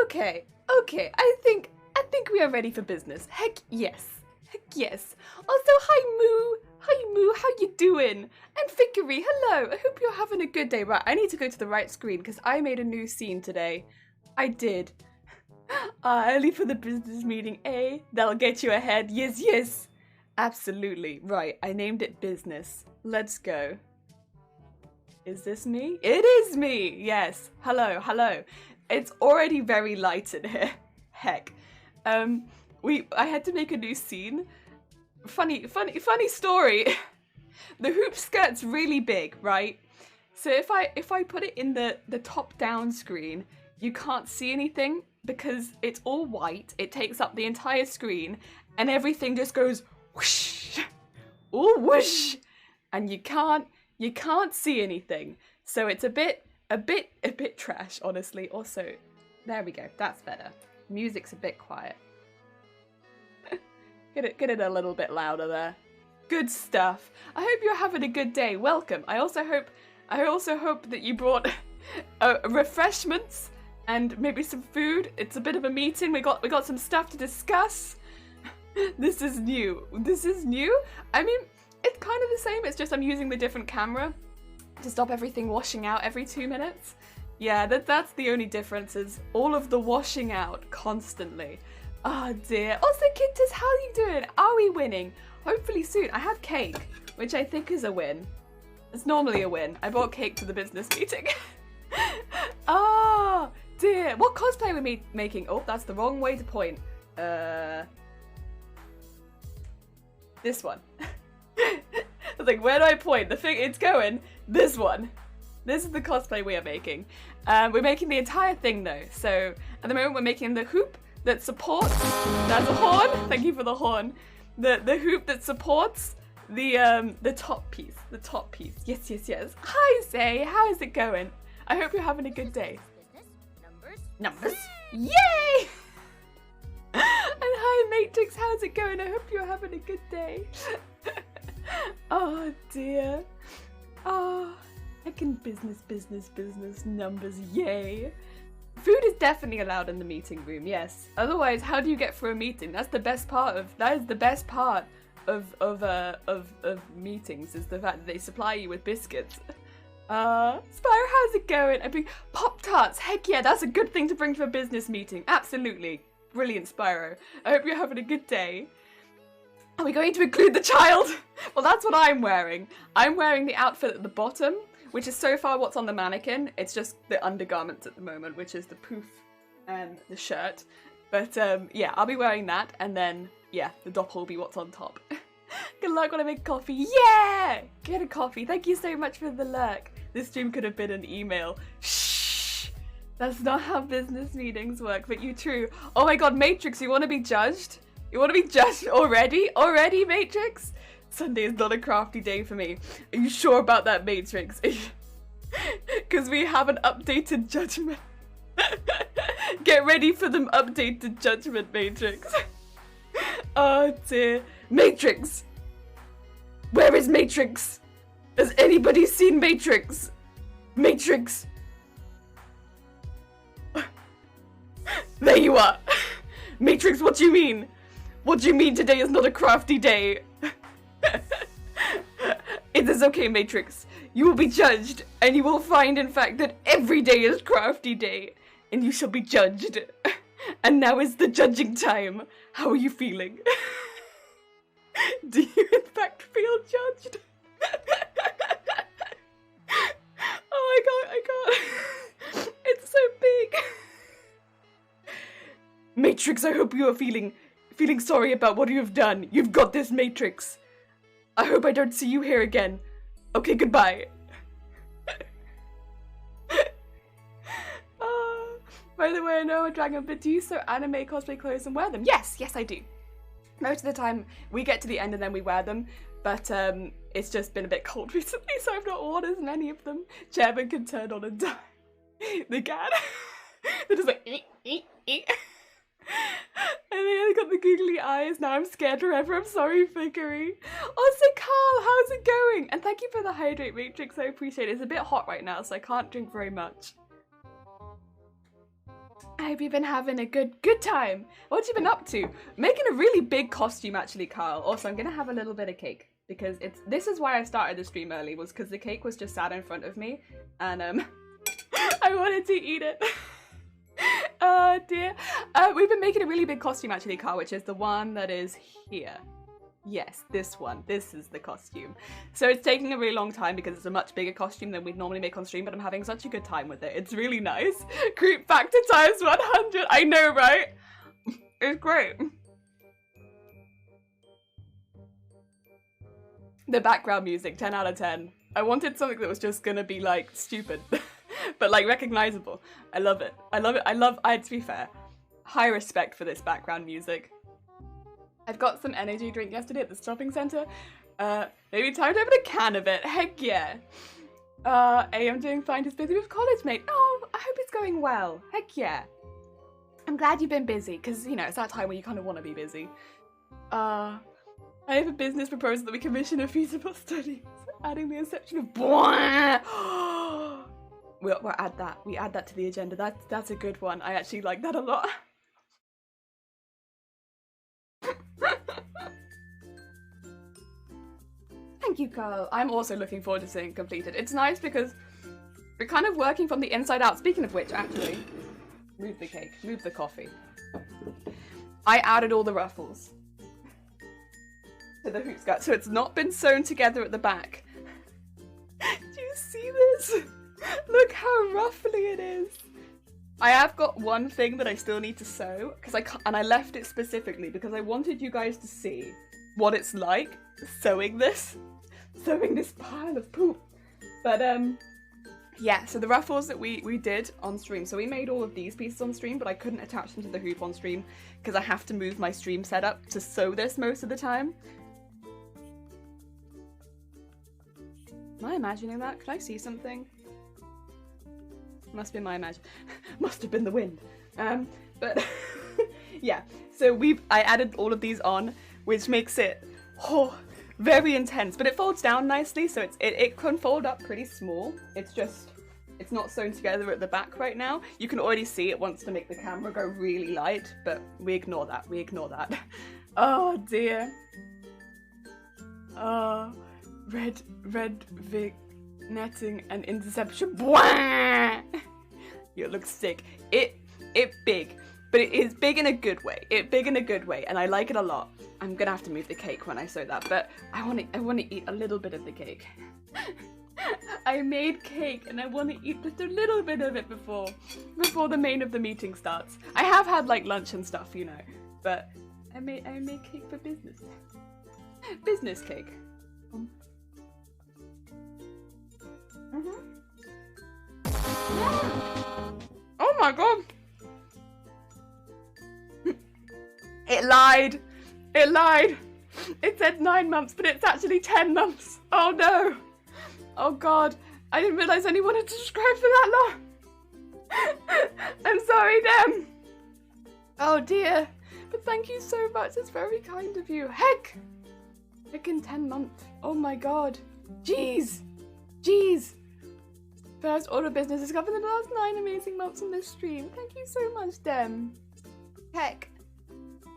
Okay, okay, I think we are ready for business. Heck yes. Heck yes. Also, hi Moo. Hi Moo, how you doing? And Fickery, hello. I hope you're having a good day. Right, I need to go to the right screen because I made a new scene today. I did. Early for the business meeting, eh? That'll get you ahead. Yes, yes. Absolutely. Right, I named it business. Let's go. Is this me? It is me! Yes. Hello, hello. It's already very light in here. Heck. I had to make a new scene. Funny story. The hoop skirt's really big, right? So if I put it in the top down screen, you can't see anything because it's all white. It takes up the entire screen and everything just goes whoosh. Ooh, whoosh. And you can't see anything. So it's a bit trash, honestly. Also, there we go. That's better. Music's a bit quiet. Get it a little bit louder there. Good stuff. I hope you're having a good day. Welcome. I also hope that you brought refreshments and maybe some food. It's a bit of a meeting. We got some stuff to discuss. This is new. This is new. I mean, it's kind of the same. It's just I'm using the different camera to stop everything washing out every 2 minutes. Yeah, that's the only difference, is all of the washing out constantly. Oh dear. Also, Kittas, how are you doing? Are we winning? Hopefully soon. I have cake, which I think is a win. It's normally a win. I brought cake to the business meeting. Oh dear. What cosplay are we making? Oh, that's the wrong way to point. This one. I was like, where do I point? The thing, it's going. This one. This is the cosplay we are making. We're making the entire thing though. So at the moment we're making the hoop that supports. That's a horn. Thank you for the horn. The hoop that supports the top piece. The top piece. Yes, yes, yes. Hi Zay, how is it going? I hope you're having a good day. Numbers. Yay! And hi Matrix, how's it going? I hope you're having a good day. Oh dear. Oh, heckin' business, numbers, yay. Food is definitely allowed in the meeting room, yes. Otherwise, how do you get through a meeting? That is the best part of meetings, is the fact that they supply you with biscuits. Spyro, how's it going? I bring Pop-Tarts, heck yeah, that's a good thing to bring to a business meeting, absolutely. Brilliant, Spyro. I hope you're having a good day. Are we going to include the child? Well, that's what I'm wearing. I'm wearing the outfit at the bottom, which is so far what's on the mannequin. It's just the undergarments at the moment, which is the poof and the shirt. But yeah, I'll be wearing that, and then, yeah, the Doppel will be what's on top. Good luck when I make coffee. Yeah! Get a coffee. Thank you so much for the lurk. This stream could have been an email. Shh! That's not how business meetings work, but you true. Oh my god, Matrix, you want to be judged? You want to be judged already? Already, Matrix? Sunday is not a crafty day for me. Are you sure about that, Matrix? Because we have an updated judgment. Get ready for them updated judgment, Matrix. Oh dear. Matrix! Where is Matrix? Has anybody seen Matrix? Matrix! There you are! Matrix, what do you mean? What do you mean today is not a crafty day? It is okay, Matrix. You will be judged, and you will find, in fact, that every day is crafty day, and you shall be judged. And now is the judging time. How are you feeling? Do you, in fact, feel judged? Oh my god, I can't. It's so big. Matrix, I hope you are feeling sorry about what you have done. You've got this, Matrix. I hope I don't see you here again. Okay, goodbye. By the way, I know a dragon, but do you sew anime cosplay clothes and wear them? Yes, yes I do. Most of the time, we get to the end and then we wear them, but it's just been a bit cold recently, so I've not worn as many of them. Chairman can turn on and die. They can. They're just like, And then I got the googly eyes. Now I'm scared forever. I'm sorry, Flickery. Also, Carl, how's it going? And thank you for the hydrate matrix. I appreciate it. It's a bit hot right now, so I can't drink very much. I hope you've been having a good time. What you been up to? Making a really big costume, actually, Carl. Also, I'm gonna have a little bit of cake because this is why I started the stream early, was because the cake was just sat in front of me, and I wanted to eat it. Oh dear. We've been making a really big costume, actually, Carl, which is the one that is here. Yes, this one. This is the costume. So it's taking a really long time because it's a much bigger costume than we'd normally make on stream, but I'm having such a good time with it. It's really nice. Creep factor times 100. I know, right? It's great. The background music, 10 out of 10. I wanted something that was just gonna be like stupid, but like recognizable. I love it. I love it. To be fair, high respect for this background music. I've got some energy drink yesterday at the shopping centre. Maybe time to open a can of it. Heck yeah. I'm doing fine, just busy with college, mate. Oh, I hope it's going well. Heck yeah. I'm glad you've been busy, because, you know, it's that time where you kind of want to be busy. I have a business proposal that we commission a feasible study. Adding the inception of we'll add that. We add that to the agenda. That's a good one. I actually like that a lot. Thank you, Carl. I'm also looking forward to seeing it completed. It's nice because we're kind of working from the inside out. Speaking of which, actually, move the cake, move the coffee. I added all the ruffles to the hoop skirt, so it's not been sewn together at the back. Do you see this? Look how ruffly it is. I have got one thing that I still need to sew, and I left it specifically because I wanted you guys to see what it's like sewing this pile of poop. But yeah, so the ruffles that we did on stream, so we made all of these pieces on stream, but I couldn't attach them to the hoop on stream because I have to move my stream setup to sew this most of the time. Am I imagining that? Could I see something? Must be my imagination. Must have been the wind. But yeah, so I added all of these on, which makes it very intense, but it folds down nicely, so it can fold up pretty small. It's not sewn together at the back right now. You can already see it wants to make the camera go really light, but we ignore that. Oh dear. Red Vic netting and interception. You look sick. It big, but it is big in a good way. And I like it a lot. I'm gonna have to move the cake when I sew that, but I want to eat a little bit of the cake. I made cake and I want to eat just a little bit of it before the main of the meeting starts. I have had like lunch and stuff, you know, but I made cake for business. Business cake. Oh my god! It lied! It said 9 months, but it's actually 10 months! Oh no! Oh god, I didn't realise anyone had subscribed for that long! I'm sorry, Dem! Oh dear, but thank you so much, it's very kind of you. Heck! Freaking 10 months. Oh my god. Jeez! First order of business is covered in the last 9 amazing months on this stream. Thank you so much, Dem. Heck.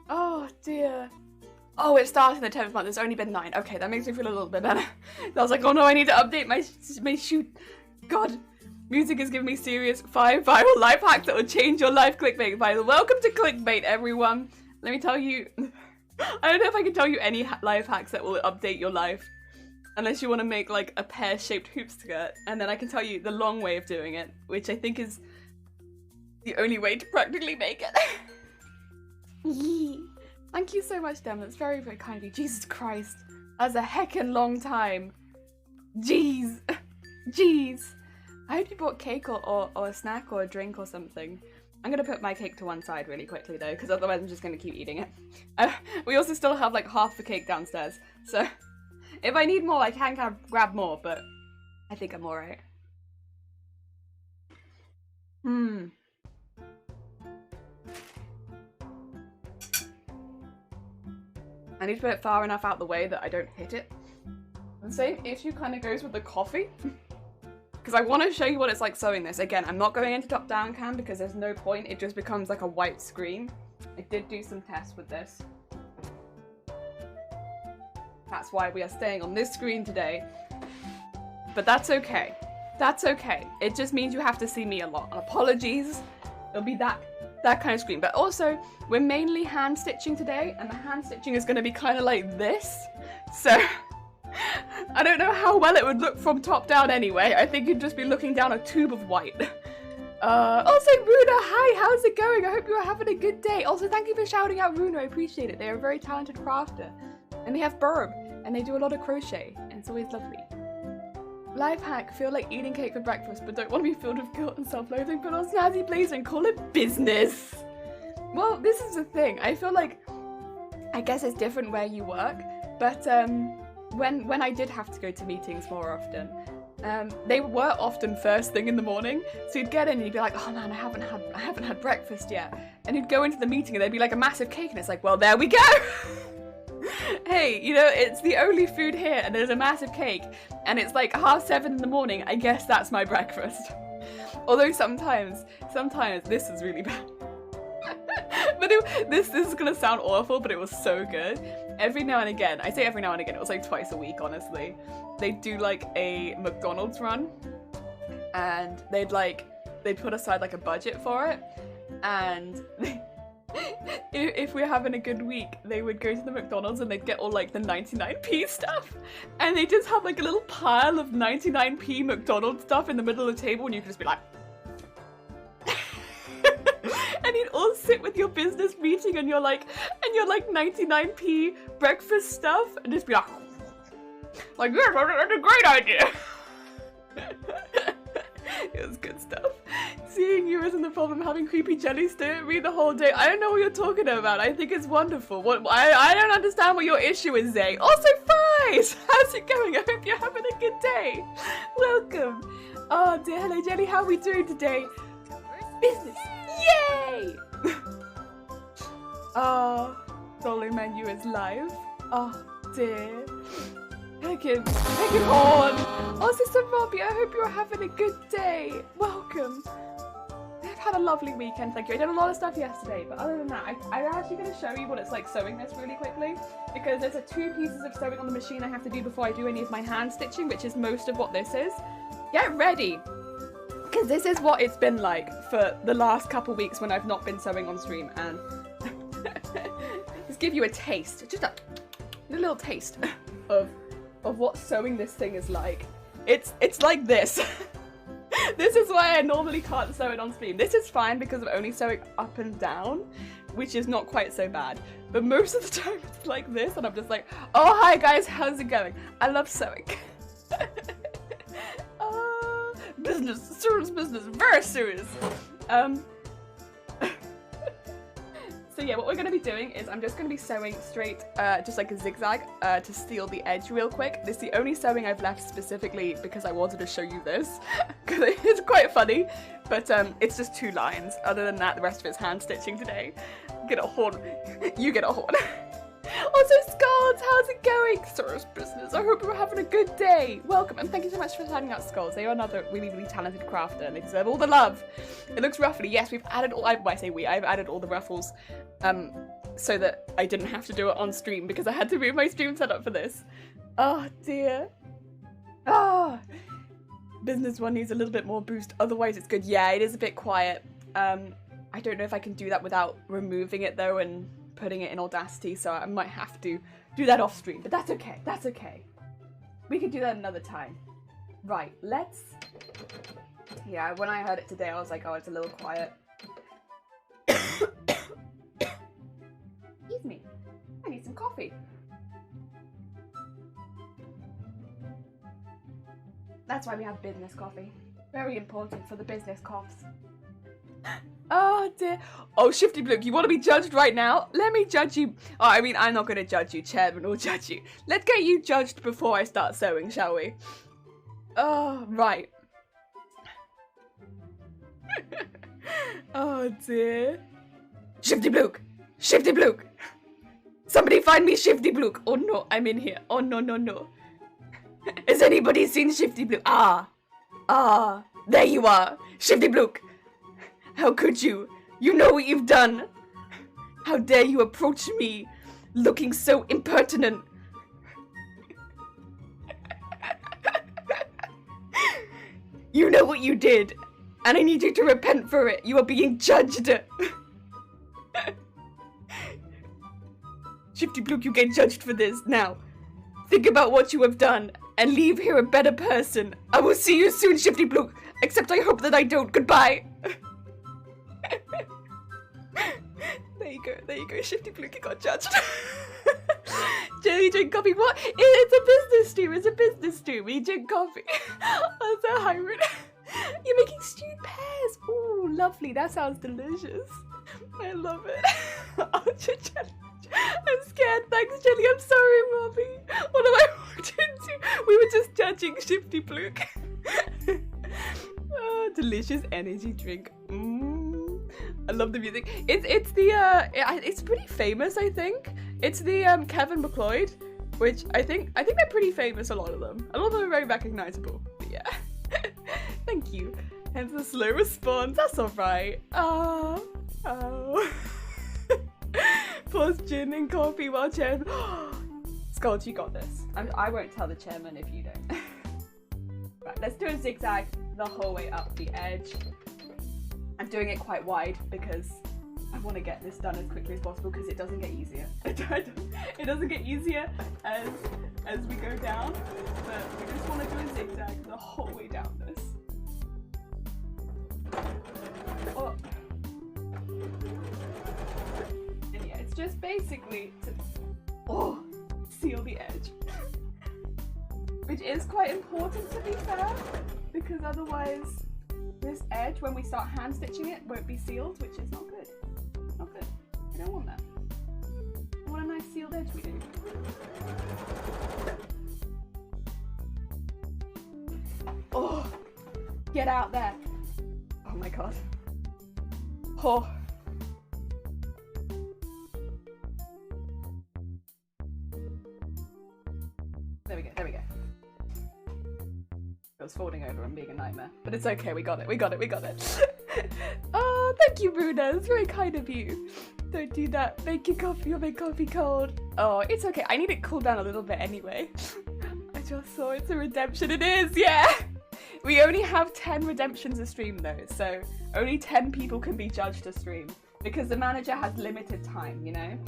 Oh dear. Oh, it started in the 10th month. It's only been 9. Okay, that makes me feel a little bit better. I was like, oh no, I need to update my shoot. God, music is giving me serious 5 viral life hacks that will change your life. Clickbait. Welcome to clickbait, everyone. Let me tell you. I don't know if I can tell you any life hacks that will update your life. Unless you want to make like a pear-shaped hoop skirt, and then I can tell you the long way of doing it, which I think is the only way to practically make it. Thank you so much, Dem. That's very, very kind of you. Jesus Christ. That's a heckin' long time. Jeez. I hope you bought cake or a snack or a drink or something. I'm gonna put my cake to one side really quickly though, because otherwise I'm just gonna keep eating it. We also still have like half the cake downstairs, so if I need more, I can grab more, but I think I'm alright. I need to put it far enough out the way that I don't hit it. The same issue kind of goes with the coffee. Because I want to show you what it's like sewing this. Again, I'm not going into top-down cam because there's no point. It just becomes like a white screen. I did do some tests with this. That's why we are staying on this screen today. But that's okay. That's okay. It just means you have to see me a lot. Apologies. It'll be that kind of screen. But also, we're mainly hand stitching today, and the hand stitching is going to be kind of like this. So, I don't know how well it would look from top down anyway. I think you'd just be looking down a tube of white. Also, Runa, hi, how's it going? I hope you are having a good day. Also, thank you for shouting out Runa, I appreciate it. They are a very talented crafter. And they have burb, and they do a lot of crochet, and it's always lovely. Life hack, feel like eating cake for breakfast, but don't want to be filled with guilt and self-loathing, but on Snazzy Blazer and call it business. Well, this is the thing. I feel like, I guess it's different where you work, but when I did have to go to meetings more often, they were often first thing in the morning, so you'd get in and you'd be like, oh man, I haven't had breakfast yet, and you'd go into the meeting and there'd be like a massive cake, and it's like, well, there we go. Hey, you know, it's the only food here, and there's a massive cake, and it's like 7:30 in the morning. I guess that's my breakfast. Although sometimes this is really bad. But this is gonna sound awful, but it was so good. Every now and again, I say every now and again, it was like twice a week, honestly. They'd do like a McDonald's run, and they'd put aside like a budget for it, and if we're having a good week, they would go to the McDonald's and they'd get all like the 99p stuff, and they just have like a little pile of 99p McDonald's stuff in the middle of the table, and you could just be like and you'd all sit with your business meeting and you're like 99p breakfast stuff, and just be like yeah, that's a great idea. It was good stuff. Seeing you isn't the problem, having creepy jelly stare at me the whole day. I don't know what you're talking about. I think it's wonderful. I don't understand what your issue is, Zay. Also, Fies! How's it going? I hope you're having a good day. Welcome. Oh dear, hello Jelly, how are we doing today? Business! Yay! Oh, solo menu is live. Oh dear. Megan Horn! Oh, Sister Robbie, I hope you're having a good day. Welcome. I've had a lovely weekend, thank you. I did a lot of stuff yesterday, but other than that, I'm actually going to show you what it's like sewing this really quickly, because there's 2 pieces of sewing on the machine I have to do before I do any of my hand stitching, which is most of what this is. Get ready, because this is what it's been like for the last couple weeks when I've not been sewing on stream, and just give you a taste, just a little taste of what sewing this thing is like. It's like this. This is why I normally can't sew it on stream. This is fine because I'm only sewing up and down, which is not quite so bad. But most of the time it's like this, and I'm just like, oh hi guys, how's it going? I love sewing. Business, serious business, very serious. So yeah, what we're going to be doing is I'm just going to be sewing straight, just like a zigzag, to steal the edge real quick. This is the only sewing I've left specifically because I wanted to show you this, because it's quite funny, but it's just 2 lines. Other than that, the rest of it's hand stitching today. Get a horn. You get a horn. Also, Skulls, how's it going? Serious business. I hope you're having a good day. Welcome, and thank you so much for shouting out Skulls. They are another really, really talented crafter, and they deserve all the love. It looks ruffly. Yes, we've added all. I've added all the ruffles, so that I didn't have to do it on stream because I had to move my stream setup for this. Oh dear. Ah, business one needs a little bit more boost. Otherwise, it's good. Yeah, it is a bit quiet. I don't know if I can do that without removing it though and putting it in Audacity, so I might have to do that off stream, but that's okay, that's okay. We could do that another time. Right, let's... Yeah, when I heard it today, I was like, oh, it's a little quiet. Excuse me, I need some coffee. That's why we have business coffee. Very important for the business coughs. Oh dear. Oh, Shifty Blue, you want to be judged right now? Let me judge you. Oh, I mean, I'm not going to judge you. Chairman will judge you. Let's get you judged before I start sewing, shall we? Oh, right. Oh dear. Shifty Blue! Shifty Blue! Somebody find me Shifty Blook. Oh no, I'm in here. Oh no, no, no. Has anybody seen Shifty Blook? Ah, there you are. Shifty Blook. How could you? You know what you've done. How dare you approach me looking so impertinent. You know what you did, and I need you to repent for it. You are being judged. Shifty Blook, you get judged for this. Now, think about what you have done and leave here a better person. I will see you soon, Shifty Blook, except I hope that I don't. Goodbye. There you go, Shifty Blook, you got judged. Jelly drink coffee, what? It's a business stew, we drink coffee. Oh, so hybrid. You're making stewed pears. Ooh, lovely, that sounds delicious. I love it. Ultra Jelly. I'm scared, thanks Jelly, I'm sorry, Robbie. What have I walked into? We were just judging Shifty Blook. Oh, delicious energy drink. I love the music. It's pretty famous, I think. It's the Kevin McLeod, which I think they're pretty famous, a lot of them. A lot of them are very recognizable. But yeah. Thank you. Hence the slow response. That's alright. Oh. Pause gin and coffee while chairman. Scald, you got this. I won't tell the chairman if you don't. Right, let's do a zigzag the whole way up the edge. I'm doing it quite wide because I want to get this done as quickly as possible because it doesn't get easier. It doesn't get easier as we go down, but we just want to do a zigzag the whole way down this. Oh. And yeah, it's just basically to seal the edge. Which is quite important, to be fair, because otherwise this edge, when we start hand stitching it, won't be sealed, which is not good. Not good. We don't want that. We want a nice sealed edge, we do. Oh, get out there. Oh my god. Oh. There we go. It was folding over and being a nightmare. But it's okay, we got it. Oh, thank you, Bruna. It's very kind of you. Don't do that. Make your coffee or make coffee cold. Oh, it's okay. I need it cooled down a little bit anyway. I just saw it's a redemption. It is, yeah. We only have 10 redemptions a stream though, so only 10 people can be judged a stream because the manager has limited time, you know?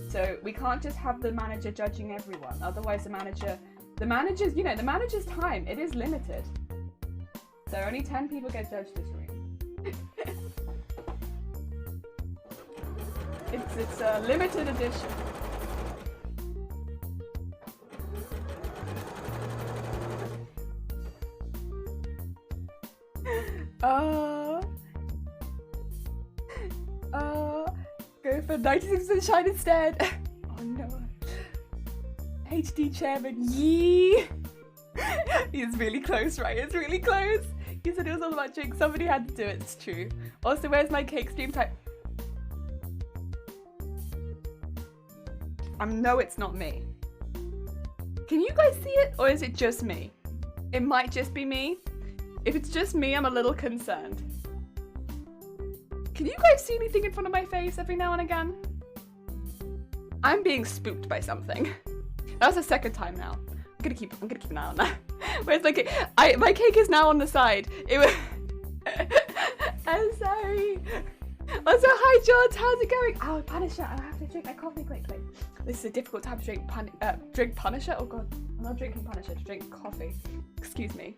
So we can't just have the manager judging everyone. Otherwise the manager's time, it is limited. So only 10 people get judged this stream. It's a limited edition. Go for 96% shine instead. Oh no. HD chairman, yee! He's really close, right? It's really close. He said it was all about drinks. Somebody had to do it, it's true. Also, where's my cake stream type? No, it's not me. Can you guys see it, or is it just me? It might just be me. If it's just me, I'm a little concerned. Can you guys see anything in front of my face every now and again? I'm being spooked by something. That's the second time now. I'm gonna keep an eye on that. Where's my cake? My cake is now on the side. It was. I'm sorry. Also, hi George, how's it going? Oh, Punisher, I have to drink my coffee quickly. This is a difficult time to drink Punisher. Oh god, I'm not drinking Punisher, to drink coffee. Excuse me.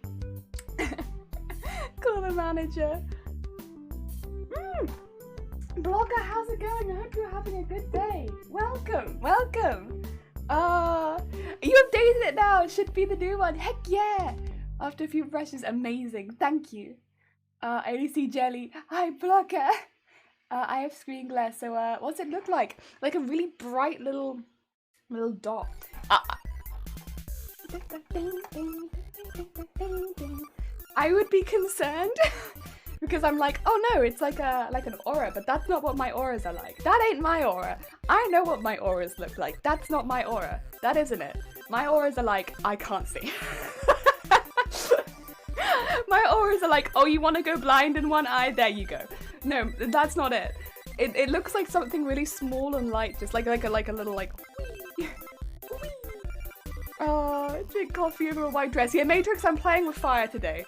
Call the manager. Blogger, how's it going? I hope you're having a good day. Welcome. You updated it now. It should be the new one. Heck yeah. After a few brushes, amazing. Thank you. I only see jelly. Hi, Blogger. I have screen glare, so what's it look like? Like a really bright little dot. I would be concerned Because I'm like, oh no, it's like an aura, but that's not what my auras are like. That ain't my aura. I know what my auras look like. That's not my aura. That isn't it. My auras are like, I can't see. My auras are like, oh, you want to go blind in one eye? There you go. No, that's not it. It looks like something really small and light, just like a little like. Oh, drink coffee over a white dress. Yeah, Matrix, I'm playing with fire today.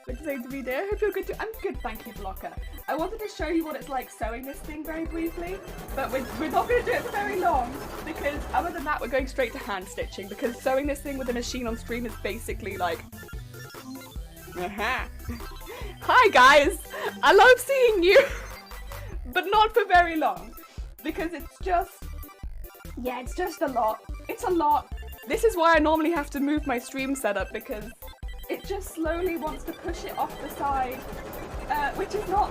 Like saying to me, dear, I hope you're good too. I'm good, thank you, Blocker. I wanted to show you what it's like sewing this thing very briefly, but we're not going to do it for very long, because other than that, we're going straight to hand stitching, because sewing this thing with a machine on stream is basically like... Hi guys! I love seeing you! But not for very long, because it's just... Yeah, it's just a lot. It's a lot. This is why I normally have to move my stream setup, because it just slowly wants to push it off the side, which is not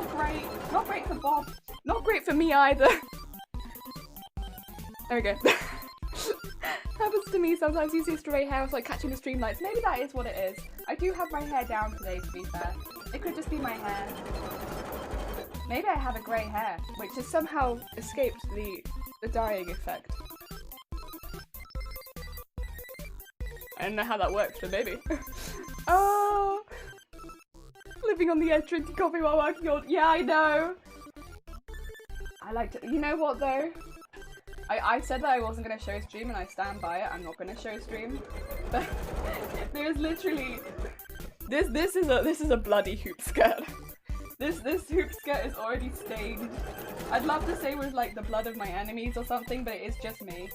great. Not great for Bob. Not great for me either. There we go. Happens to me sometimes. You see stray hair, it's like catching the stream lights. Maybe that is what it is. I do have my hair down today, to be fair. It could just be my hair. Maybe I have a grey hair, which has somehow escaped the dyeing effect. I don't know how that works, but maybe. Oh, living on the edge, drinking coffee while working on. Yeah, I know. I like to. You know what though? I said that I wasn't gonna show stream, and I stand by it. I'm not gonna show stream. But there's literally this is a bloody hoop skirt. This hoop skirt is already stained. I'd love to say with like the blood of my enemies or something, but it is just me.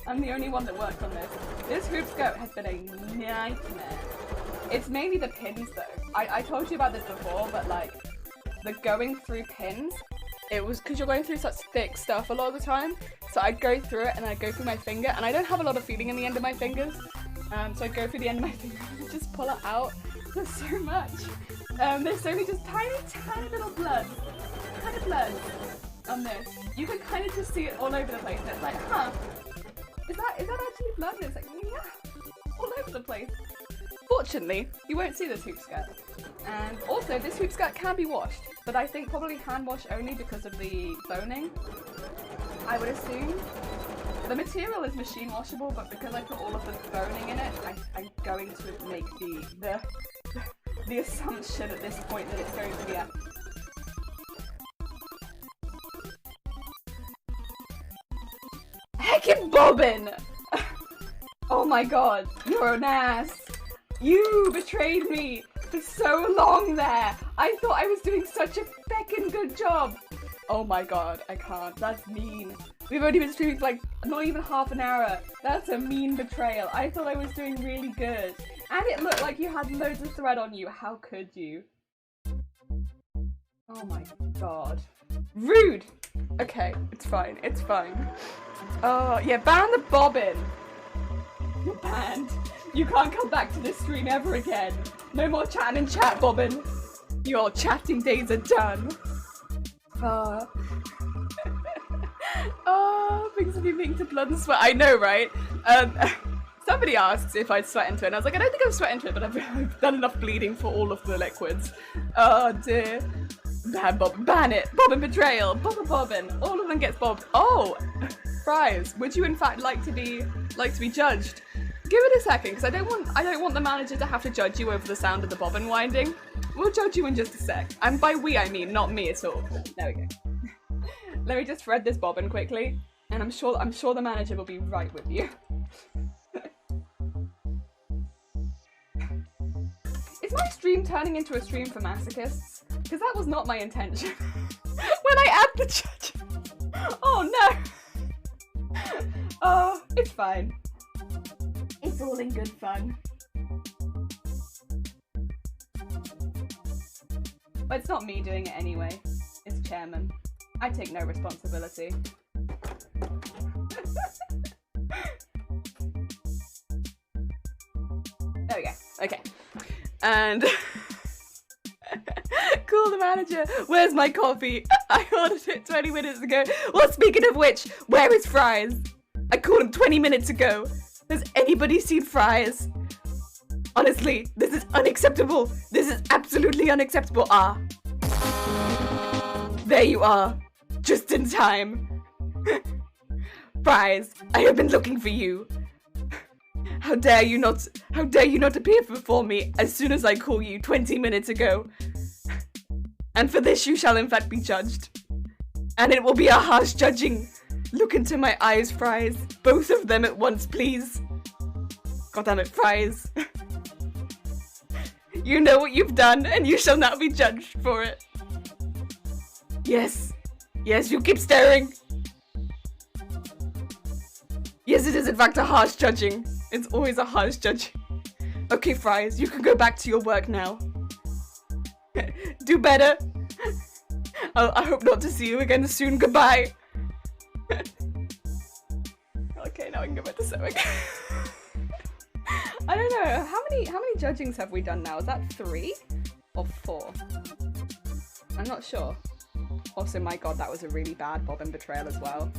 I'm the only one that worked on this. This hoop skirt has been a nightmare. It's mainly the pins though. I told you about this before, but like, the going through pins, it was because you're going through such thick stuff a lot of the time. So I'd go through it and I'd go through my finger, and I don't have a lot of feeling in the end of my fingers. So I'd go through the end of my finger and just pull it out. There's so much. There's only just tiny little blood. Kind of blood on this. You can kind of just see it all over the place, and it's like, huh. Is that actually blood? And it's like, yeah, all over the place. Fortunately, you won't see this hoop skirt. And also, this hoop skirt can be washed, but I think probably hand wash only because of the boning. I would assume. The material is machine washable, but because I put all of the boning in it, I'm going to make the assumption at this point that it's going to be a... Heckin' bobbin! Oh my god, you're an ass! You betrayed me for so long there! I thought I was doing such a feckin' good job! Oh my god, I can't. That's mean. We've only been streaming for like not even half an hour. That's a mean betrayal. I thought I was doing really good. And it looked like you had loads of thread on you. How could you? Oh my god. Rude! Okay, it's fine. It's fine. Oh, yeah, ban the bobbin. You're banned. You can't come back to this stream ever again. No more chatting in chat, Bobbin. Your chatting days are done. Oh, brings me being to blood and sweat. I know, right? Somebody asks if I'd sweat into it, and I was like, I don't think I've sweat into it, but I've done enough bleeding for all of the liquids. Oh dear. Ban Bobbin. Ban it. Bobbin betrayal. Bobbin. All of them gets bobbed. Oh, Fries. Would you in fact like to be judged? Give it a second, because I don't want the manager to have to judge you over the sound of the bobbin winding. We'll judge you in just a sec. And by we I mean not me at all. There we go. Let me just thread this bobbin quickly, and I'm sure the manager will be right with you. Is my stream turning into a stream for masochists? Because that was not my intention. When I add the judge. Oh no. Oh, it's fine. It's all in good fun. But it's not me doing it anyway. It's chairman. I take no responsibility. There we go. Okay. And call the manager. Where's my coffee? I ordered it 20 minutes ago. Well, speaking of which, where is Fries? I called him 20 minutes ago. Has anybody seen Fries? Honestly, this is unacceptable. This is absolutely unacceptable. Ah. There you are. Just in time. Fries, I have been looking for you. How dare you not appear before me as soon as I call you 20 minutes ago. And for this you shall in fact be judged. And it will be a harsh judging. Look into my eyes, Fries. Both of them at once, please. God damn it, Fries. You know what you've done, and you shall not be judged for it. Yes. Yes, you keep staring. Yes, it is in fact a harsh judging. It's always a harsh judging. Okay, Fries, you can go back to your work now. Do better. I hope not to see you again soon. Goodbye. Okay, now I can go back to sewing. I don't know. How many judgings have we done now? Is that 3 or 4? I'm not sure. Also, my god, that was a really bad bobbin betrayal as well.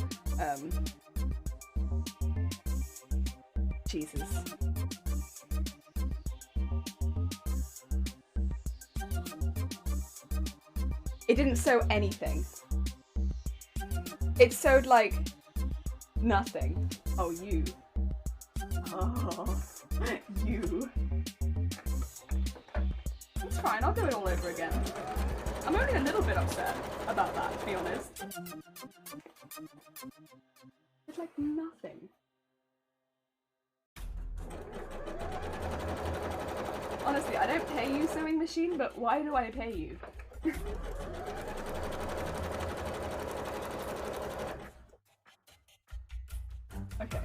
Jesus. It didn't sew anything. It sewed like nothing. Oh, you. Oh, you. It's fine, I'll do it all over again. I'm only a little bit upset about that, to be honest. It's like nothing. Honestly, I don't pay you, sewing machine, but why do I pay you? Okay.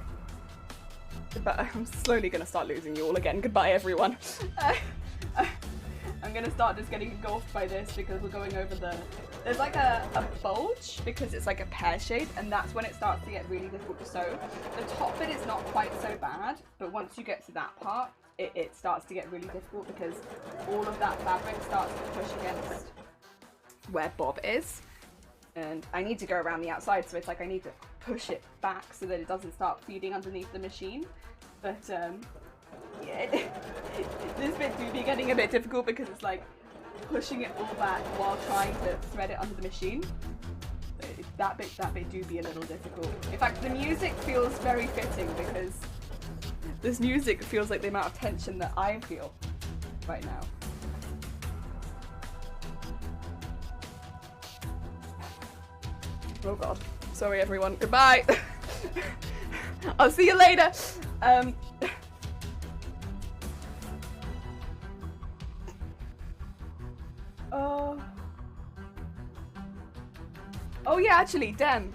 But I'm slowly gonna start losing you all again. Goodbye, everyone. I'm gonna start just getting engulfed by this because we're going over the... There's like a bulge because it's like a pear shape, and that's when it starts to get really difficult to sew. The top bit is not quite so bad, but once you get to that part, it starts to get really difficult because all of that fabric starts to push against where Bob is. And I need to go around the outside, so it's like I need to push it back so that it doesn't start feeding underneath the machine. But yeah, this bit do be getting a bit difficult because it's like pushing it all back while trying to thread it under the machine. That bit do be a little difficult. In fact, the music feels very fitting because this music feels like the amount of tension that I feel right now. Oh god. Sorry everyone. Goodbye. I'll see you later. Oh yeah, actually, Dem.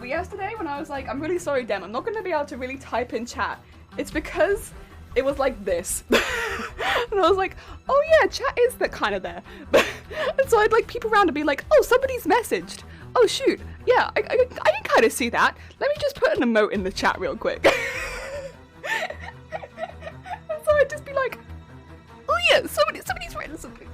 Yesterday when I was like, I'm really sorry, Dem, I'm not gonna be able to really type in chat. It's because it was like this. And I was like, oh yeah, chat is that kind of there. And so I'd like peep around and be like, oh, somebody's messaged. Oh shoot, yeah, I can kind of see that. Let me just put an emote in the chat real quick. And so I'd just be like, oh yeah, somebody's written something.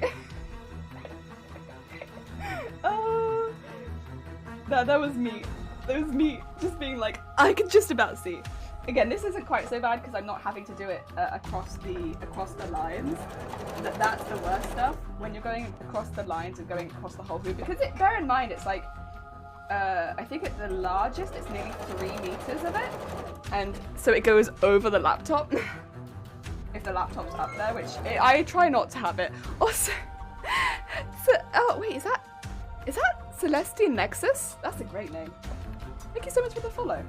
That was me. That was me just being like, I can just about see. Again, this isn't quite so bad because I'm not having to do it across the lines. That's the worst stuff when you're going across the lines and going across the whole hoop. Because bear in mind, it's like I think at the largest it's nearly 3 meters of it, and so it goes over the laptop. If the laptop's up there, which I try not to have it. Also, oh wait, is that Celestian Nexus? That's a great name. Thank you so much for the follow.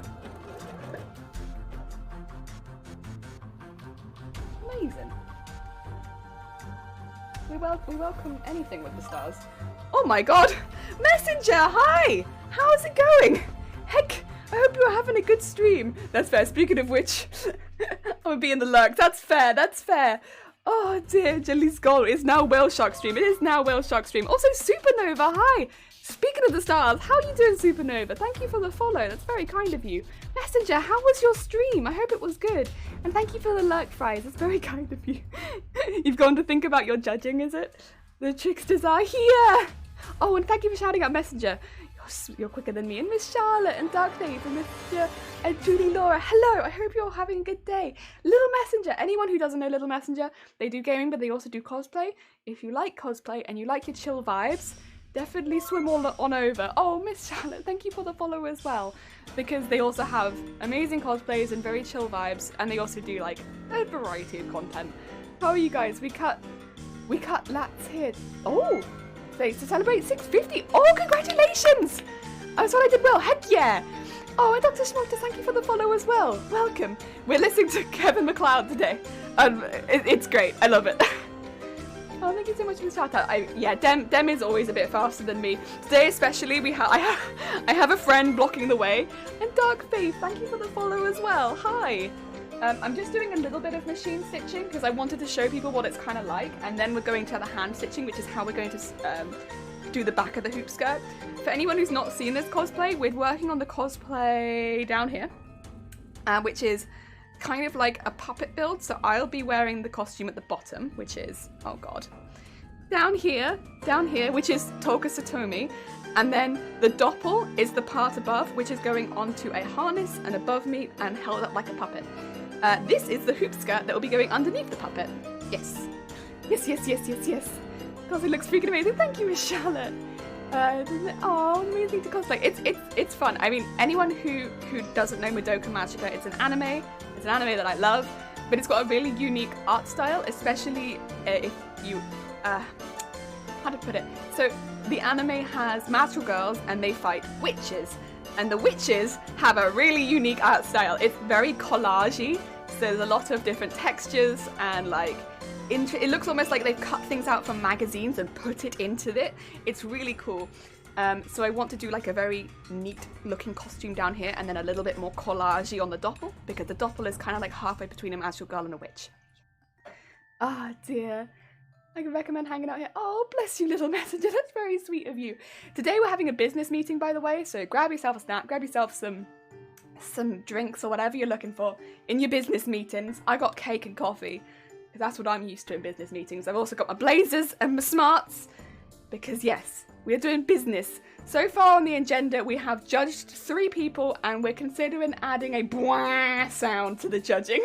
Amazing. We welcome anything with the stars. Oh my god! Messenger, hi! How's it going? Heck, I hope you're having a good stream. That's fair. Speaking of which, I'm gonna be in the lurk. That's fair, that's fair. Oh dear, Jelly's goal is now Whale Shark stream. It is now Whale Shark stream. Also, Supernova, hi! Speaking of the stars, how are you doing, Supernova? Thank you for the follow. That's very kind of you. Messenger, how was your stream? I hope it was good. And thank you for the lurk, Fries. That's very kind of you. You've gone to think about your judging, is it? The tricksters are here. Oh, and thank you for shouting out Messenger. You're quicker than me. And Miss Charlotte and Dark Faith and Mr. and Julie Laura. Hello, I hope you're all having a good day. Little Messenger. Anyone who doesn't know Little Messenger, they do gaming, but they also do cosplay. If you like cosplay and you like your chill vibes, definitely swim on over. Oh, Miss Charlotte, thank you for the follow as well. Because they also have amazing cosplays and very chill vibes, and they also do like a variety of content. How are you guys? We cut lats here. Oh, thanks to celebrate 650. Oh, congratulations! I thought I did well. Heck yeah! Oh, and Dr. Schmocter, thank you for the follow as well. Welcome. We're listening to Kevin MacLeod today. It's great. I love it. Oh, thank you so much for the shout out. Yeah, Dem is always a bit faster than me. Today especially, I have a friend blocking the way. And Dark Faith, thank you for the follow as well. Hi. I'm just doing a little bit of machine stitching because I wanted to show people what it's kind of like, and then we're going to the hand stitching, which is how we're going to do the back of the hoop skirt. For anyone who's not seen this cosplay, we're working on the cosplay down here, which is kind of like a puppet build. So I'll be wearing the costume at the bottom, which is, oh god, down here, which is Toka Satomi. And then the Doppel is the part above, which is going onto a harness and above me and held up like a puppet. This is the hoop skirt that will be going underneath the puppet. Yes. Yes. Because it looks freaking amazing. Thank you, Miss Charlotte. Oh, amazing to cosplay. It's fun. I mean, anyone who doesn't know Madoka Magica, it's an anime. It's an anime that I love, but it's got a really unique art style, especially if you, how to put it? So the anime has magical girls and they fight witches. And the witches have a really unique art style. It's very collagey, so there's a lot of different textures and like, it looks almost like they've cut things out from magazines and put it into it. It's really cool. So I want to do like a very neat looking costume down here and then a little bit more collagey on the Doppel, because the Doppel is kind of like halfway between a magical girl and a witch. Ah, dear. I can recommend hanging out here. Oh, bless you, Little Messenger. That's very sweet of you. Today we're having a business meeting, by the way, so grab yourself a snack, grab yourself some drinks or whatever you're looking for in your business meetings. I got cake and coffee, because that's what I'm used to in business meetings. I've also got my blazers and my smarts, because yes, we're doing business. So far on the agenda, we have judged 3 people, and we're considering adding a bwah sound to the judging.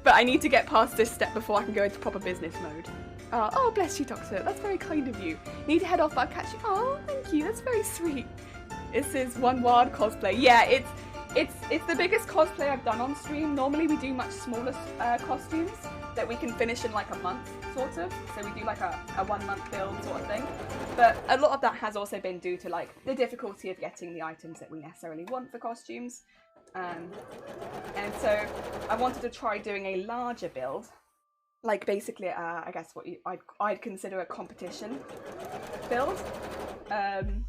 But I need to get past this step before I can go into proper business mode. Oh, bless you, Doctor. That's very kind of you. Need to head off, but I'll catch you. Oh, thank you. That's very sweet. This is one wild cosplay. Yeah, it's the biggest cosplay I've done on stream. Normally we do much smaller costumes that we can finish in like a month, sort of. So we do like a 1 month build sort of thing. But a lot of that has also been due to like the difficulty of getting the items that we necessarily want for costumes. And so I wanted to try doing a larger build. Like basically, I guess what I'd consider a competition build, and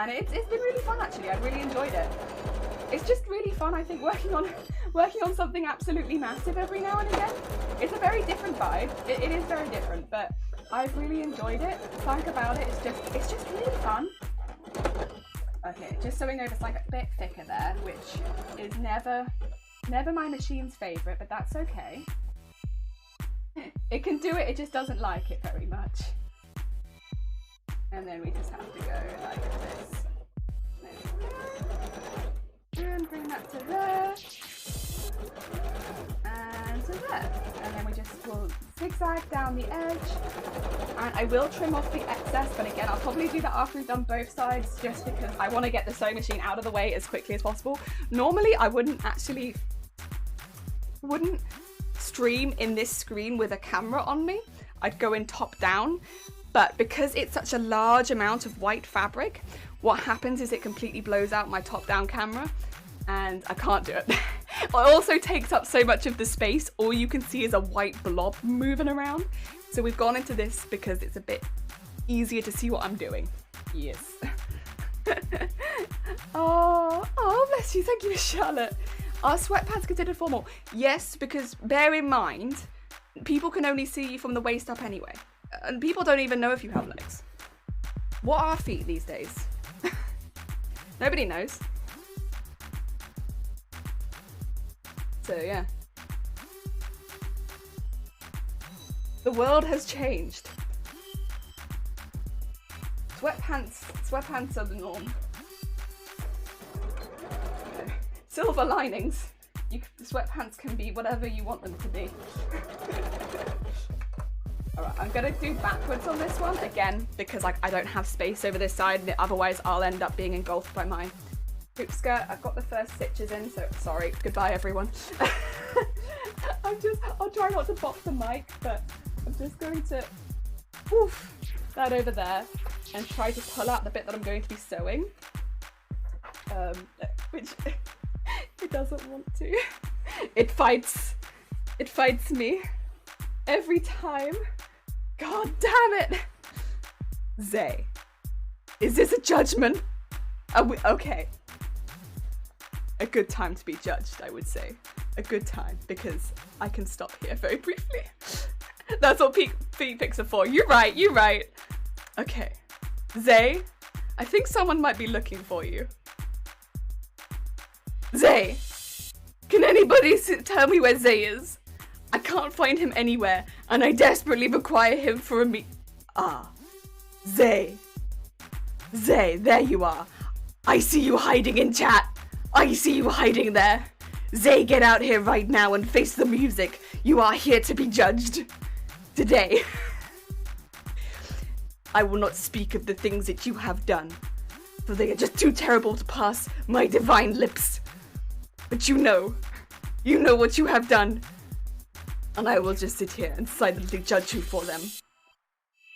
it's been really fun actually. I've really enjoyed it. It's just really fun, I think, working on something absolutely massive every now and again. It's a very different vibe. It is very different, but I've really enjoyed it. Think about it. It's just really fun. Okay, just sewing over like a bit thicker there, which is never my machine's favourite, but that's okay. It can do it, it just doesn't like it very much. And then we just have to go like this. There we go. And bring that to there. And to there. And then we just will zigzag down the edge. And I will trim off the excess, but again, I'll probably do that after we've done both sides, just because I want to get the sewing machine out of the way as quickly as possible. Normally, I wouldn't stream in this screen with a camera on me. I'd go in top down, but because it's such a large amount of white fabric, what happens is it completely blows out my top down camera and I can't do it. It also takes up so much of the space. All you can see is a white blob moving around. So we've gone into this because it's a bit easier to see what I'm doing. Yes. Oh, bless you. Thank you, Charlotte. Are sweatpants considered formal? Yes, because bear in mind, people can only see you from the waist up anyway. And people don't even know if you have legs. What are feet these days? Nobody knows. So yeah. The world has changed. Sweatpants are the norm. Silver linings. The sweatpants can be whatever you want them to be. Alright, I'm gonna do backwards on this one again because I don't have space over this side and otherwise I'll end up being engulfed by my hoop skirt. I've got the first stitches in, so sorry. Goodbye, everyone. I'll try not to bop the mic, but I'm just going to woof that over there and try to pull out the bit that I'm going to be sewing. Which it doesn't want to. It fights me every time. God damn it! Zay, is this a judgment? Okay. A good time to be judged, I would say. A good time, because I can stop here very briefly. That's what feet pics are for. You're right. Okay. Zay, I think someone might be looking for you. Zay, can anybody tell me where Zay is? I can't find him anywhere, and I desperately require him for a Zay. Zay, there you are. I see you hiding in chat. I see you hiding there. Zay, get out here right now and face the music. You are here to be judged. Today. I will not speak of the things that you have done, for they are just too terrible to pass my divine lips. But you know what you have done. And I will just sit here and silently judge you for them.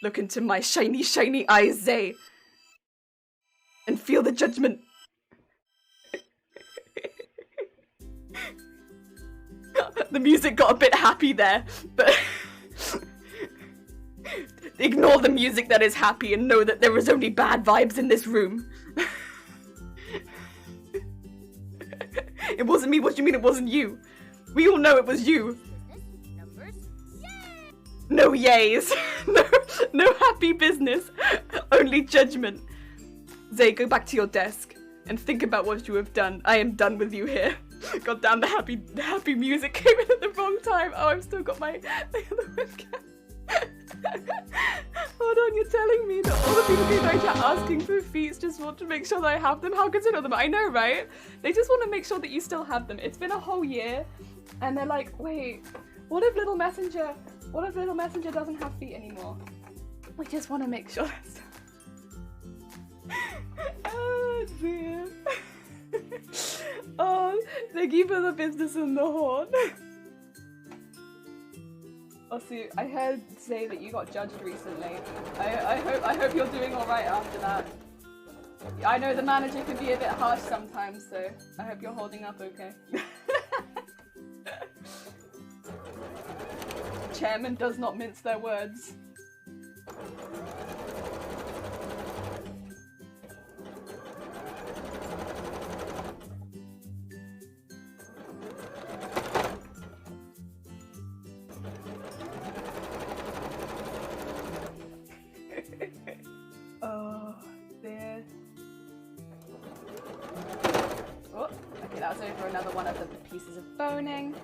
Look into my shiny, shiny eyes, Zay, and feel the judgment. The music got a bit happy there, but ignore the music that is happy and know that there is only bad vibes in this room. It wasn't me. What do you mean it wasn't you? We all know it was you. No yays. No happy business. Only judgment. Zay, go back to your desk and think about what you have done. I am done with you here. God damn, the happy music came in at the wrong time. Oh, I've still got my other webcam. Hold on, you're telling me that all the people in my chat asking for feats just want to make sure that I have them? How considerate of them. I know, right? They just want to make sure that you still have them. It's been a whole year and they're like, wait, what if Little Messenger doesn't have feet anymore? We just want to make sure that's... Oh dear. Oh, thank you for the business in the horn. Oh, see, I heard say that you got judged recently. I hope you're doing alright after that. I know the manager can be a bit harsh sometimes, so I hope you're holding up okay. Chairman does not mince their words. Oh, there. Oh, okay, that was over another one of the pieces of boning.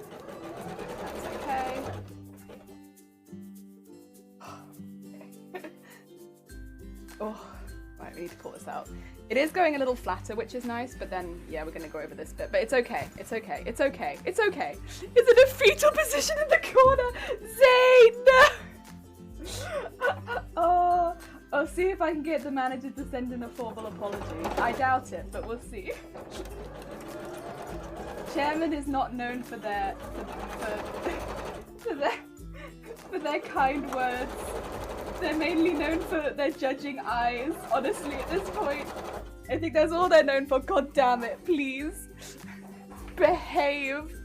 That's okay. Oh, right, we need to pull this out. It is going a little flatter, which is nice, but then, yeah, we're going to go over this bit. But it's okay, it's okay, it's okay, it's okay. Is it a fetal position in the corner? Zay, no! Oh, I'll see if I can get the manager to send in a formal apology. I doubt it, but we'll see. Chairman is not known for their kind words. They're mainly known for their judging eyes, honestly, at this point. I think that's all they're known for. God damn it, please. Behave.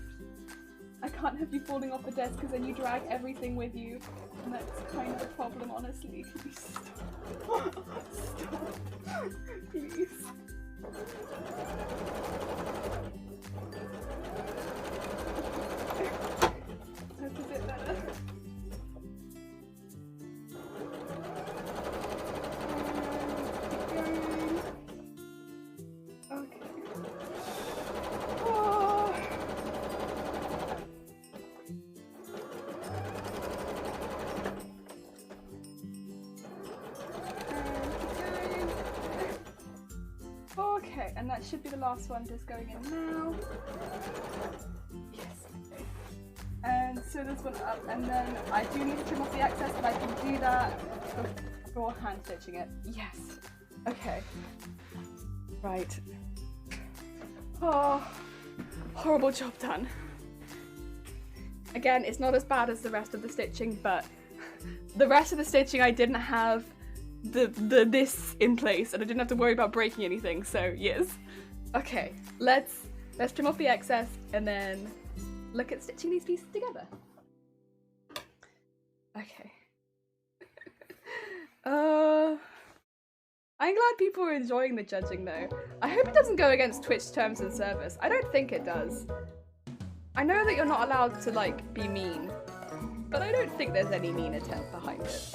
I can't have you falling off the desk because then you drag everything with you. And that's kind of a problem, honestly. Can you stop? Stop. Please. That's a bit better. Okay. Oh. and that should be the last one just going in now. Yes. And so this one up, and then I do need to trim off the excess, but I can do that before hand stitching it. Yes. Okay. Right. Oh, horrible job done. Again, it's not as bad as the rest of the stitching, but the rest of the stitching I didn't have this in place, and I didn't have to worry about breaking anything, so yes. Okay, let's trim off the excess and then look at stitching these pieces together. Okay. I'm glad people are enjoying the judging though. I hope it doesn't go against Twitch terms of service. I don't think it does. I know that you're not allowed to like be mean, but I don't think there's any mean attempt behind it.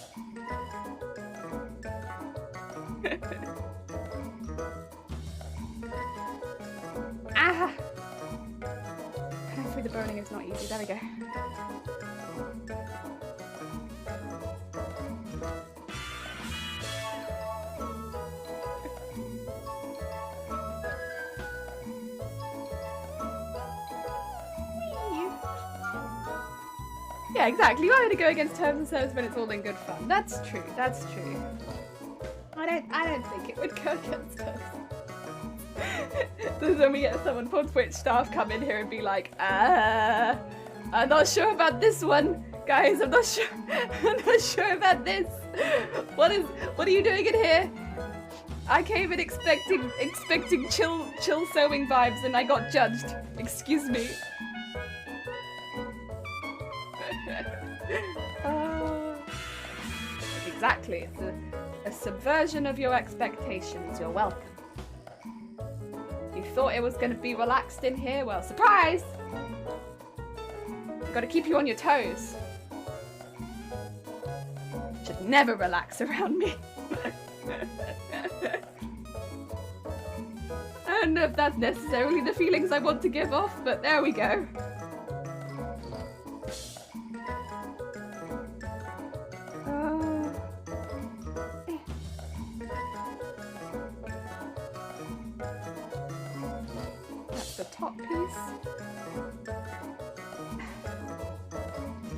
Ah! Cutting through the boning is not easy. There we go. Yeah, exactly. You wanted to go against terms and service when it's all in good fun. That's true. That's true. I don't think it would go against us. This is when we get someone from Twitch staff come in here and be like, I'm not sure about this one, guys. I'm not sure. I'm not sure about this. What are you doing in here? I came in expecting chill sewing vibes, and I got judged. Excuse me. Exactly. It's a subversion of your expectations. You're welcome. You thought it was going to be relaxed in here? Well, surprise! Got to keep you on your toes. Should never relax around me. I don't know if that's necessarily the feelings I want to give off, but there we go. That's the top piece.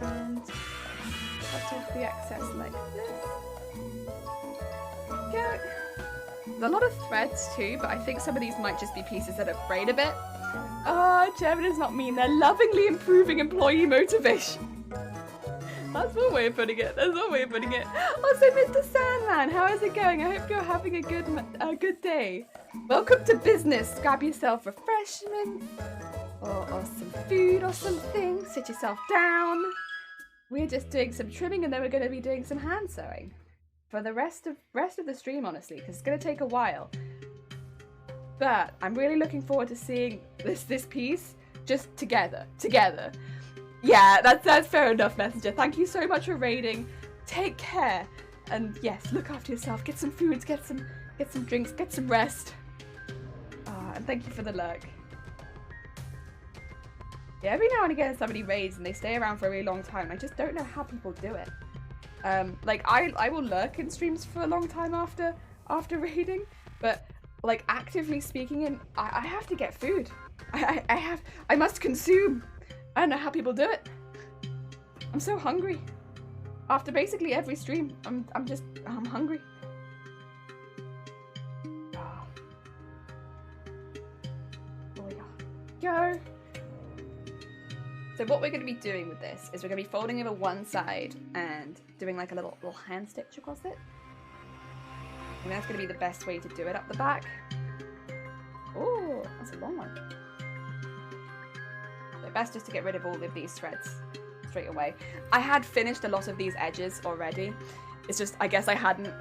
And cut off the excess like this. Go. There's a lot of threads too, but I think some of these might just be pieces that are frayed a bit. Oh, German is not mean. They're lovingly improving employee motivation. That's one way of putting it. That's one way of putting it. Also, Mr. Sandman, how is it going? I hope you're having a good day. Welcome to business. Grab yourself refreshments or some food or something. Sit yourself down. We're just doing some trimming, and then we're going to be doing some hand sewing for the rest of the stream, honestly, because it's going to take a while. But I'm really looking forward to seeing this piece just together. Yeah, that's fair enough, Messenger. Thank you so much for raiding. Take care, and yes, look after yourself. Get some foods, get some drinks, get some rest. And thank you for the lurk. Yeah, every now and again somebody raids and they stay around for a really long time. I just don't know how people do it. Like I will lurk in streams for a long time after raiding, but like actively speaking, I have to get food. I must consume. I don't know how people do it. I'm so hungry. After basically every stream, I'm hungry. Oh yeah. Go. So what we're going to be doing with this is we're going to be folding over one side and doing like a little hand stitch across it. I think that's going to be the best way to do it up the back. Oh, that's a long one. Best just to get rid of all of these threads straight away. I had finished a lot of these edges already. It's just I guess I hadn't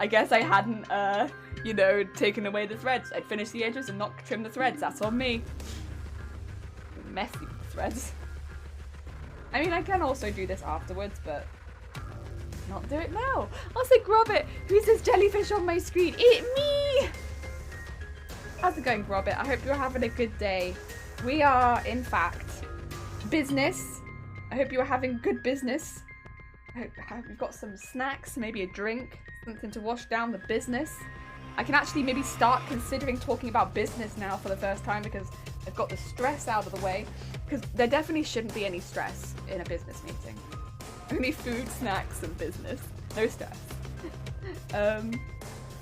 you know, taken away the threads. I'd finished the edges and not trimmed the threads. That's on me. Messy threads. I mean, I can also do this afterwards, but not do it now. I'll say Grobbit. Who's this jellyfish on my screen? It me. How's it going, Grobbit? I hope you're having a good day. We are, in fact, business. I hope you are having good business. I hope you've got some snacks, maybe a drink, something to wash down the business. I can actually maybe start considering talking about business now for the first time because I've got the stress out of the way. Because there definitely shouldn't be any stress in a business meeting. Only food, snacks, and business. No stress.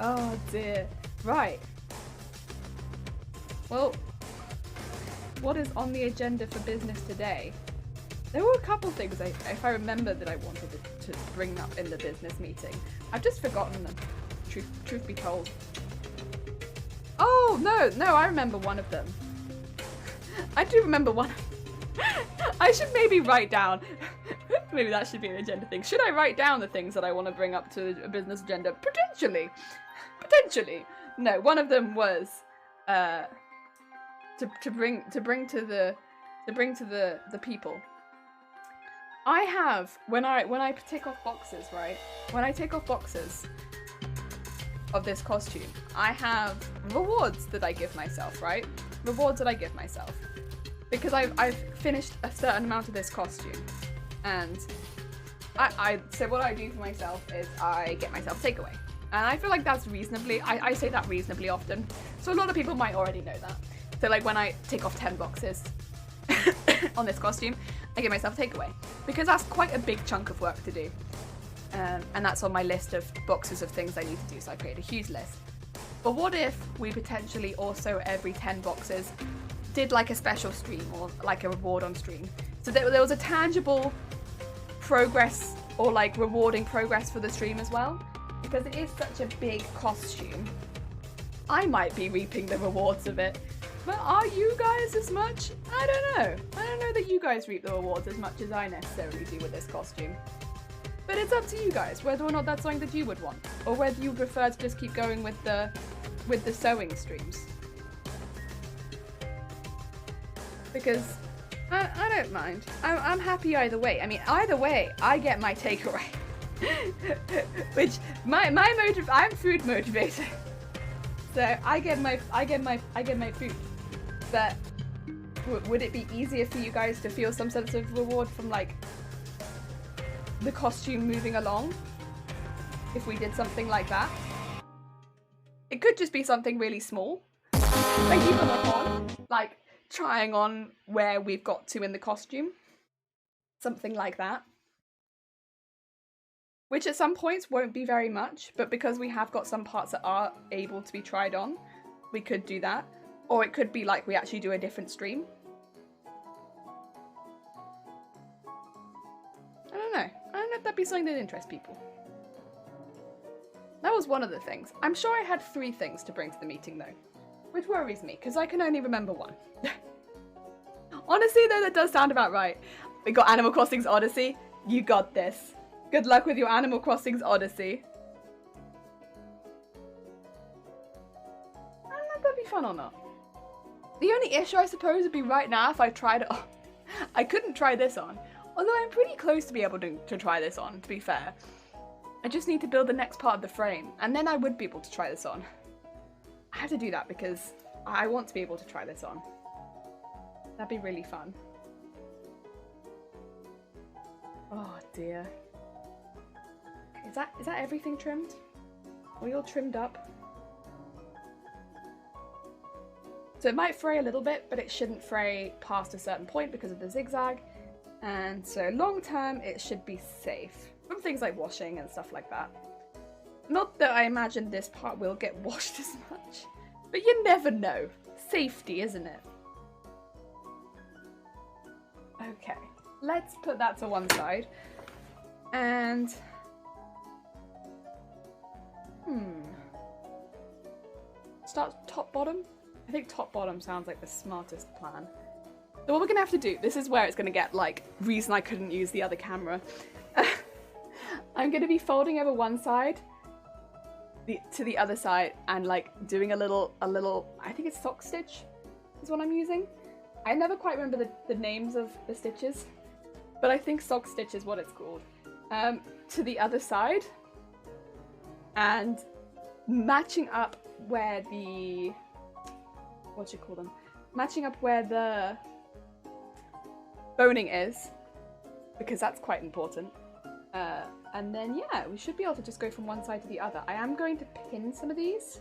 Oh dear. Right. Well, what is on the agenda for business today? There were a couple things, if I remember, that I wanted to bring up in the business meeting. I've just forgotten them, truth be told. Oh, no, I remember one of them. I do remember one. I should maybe write down. Maybe that should be an agenda thing. Should I write down the things that I want to bring up to a business agenda? Potentially. No, one of them was to bring to the people. I have when I take off boxes, right? When I take off boxes of this costume, I have rewards that I give myself, right? Rewards that I give myself. Because I've finished a certain amount of this costume. And so what I do for myself is I get myself takeaway. And I feel like that's reasonably, I say that reasonably often. So a lot of people might already know that. So like when I take off 10 boxes on this costume, I give myself a takeaway. Because that's quite a big chunk of work to do. And that's on my list of boxes of things I need to do. So I create a huge list. But what if we potentially also every 10 boxes did like a special stream or like a reward on stream? So there was a tangible progress or like rewarding progress for the stream as well. Because it is such a big costume. I might be reaping the rewards of it. But are you guys as much? I don't know. I don't know that you guys reap the rewards as much as I necessarily do with this costume. But it's up to you guys whether or not that's something that you would want. Or whether you prefer to just keep going with the sewing streams. Because I don't mind. I'm happy either way. I mean, either way, I get my takeaway. Which my motive, I'm food motivated. So I get my food. But would it be easier for you guys to feel some sense of reward from like the costume moving along if we did something like that? It could just be something really small, like even on, like trying on where we've got to in the costume, something like that. Which at some points won't be very much, but because we have got some parts that are able to be tried on, we could do that. Or it could be like we actually do a different stream. I don't know if that'd be something that interests people. That was one of the things. I'm sure I had 3 things to bring to the meeting though, which worries me because I can only remember one. Honestly though, that does sound about right. We got Animal Crossing's Odyssey. You got this. Good luck with your Animal Crossing's Odyssey. I don't know if that'd be fun or not. The only issue I suppose would be right now if I tried it on. I couldn't try this on. Although I'm pretty close to be able to try this on, to be fair. I just need to build the next part of the frame, and then I would be able to try this on. I have to do that because I want to be able to try this on. That'd be really fun. Oh dear. Is that everything trimmed? Are we all trimmed up? So it might fray a little bit, but it shouldn't fray past a certain point because of the zigzag. And so long term, it should be safe from things like washing and stuff like that. Not that I imagine this part will get washed as much, but you never know. Safety, isn't it? Okay, let's put that to one side. And start top bottom. I think top bottom sounds like the smartest plan. So what we're gonna have to do, this is where it's gonna get like reason I couldn't use the other camera. I'm gonna be folding over one side to the other side and like doing a little I think it's sock stitch is what I'm using. I never quite remember the names of the stitches, but I think sock stitch is what it's called. To the other side and matching up where the matching up where the boning is, because that's quite important. And then yeah, we should be able to just go from one side to the other. I am going to pin some of these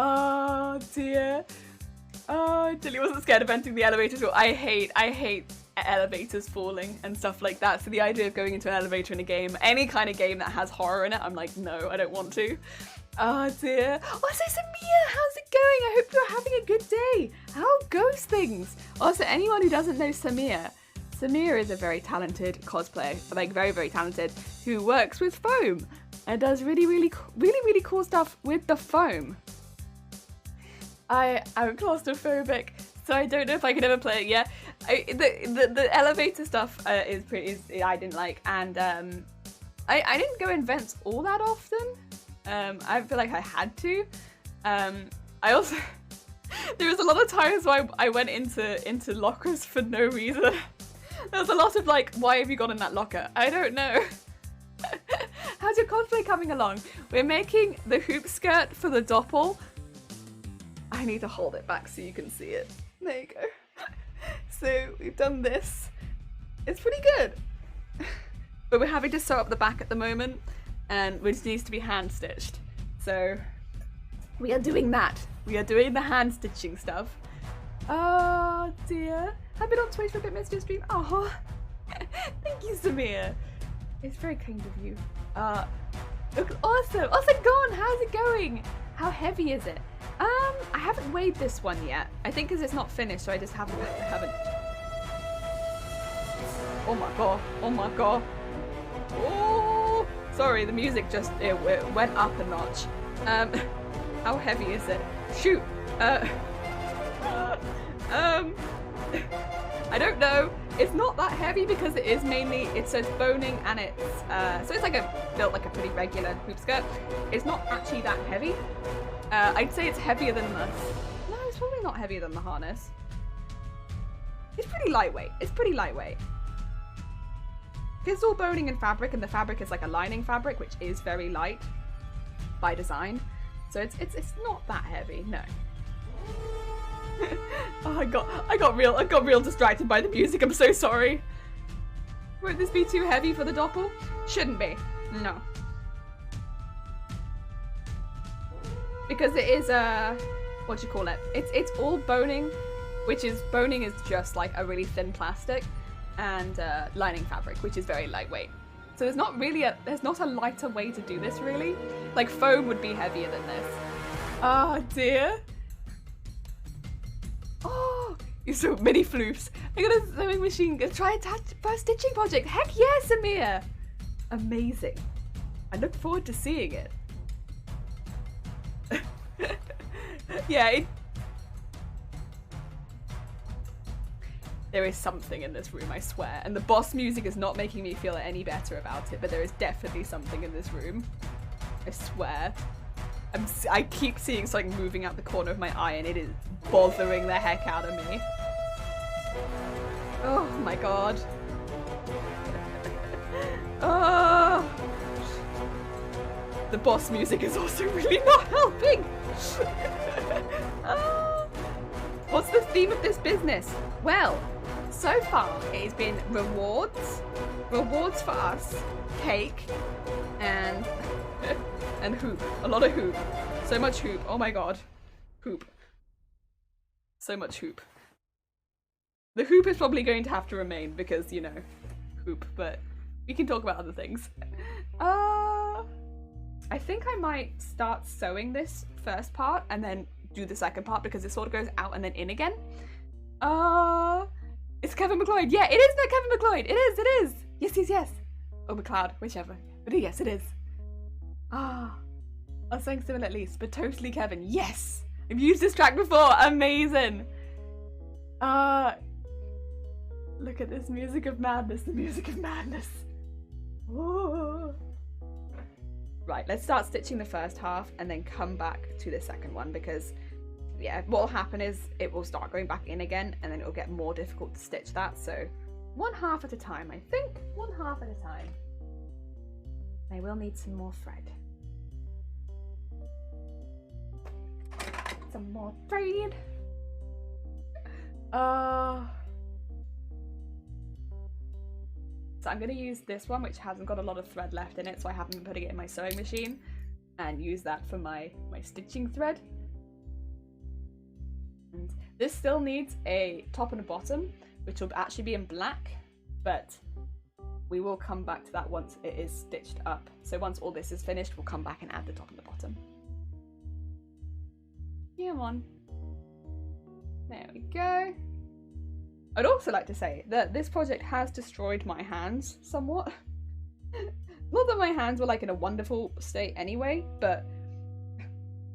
Oh dear. Oh, Dilly wasn't scared of entering the elevator. So I hate elevators falling and stuff like that. So the idea of going into an elevator in a game, any kind of game that has horror in it, I'm like, no, I don't want to. Oh dear. Also, Samia, how's it going? I hope you're having a good day. How goes things? Also, anyone who doesn't know Samia is a very talented cosplayer, like very, very talented, who works with foam and does really cool stuff with the foam. I'm claustrophobic, so I don't know if I could ever play it yet. The elevator stuff is I didn't like, and I didn't go in vents all that often. I feel like I had to. I also there was a lot of times where I went into lockers for no reason. There was a lot of like, why have you gone in that locker? I don't know. How's your cosplay coming along? We're making the hoop skirt for the Doppel. I need to hold it back so you can see it. There you go. So we've done this. It's pretty good. But we're having to sew up the back at the moment, and which needs to be hand stitched. So we are doing that. We are doing the hand stitching stuff. Oh dear. I've been on Twitch for a bit, missed your stream. Oh, thank you, Samir. It's very kind of you. Look, awesome. Also, Gone, how's it going? How heavy is it? I haven't weighed this one yet. I think because it's not finished, so I just haven't. Oh my god. Oh my god. Oh, sorry, the music just it went up a notch. How heavy is it? Shoot. I don't know. It's not that heavy because it is mainly, it says boning and it's, so it's like built like a pretty regular hoop skirt. It's not actually that heavy. I'd say it's heavier than the, no, it's probably not heavier than the harness. It's pretty lightweight. It's pretty lightweight. It's all boning and fabric, and the fabric is like a lining fabric, which is very light by design. So it's not that heavy, no. Oh, I got real distracted by the music. I'm so sorry. Won't this be too heavy for the Doppel? Shouldn't be. No. Because it is what do you call it? It's all boning, which is boning is just like a really thin plastic, and lining fabric, which is very lightweight. So there's not a lighter way to do this really. Like foam would be heavier than this. Oh dear. Oh, you so many floofs. I got a sewing machine. Gonna try a stitching project. Heck yes, Amir. Amazing. I look forward to seeing it. Yeah. There is something in this room, I swear. And the boss music is not making me feel any better about it, but there is definitely something in this room. I swear. I keep seeing something moving out the corner of my eye, and it is bothering the heck out of me. Oh my god. Oh. The boss music is also really not helping. What's the theme of this business? Well, so far it has been rewards for us, cake, and hoop. A lot of hoop. So much hoop. Oh my god. Hoop. So much hoop. The hoop is probably going to have to remain because, you know, hoop, but we can talk about other things. I think I might start sewing this first part and then do the second part because it sort of goes out and then in again. It's Kevin McLeod. Yeah, it is not Kevin McLeod. It is. Yes. Or McLeod, whichever. But yes, it is. I was saying similar at least, but totally Kevin. Yes! I've used this track before. Amazing. Look at this music of madness. The music of madness. Whoa. Right, let's start stitching the first half and then come back to the second one because, yeah, what will happen is it will start going back in again and then it will get more difficult to stitch that. So one half at a time, I think. One half at a time. I will need some more thread. Some more thread. So I'm going to use this one, which hasn't got a lot of thread left in it, so I haven't been putting it in my sewing machine, and use that for my stitching thread. And this still needs a top and a bottom, which will actually be in black, but we will come back to that once it is stitched up. So once all this is finished, we'll come back and add the top and the bottom. Come on. There we go. I'd also like to say that this project has destroyed my hands somewhat. Not that my hands were like in a wonderful state anyway, but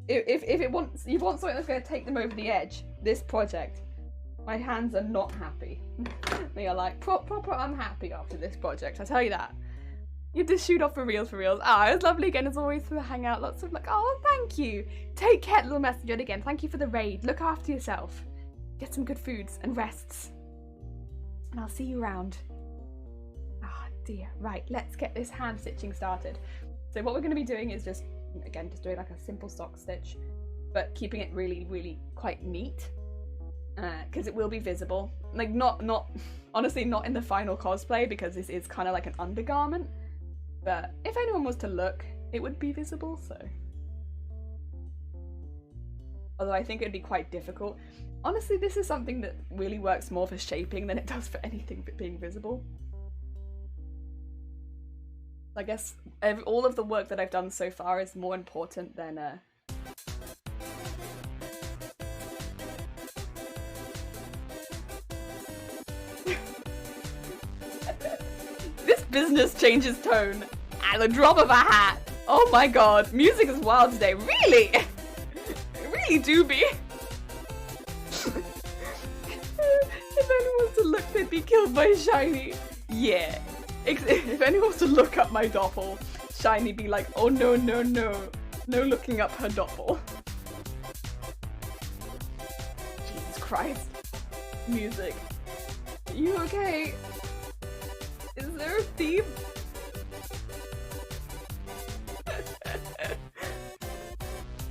if you want something that's going to take them over the edge, this project, my hands are not happy. They are like proper unhappy after this project, I tell you that. You just shoot off for reals, for reals. Ah, it was lovely again as always for the hangout. Lots of like, oh, thank you. Take care, little messenger. And again, thank you for the raid. Look after yourself. Get some good foods and rests. And I'll see you around. Ah, dear. Right, let's get this hand stitching started. So what we're going to be doing is just doing like a simple sock stitch, but keeping it really, really quite neat. Because it will be visible. Like, honestly, not in the final cosplay, because this is kind of like an undergarment. But if anyone was to look, it would be visible, so. Although I think it'd be quite difficult. Honestly, this is something that really works more for shaping than it does for anything being visible. I guess all of the work that I've done so far is more important than This business changes tone at the drop of a hat. Oh my god, music is wild today. Really? Really do be. If anyone was to look, they'd be killed by Shiny. Yeah. If anyone was to look up my Doppel, Shiny be like, oh no, no, no. No looking up her Doppel. Jesus Christ. Music. Are you okay? Is there a theme?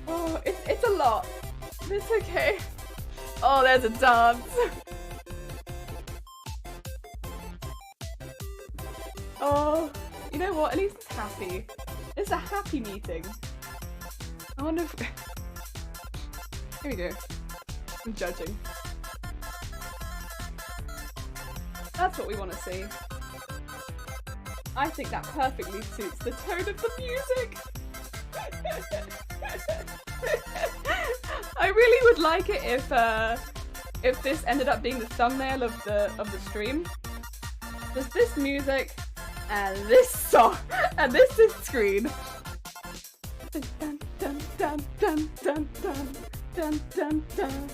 Oh, it's a lot. It's okay. Oh, there's a dance. Oh, you know what? At least it's happy. It's a happy meeting. I wonder if... Here we go. I'm judging. That's what we want to see. I think that perfectly suits the tone of the music. I really would like it if this ended up being the thumbnail of the stream. There's this music and this song and this screen. Dun, dun, dun, dun, dun, dun, dun, dun, dun.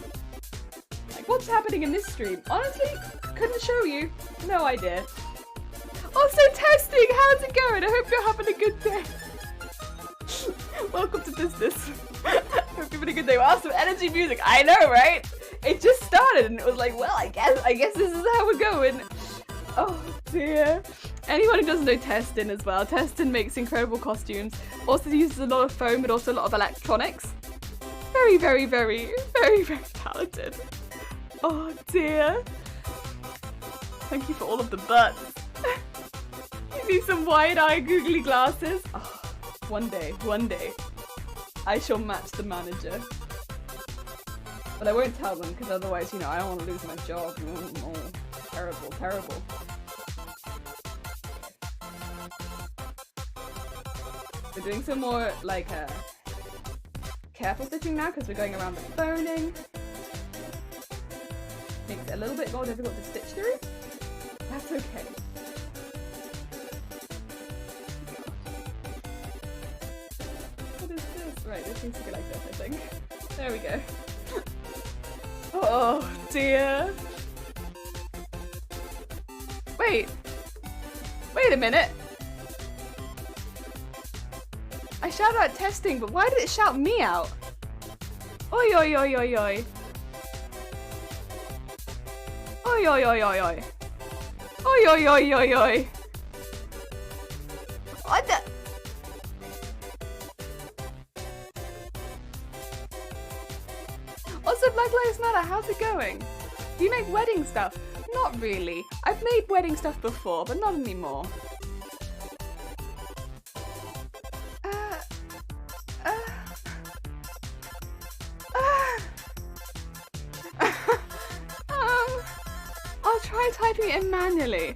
Like, what's happening in this stream? Honestly, couldn't show you. No idea. Also, testing! How's it going? I hope you're having a good day. Welcome to business. Hope you're having a good day. Wow, some energy music. I know, right? It just started and it was like, well, I guess this is how we're going. Oh dear. Anyone who doesn't know Testin as well, Testin makes incredible costumes. Also uses a lot of foam, but also a lot of electronics. Very, very, very, very, very talented. Oh dear. Thank you for all of the butts. You need some wide-eye googly glasses. Oh, one day, I shall match the manager. But I won't tell them, because otherwise, you know, I don't want to lose my job. Oh, terrible, terrible. We're doing some more, like, careful stitching now, because we're going around the boning. Makes it a little bit more difficult to stitch through. That's okay. What is this? Right, this needs to go like this, I think. There we go. Oh dear. Wait a minute. I shouted out testing, but why did it shout me out? Oi oi oi oi oi. Oi oi oi oi oi. Oi oi oi oi oi. What the? Also, Black Lives Matter, how's it going? Do you make wedding stuff? Not really. I've made wedding stuff before, but not anymore. doing it manually.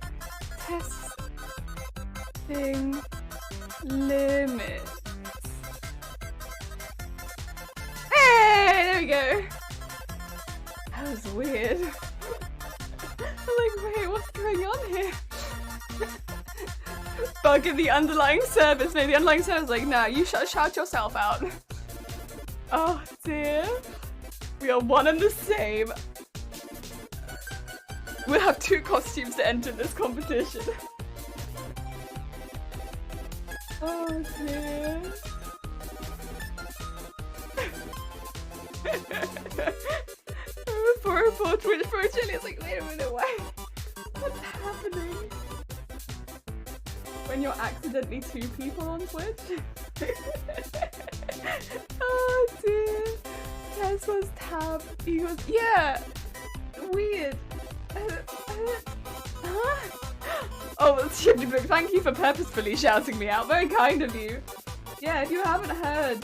Testing limits. Hey, there we go. That was weird. I'm like, wait, what's going on here? Bug in the underlying service. Maybe the underlying service is like, nah, you shout yourself out. Oh dear. We are one and the same. We'll have 2 costumes to enter this competition. Oh dear. for Twitch, for Chile, it's like, wait a minute, why? What's happening? When you're accidentally 2 people on Twitch? Oh dear. Tess was tab. He goes, yeah. Weird. Huh? Oh, thank you for purposefully shouting me out. Very kind of you. Yeah, if you haven't heard,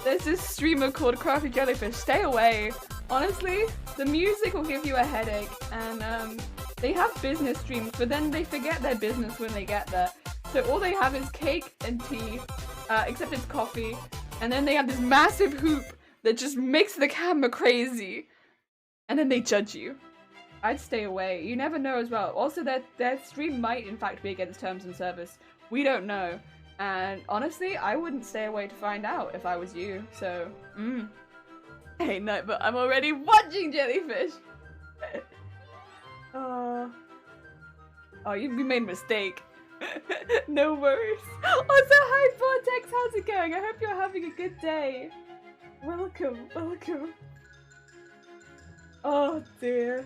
there's this streamer called Crafty Jellyfish. Stay away. Honestly, the music will give you a headache, and they have business streams, but then they forget their business when they get there. So all they have is cake and tea, except it's coffee, and then they have this massive hoop that just makes the camera crazy, and then they judge you. I'd stay away. You never know as well. Also, their stream might in fact be against terms and service. We don't know. And honestly, I wouldn't stay away to find out if I was you. So, Hey, no, but I'm already watching Jellyfish. Oh, you made a mistake. No worries. Also, hi Vortex, how's it going? I hope you're having a good day. Welcome, welcome. Oh dear.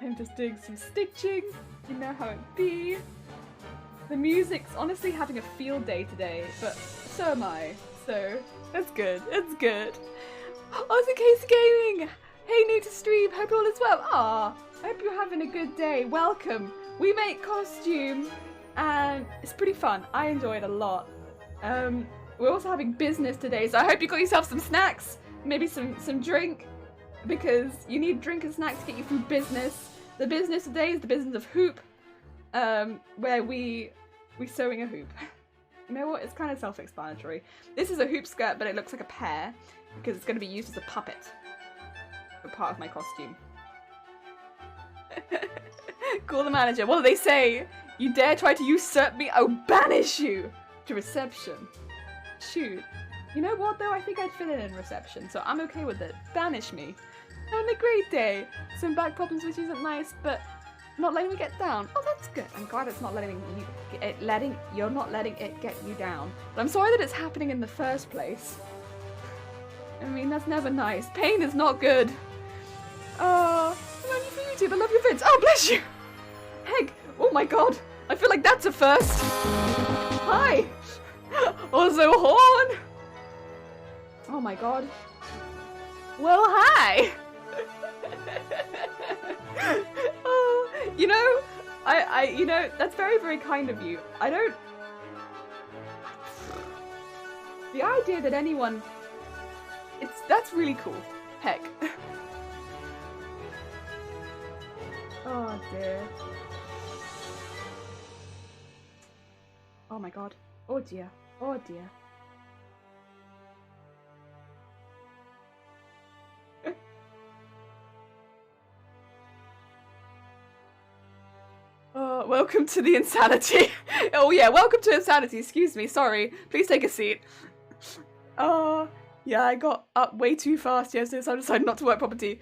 I'm just doing some stitching. You know how it be. The music's honestly having a field day today, but so am I. So that's good. It's good. Oh, it's Casey Gaming. Hey, new to stream. Hope all is well. Ah, I hope you're having a good day. Welcome. We make costume, and it's pretty fun. I enjoy it a lot. We're also having business today, so I hope you got yourself some snacks, maybe some drink, because you need drink and snacks to get you through business. The business today is the business of hoop, where we sewing a hoop. You know what? It's kind of self-explanatory. This is a hoop skirt, but it looks like a pear because it's going to be used as a puppet for part of my costume. Call the manager. What do they say? You dare try to usurp me? I'll banish you to reception. Shoot. You know what though? I think I'd fit in reception, so I'm okay with it. Banish me. Having a great day. Some back problems which isn't nice, but not letting me get down. Oh, that's good. I'm glad it's not you're not letting it get you down. But I'm sorry that it's happening in the first place. I mean, that's never nice. Pain is not good. Oh, I'm only for YouTube. I love your vids. Oh, bless you. Heck. Oh my god. I feel like that's a first. Hi. Also, horn. Oh my god. Well, hi. Oh, you know, you know, that's very, very kind of you. The idea that anyone, that's really cool. Heck. Oh dear. Oh my god. Oh dear. Oh dear. Oh, welcome to the insanity. Oh yeah, welcome to insanity. Excuse me, sorry. Please take a seat. Yeah, I got up way too fast yesterday, so I decided not to work property.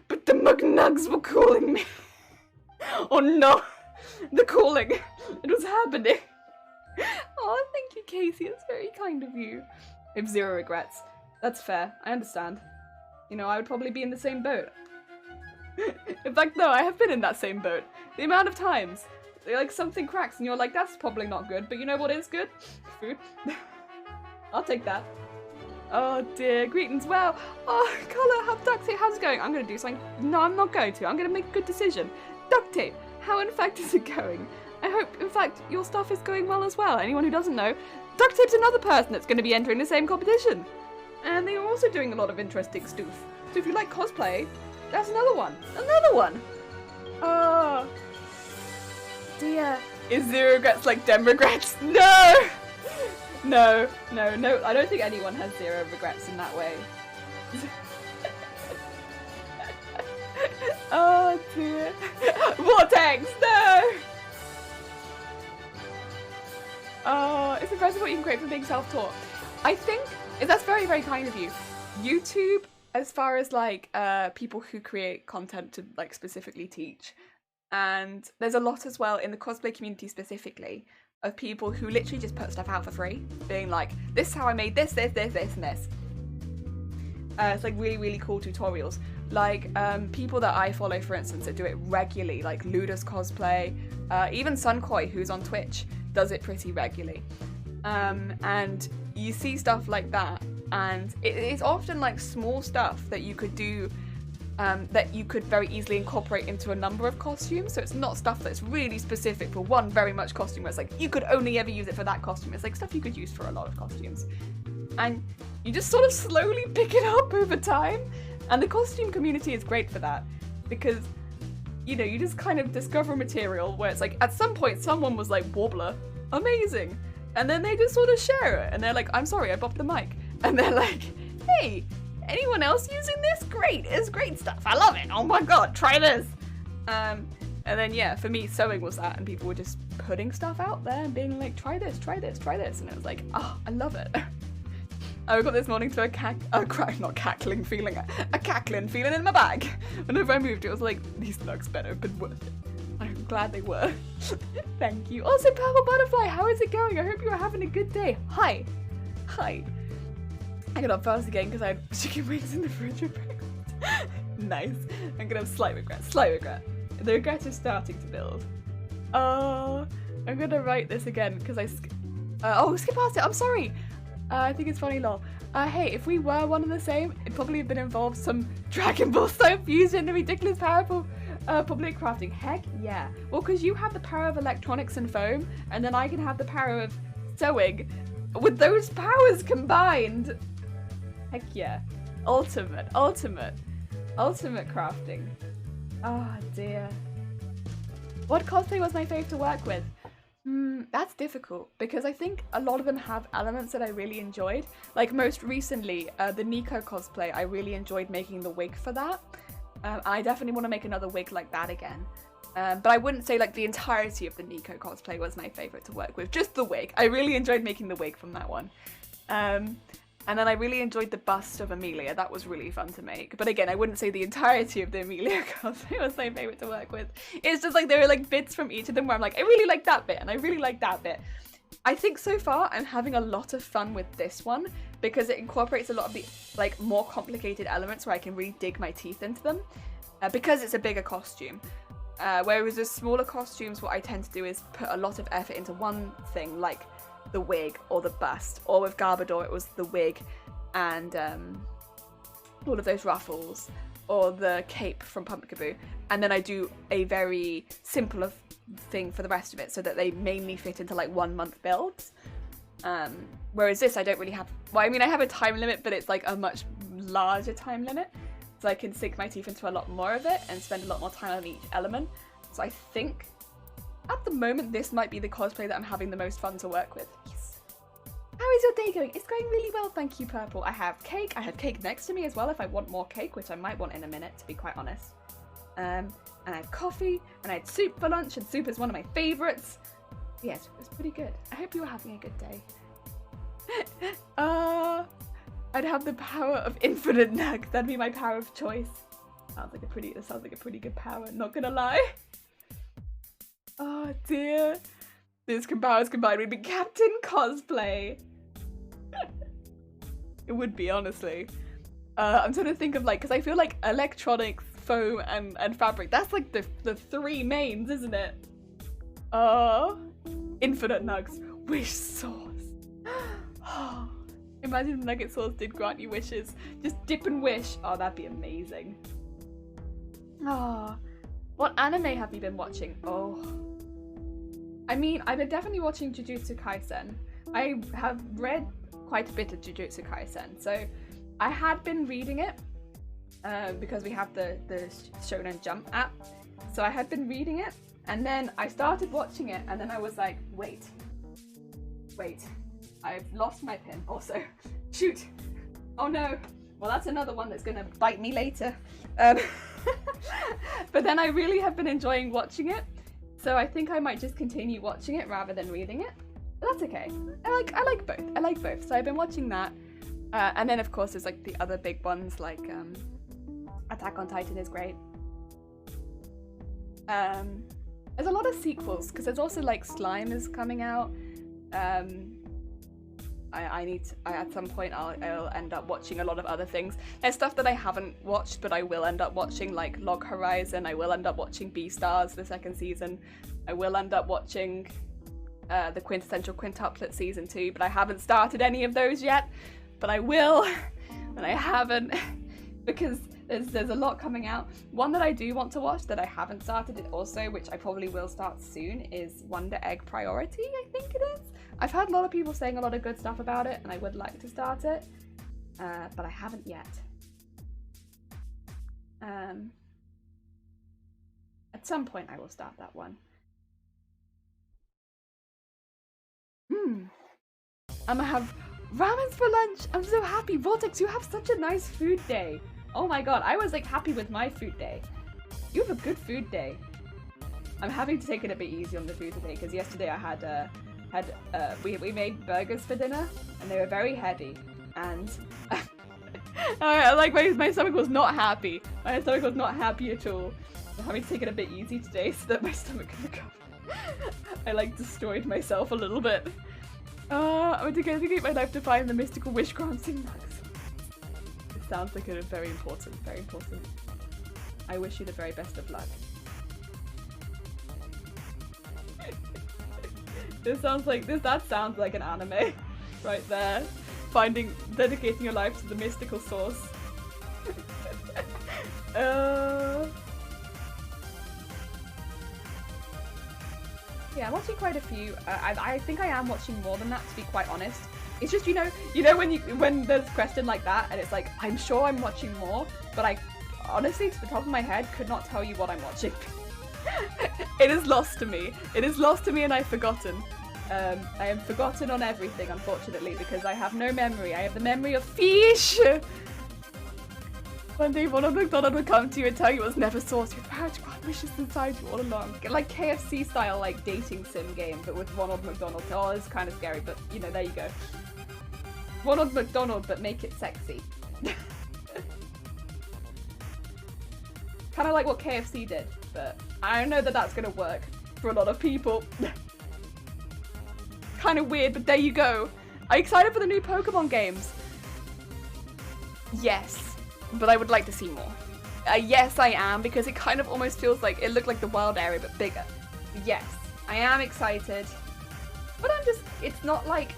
But the mugnugs were calling me. Oh no, the calling. It was happening. Oh, thank you, Casey. It's very kind of you. I have 0 regrets. That's fair. I understand. You know, I would probably be in the same boat. In fact, no, I have been in that same boat. The amount of times, like, something cracks and you're like, that's probably not good, but you know what is good? Food. I'll take that. Oh dear, greetings. Well, oh, Carla, duct tape, how's it going? I'm gonna do something. No, I'm not going to. I'm gonna make a good decision. Duct tape, how in fact is it going? I hope, in fact, your stuff is going well as well. Anyone who doesn't know, duct tape's another person that's going to be entering the same competition. And they are also doing a lot of interesting stuff. So if you like cosplay, that's another one. Another one! Oh dear. Is zero regrets like dem regrets? No! No, no, no. I don't think anyone has zero regrets in that way. Oh dear. Vortex, no! It's impressive what you can create from being self-taught. I think that's very, very kind of you. YouTube, as far as like people who create content to like specifically teach, and there's a lot as well in the cosplay community specifically of people who literally just put stuff out for free, being like, this is how I made this, and this. It's like really, really cool tutorials. Like people that I follow, for instance, that do it regularly, like Luda's cosplay, even Sunkoi, who's on Twitch, does it pretty regularly. And you see stuff like that, and it's often like small stuff that you could do, that you could very easily incorporate into a number of costumes. So it's not stuff that's really specific for one very much costume where it's like you could only ever use it for that costume. It's like stuff you could use for a lot of costumes, and you just sort of slowly pick it up over time. And the costume community is great for that, because you know, you just kind of discover material where it's like at some point someone was like, Warbler, amazing, and then they just sort of share it and they're like, I'm sorry, I bopped the mic, and they're like, hey, anyone else using this? Great, it's great stuff, I love it, oh my god, try this. And then yeah, for me, sewing was that, and people were just putting stuff out there and being like, try this, and it was like, oh, I love it. I woke up this morning to a cackling feeling in my bag. Whenever I moved, it was like, these nugs better have been worth it. I'm glad they were. Thank you. Also, Purple Butterfly, how is it going? I hope you are having a good day. Hi. I got up fast again because I had chicken wings in the fridge for breakfast. Nice. I'm gonna have slight regret. The regrets are starting to build. I'm gonna write this again because skip past it. I'm sorry. I think it's funny, lol. Hey, if we were one and the same, it'd probably have been involved some Dragon Ball style fusion and ridiculous powerful public crafting. Heck yeah. Well, because you have the power of electronics and foam, and then I can have the power of sewing. With those powers combined, heck yeah. Ultimate crafting. Oh dear. What cosplay was my fave to work with? That's difficult, because I think a lot of them have elements that I really enjoyed. Like most recently, the Nico cosplay, I really enjoyed making the wig for that. I definitely want to make another wig like that again. But I wouldn't say like the entirety of the Nico cosplay was my favourite to work with, just the wig. I really enjoyed making the wig from that one. And then I really enjoyed the bust of Amelia. That was really fun to make. But again, I wouldn't say the entirety of the Amelia cosplay was my favourite to work with. It's just like there were like bits from each of them where I'm like, I really like that bit and I really like that bit. I think so far I'm having a lot of fun with this one because it incorporates a lot of the like more complicated elements where I can really dig my teeth into them because it's a bigger costume. Whereas with smaller costumes, what I tend to do is put a lot of effort into one thing, like the wig or the bust, or with Garbodor it was the wig and all of those ruffles, or the cape from Pumpkaboo, and then I do a very simple thing for the rest of it so that they mainly fit into like 1 month builds. Whereas this I don't really have, well I mean I have a time limit, but it's like a much larger time limit, so I can sink my teeth into a lot more of it and spend a lot more time on each element. So I think at the moment, this might be the cosplay that I'm having the most fun to work with. Yes. How is your day going? It's going really well, thank you, Purple. I have cake. I have cake next to me as well if I want more cake, which I might want in a minute, to be quite honest. And I had coffee, and I had soup for lunch, and soup is one of my favourites. Yeah, it's pretty good. I hope you are having a good day. I'd have the power of infinite nug. That'd be my power of choice. Sounds like a pretty good power, not gonna lie. Oh dear. This powers combined would be Captain Cosplay. It would be, honestly. I'm trying to think of like, because I feel like electronics, foam, and fabric, that's like the three mains, isn't it? Infinite nugs. Wish sauce. Imagine if nugget sauce did grant you wishes. Just dip and wish. Oh, that'd be amazing. What anime have you been watching? I mean, I've been definitely watching Jujutsu Kaisen. I have read quite a bit of Jujutsu Kaisen, so I had been reading it because we have the Shonen Jump app. So I had been reading it, and then I started watching it, and then I was like, wait, I've lost my pin. Also, shoot, oh no. Well, that's another one that's gonna bite me later. But then I really have been enjoying watching it, so I think I might just continue watching it rather than reading it. But that's okay. I like both. I like both. So I've been watching that, and then of course there's like the other big ones like Attack on Titan is great. There's a lot of sequels because there's also like Slime is coming out. At some point I'll end up watching a lot of other things. There's stuff that I haven't watched but I will end up watching, like Log Horizon. I will end up watching Beastars, the second season. I will end up watching the Quintessential Quintuplet season 2, but I haven't started any of those yet. But I will, and I haven't, because there's a lot coming out. One that I do want to watch that I haven't started it also, which I probably will start soon, is Wonder Egg Priority, I think it is. I've heard a lot of people saying a lot of good stuff about it, and I would like to start it, but I haven't yet. At some point I will start that one. I'm gonna have ramen for lunch. I'm so happy. Vortex, you have such a nice food day. Oh my god, I was like happy with my food day. You have a good food day. I'm having to take it a bit easy on the food today because yesterday I had we made burgers for dinner and they were very heavy, and like my stomach was not happy. My stomach was not happy at all. I'm having to take it a bit easy today so that my stomach can recover. I like destroyed myself a little bit. I'm going to dedicate my life to find the mystical wish granting nugs. It sounds like a very important, very important. I wish you the very best of luck. That sounds like an anime right there. Dedicating your life to the mystical source. Yeah, I'm watching quite a few. I think I am watching more than that, to be quite honest. It's just, you know when there's a question like that and it's like, I'm sure I'm watching more, but I honestly, to the top of my head, could not tell you what I'm watching. It is lost to me. It is lost to me and I've forgotten. I am forgotten on everything, unfortunately, because I have no memory. I have the memory of fish! One day Ronald McDonald would come to you and tell you it was never sourced with power to grant wishes inside you all along. Like KFC style, like dating sim game, but with Ronald McDonald. Oh, it's kind of scary, but you know, there you go. Ronald McDonald, but make it sexy. Kind of like what KFC did, but I don't know that that's gonna work for a lot of people. Kind of weird, but there you go. Are you excited for the new Pokemon games? Yes. But I would like to see more. Yes, I am, because it kind of almost feels like it looked like the wild area, but bigger. Yes, I am excited. But it's not like,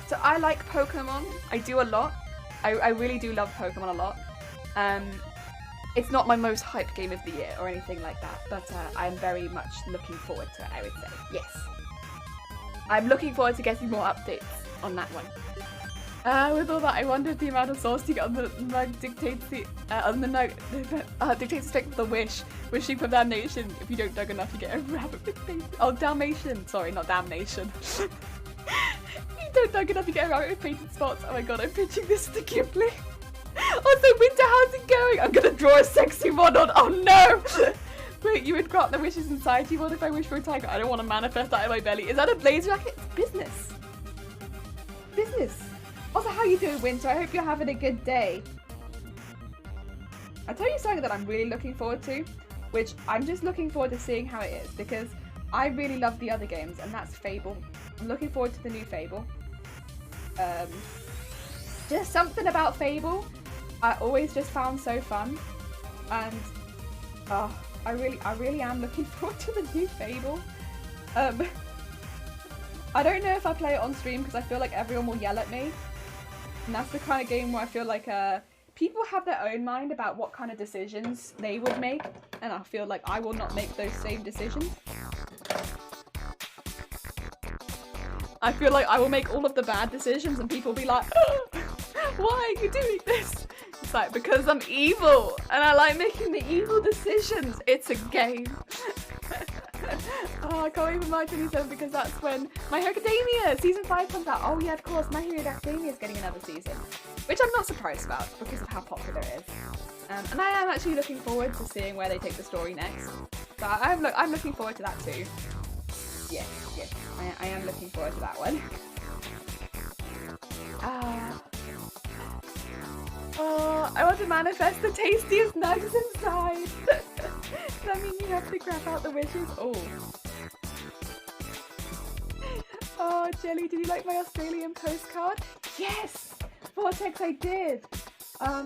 so I like Pokemon. I do a lot. I really do love Pokemon a lot. It's not my most hyped game of the year or anything like that, but I'm very much looking forward to it, I would say. Yes. I'm looking forward to getting more updates on that one. With all that, I wondered the amount of sauce you get on the mug dictates the dictates the strength of the wish. Wishing for damnation. If you don't dug enough, you get a rabbit with painted. Oh, Dalmatian. Sorry, not damnation. You don't dug enough, you get a rabbit with painted spots. Oh my god, I'm pitching this to Ghibli. Also, Winter, how's it going? I'm gonna draw a sexy one on. Oh no! Wait, you would grant the wishes inside you. What if I wish for a tiger? I don't want to manifest that in my belly. Is that a blaze jacket? It's business. Business. Also, how you doing, Winter? I hope you're having a good day. I'll tell you something that I'm really looking forward to, which I'm just looking forward to seeing how it is, because I really love the other games, and that's Fable. I'm looking forward to the new Fable. Just something about Fable I always just found so fun, and I really am looking forward to the new Fable. I don't know if I play it on stream because I feel like everyone will yell at me. And that's the kind of game where I feel like people have their own mind about what kind of decisions they would make, and I feel like I will not make those same decisions. I feel like I will make all of the bad decisions and people will be like, why are you doing this? website because I'm evil and I like making the evil decisions. It's a game. Oh, I can't even March 27 because that's when My Hero Academia season 5 comes out. Oh yeah, of course, My Hero Academia is getting another season, which I'm not surprised about because of how popular it is. And I am actually looking forward to seeing where they take the story next. So I'm looking forward to that too. Yes, I am looking forward to that one. Oh, I want to manifest the tastiest nugs inside. Does that mean you have to grab out the wishes? Oh. Oh, Jelly, did you like my Australian postcard? Yes! Vortex, I did.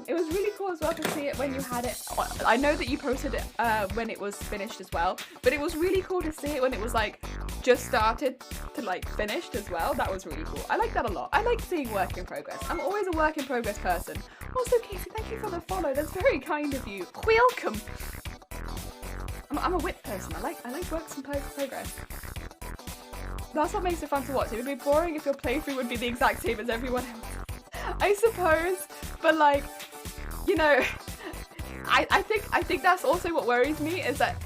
It was really cool as well to see it when you had it. I know that you posted it when it was finished as well, but it was really cool to see it when it was like just started to like finished as well. That was really cool. I like that a lot. I like seeing work in progress. I'm always a work in progress person. Also, Casey, thank you for the follow. That's very kind of you. Welcome. I'm a wit person. I like works in progress. That's what makes it fun to watch. It would be boring if your playthrough would be the exact same as everyone else. I suppose, but like, you know, I think that's also what worries me is that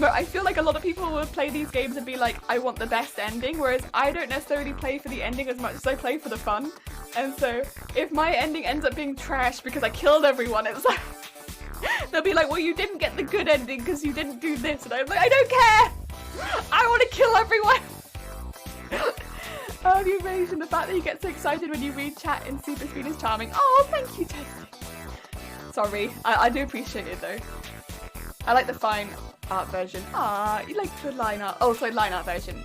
I feel like a lot of people would play these games and be like, I want the best ending, whereas I don't necessarily play for the ending as much as I play for the fun. And so if my ending ends up being trash because I killed everyone, it's like, they'll be like, well, you didn't get the good ending because you didn't do this. And I'm like, I don't care! I want to kill everyone! Oh, the evasion, the fact that you get so excited when you read chat in Super Speed is charming. Oh, thank you, Tessie. Sorry, I do appreciate it though. I like the fine art version. Ah, you like the line art. Oh, sorry, line art version.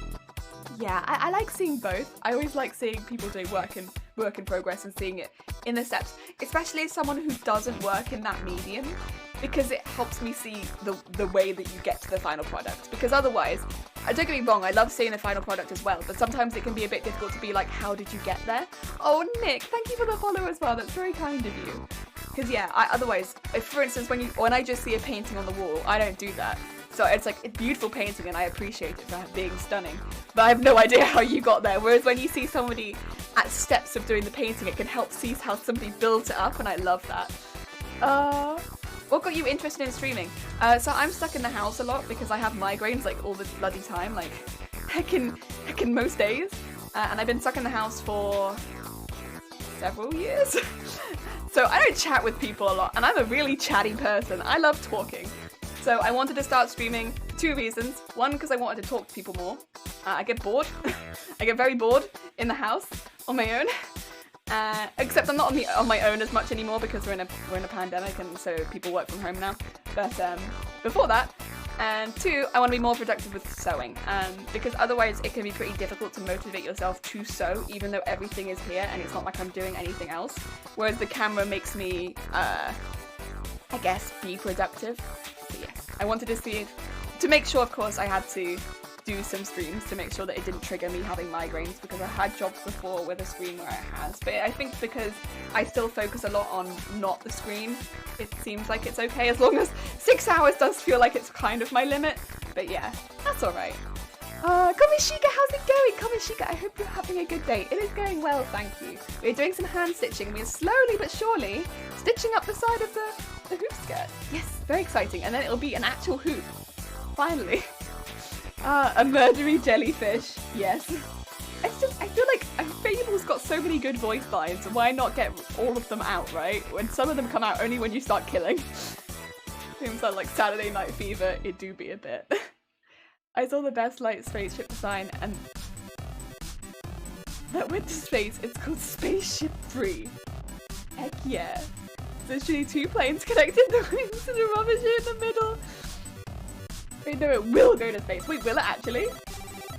Yeah, I like seeing both. I always like seeing people doing work in progress and seeing it in the steps, especially as someone who doesn't work in that medium, because it helps me see the way that you get to the final product. Because otherwise, don't get me wrong, I love seeing the final product as well, but sometimes it can be a bit difficult to be like, how did you get there? Oh, Nick, thank you for the follow as well. That's very kind of you. Because yeah, otherwise, if for instance, when I just see a painting on the wall, I don't do that. So it's like a beautiful painting and I appreciate it for being stunning, but I have no idea how you got there. Whereas when you see somebody at steps of doing the painting, it can help see how somebody built it up, and I love that. What got you interested in streaming? So I'm stuck in the house a lot because I have migraines like all the bloody time, like heckin' most days. And I've been stuck in the house for several years. So I don't chat with people a lot, and I'm a really chatty person. I love talking. So I wanted to start streaming for 2 reasons. One, because I wanted to talk to people more. I get bored. I get very bored in the house on my own. Except I'm not on my own as much anymore because we're in a pandemic and so people work from home now. But before that, and 2, I want to be more productive with sewing, because otherwise it can be pretty difficult to motivate yourself to sew, even though everything is here and it's not like I'm doing anything else. Whereas the camera makes me, I guess, be productive. But yes, I wanted to see, to make sure, of course, I had to do some streams to make sure that it didn't trigger me having migraines, because I had jobs before with a screen where it has. But I think because I still focus a lot on not the screen, it seems like it's okay, as long as 6 hours does feel like it's kind of my limit. But yeah, that's alright. Komishika, how's it going? Komishika, I hope you're having a good day. It is going well, thank you. We're doing some hand stitching. We're slowly but surely stitching up the side of the hoop skirt. Yes, very exciting. And then it'll be an actual hoop. Finally. A murdery jellyfish. Yes. It's just, I feel like Fable's got so many good voice lines. Why not get all of them out, right? When some of them come out only when you start killing. Seems like Saturday Night Fever, it do be a bit. I saw the best light spaceship design and that went to space. It's called Spaceship 3. Heck yeah. Literally 2 planes connected, the wings and the rubbish in the middle. Wait, no, it will go to space. Wait, will it actually?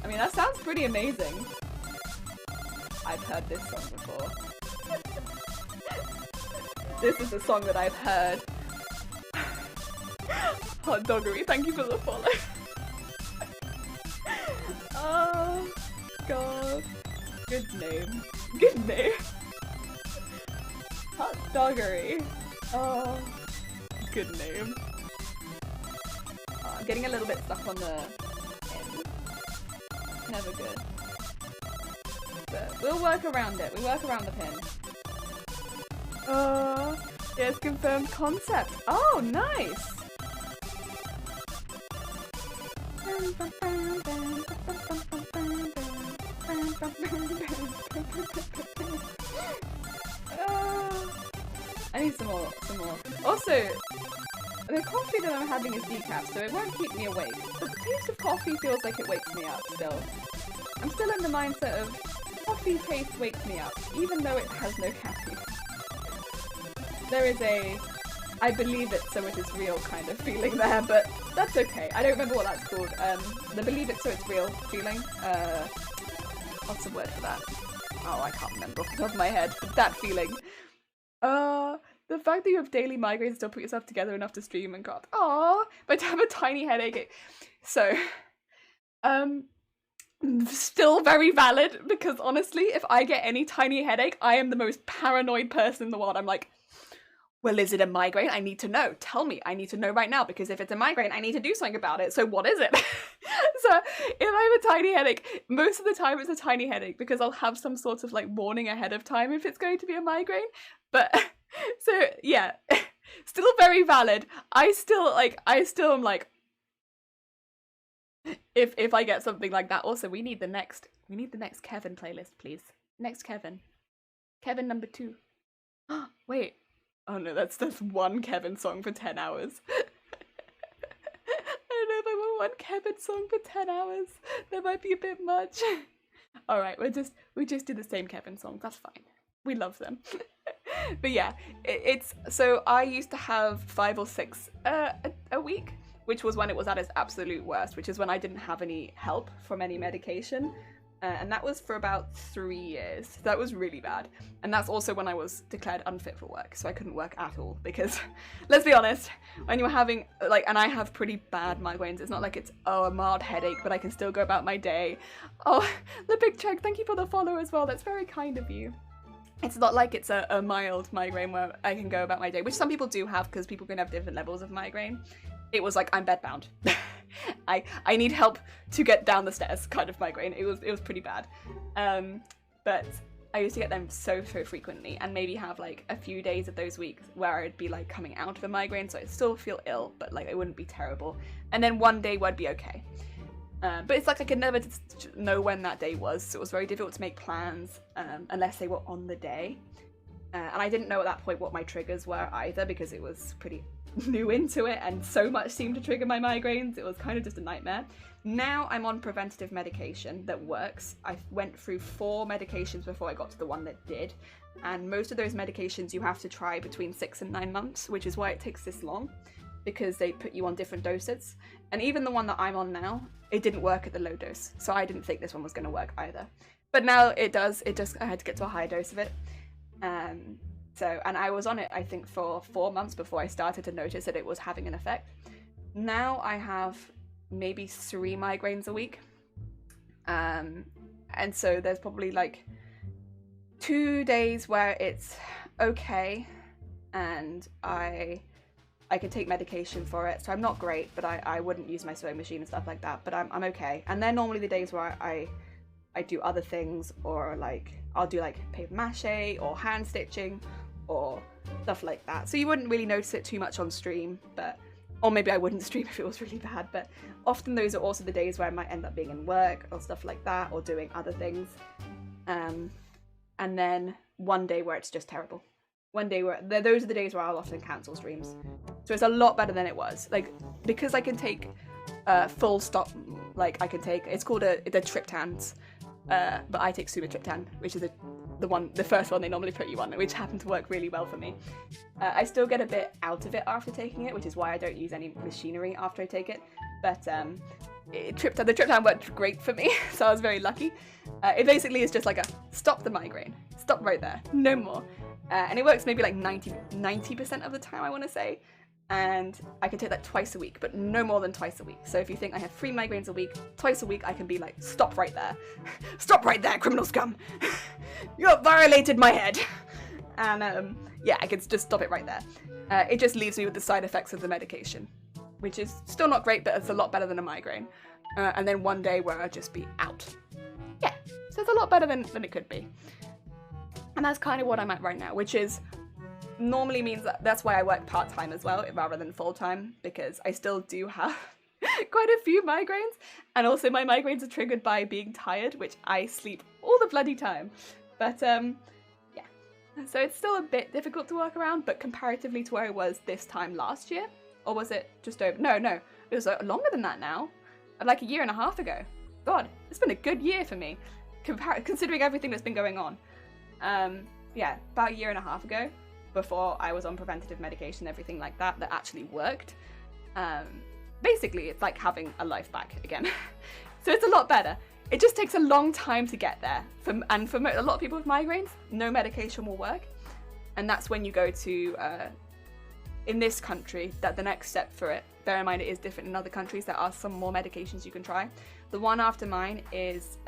I mean, that sounds pretty amazing. I've heard this song before. This is a song that I've heard. Hot Doggery, thank you for the follow. Oh, God. Good name. Good name. Hot Doggery. Oh, good name. I'm getting a little bit stuck on the end. Never good. But we'll work around it. We work around the pin. Yes, confirmed concept. Oh, nice. I need some more. Also, the coffee that I'm having is decaf, so it won't keep me awake. But the taste of coffee feels like it wakes me up still. I'm still in the mindset of coffee taste wakes me up, even though it has no caffeine. There is a I believe it so it is real kind of feeling there, but that's okay. I don't remember what that's called. The believe it so it's real feeling. What's the word for that? Oh, I can't remember off the top of my head. But that feeling. The fact that you have daily migraines and still put yourself together enough to stream and God. Aww, but to have a tiny headache. So, still very valid, because honestly, if I get any tiny headache, I am the most paranoid person in the world. I'm like, well, is it a migraine? I need to know. Tell me. I need to know right now, because if it's a migraine, I need to do something about it. So what is it? So if I have a tiny headache, most of the time it's a tiny headache, because I'll have some sort of like warning ahead of time if it's going to be a migraine. But so yeah, still very valid. I still am like, if I get something like that. Also, we need the next Kevin playlist, please. Next Kevin number 2. Wait. Oh no, that's one Kevin song for 10 hours. I don't know if I want one Kevin song for 10 hours. That might be a bit much. Alright, we just do the same Kevin song. That's fine. We love them. But yeah, it's so I used to have 5 or 6 a week, which was when it was at its absolute worst, which is when I didn't have any help from any medication. And that was for about 3 years. That was really bad. And that's also when I was declared unfit for work, so I couldn't work at all, because, let's be honest, when you're having, like, and I have pretty bad migraines, it's not like it's, oh, a mild headache, but I can still go about my day. Oh, the big check, thank you for the follow as well, that's very kind of you. It's not like it's a mild migraine where I can go about my day, which some people do have, because people can have different levels of migraine. It was like, I'm bedbound. I need help to get down the stairs kind of migraine. It was pretty bad. But I used to get them so frequently, and maybe have like a few days of those weeks where I'd be like coming out of a migraine, so I'd still feel ill, but like it wouldn't be terrible. And then one day would be okay. But it's like I could never know when that day was, so it was very difficult to make plans unless they were on the day. And I didn't know at that point what my triggers were either, because it was pretty new into it and so much seemed to trigger my migraines. It was kind of just a nightmare. Now I'm on preventative medication that works. I went through 4 medications before I got to the one that did, and most of those medications you have to try between 6 and 9 months, which is why it takes this long, because they put you on different doses. And even the one that I'm on now, it didn't work at the low dose, so I didn't think this one was going to work either. But now it does. I had to get to a higher dose of it. And I was on it, I think, for 4 months before I started to notice that it was having an effect. Now I have maybe 3 migraines a week. And so there's probably like 2 days where it's okay, and I can take medication for it. So I'm not great, but I wouldn't use my sewing machine and stuff like that, but I'm okay. And they're normally the days where I do other things, or like I'll do like paper mache or hand stitching or stuff like that. So you wouldn't really notice it too much on stream, or maybe I wouldn't stream if it was really bad, but often those are also the days where I might end up being in work or stuff like that, or doing other things. And then one day where it's just terrible. One day where, those are the days where I'll often cancel streams. So it's a lot better than it was. Like, because I can take full stop, like I can take, it's called the triptans, but I take sumatriptan, which is the first one they normally put you on, which happened to work really well for me. I still get a bit out of it after taking it, which is why I don't use any machinery after I take it. But the triptan worked great for me, so I was very lucky. It basically is just like a stop the migraine, stop right there, no more. And it works maybe like 90% of the time, I want to say. And I can take that twice a week, but no more than twice a week. So if you think I have 3 migraines a week, twice a week I can be like, stop right there. Stop right there, criminal scum. You have violated my head. And yeah, I can just stop it right there. It just leaves me with the side effects of the medication, which is still not great, but it's a lot better than a migraine. And then one day where I'll just be out. Yeah, so it's a lot better than it could be. And that's kind of what I'm at right now, which is normally means that's why I work part-time as well rather than full-time, because I still do have quite a few migraines, and also my migraines are triggered by being tired, which I sleep all the bloody time. But yeah, so it's still a bit difficult to work around, but comparatively to where I was this time last year, or was it just over? No, it was longer than that now, like a year and a half ago. God, it's been a good year for me, considering everything that's been going on. Yeah, about a year and a half ago, before I was on preventative medication, everything like that actually worked. Basically, it's like having a life back again. So it's a lot better. It just takes a long time to get there. And for a lot of people with migraines, no medication will work. And that's when you go to, in this country, that the next step for it, bear in mind it is different in other countries, there are some more medications you can try. The one after mine is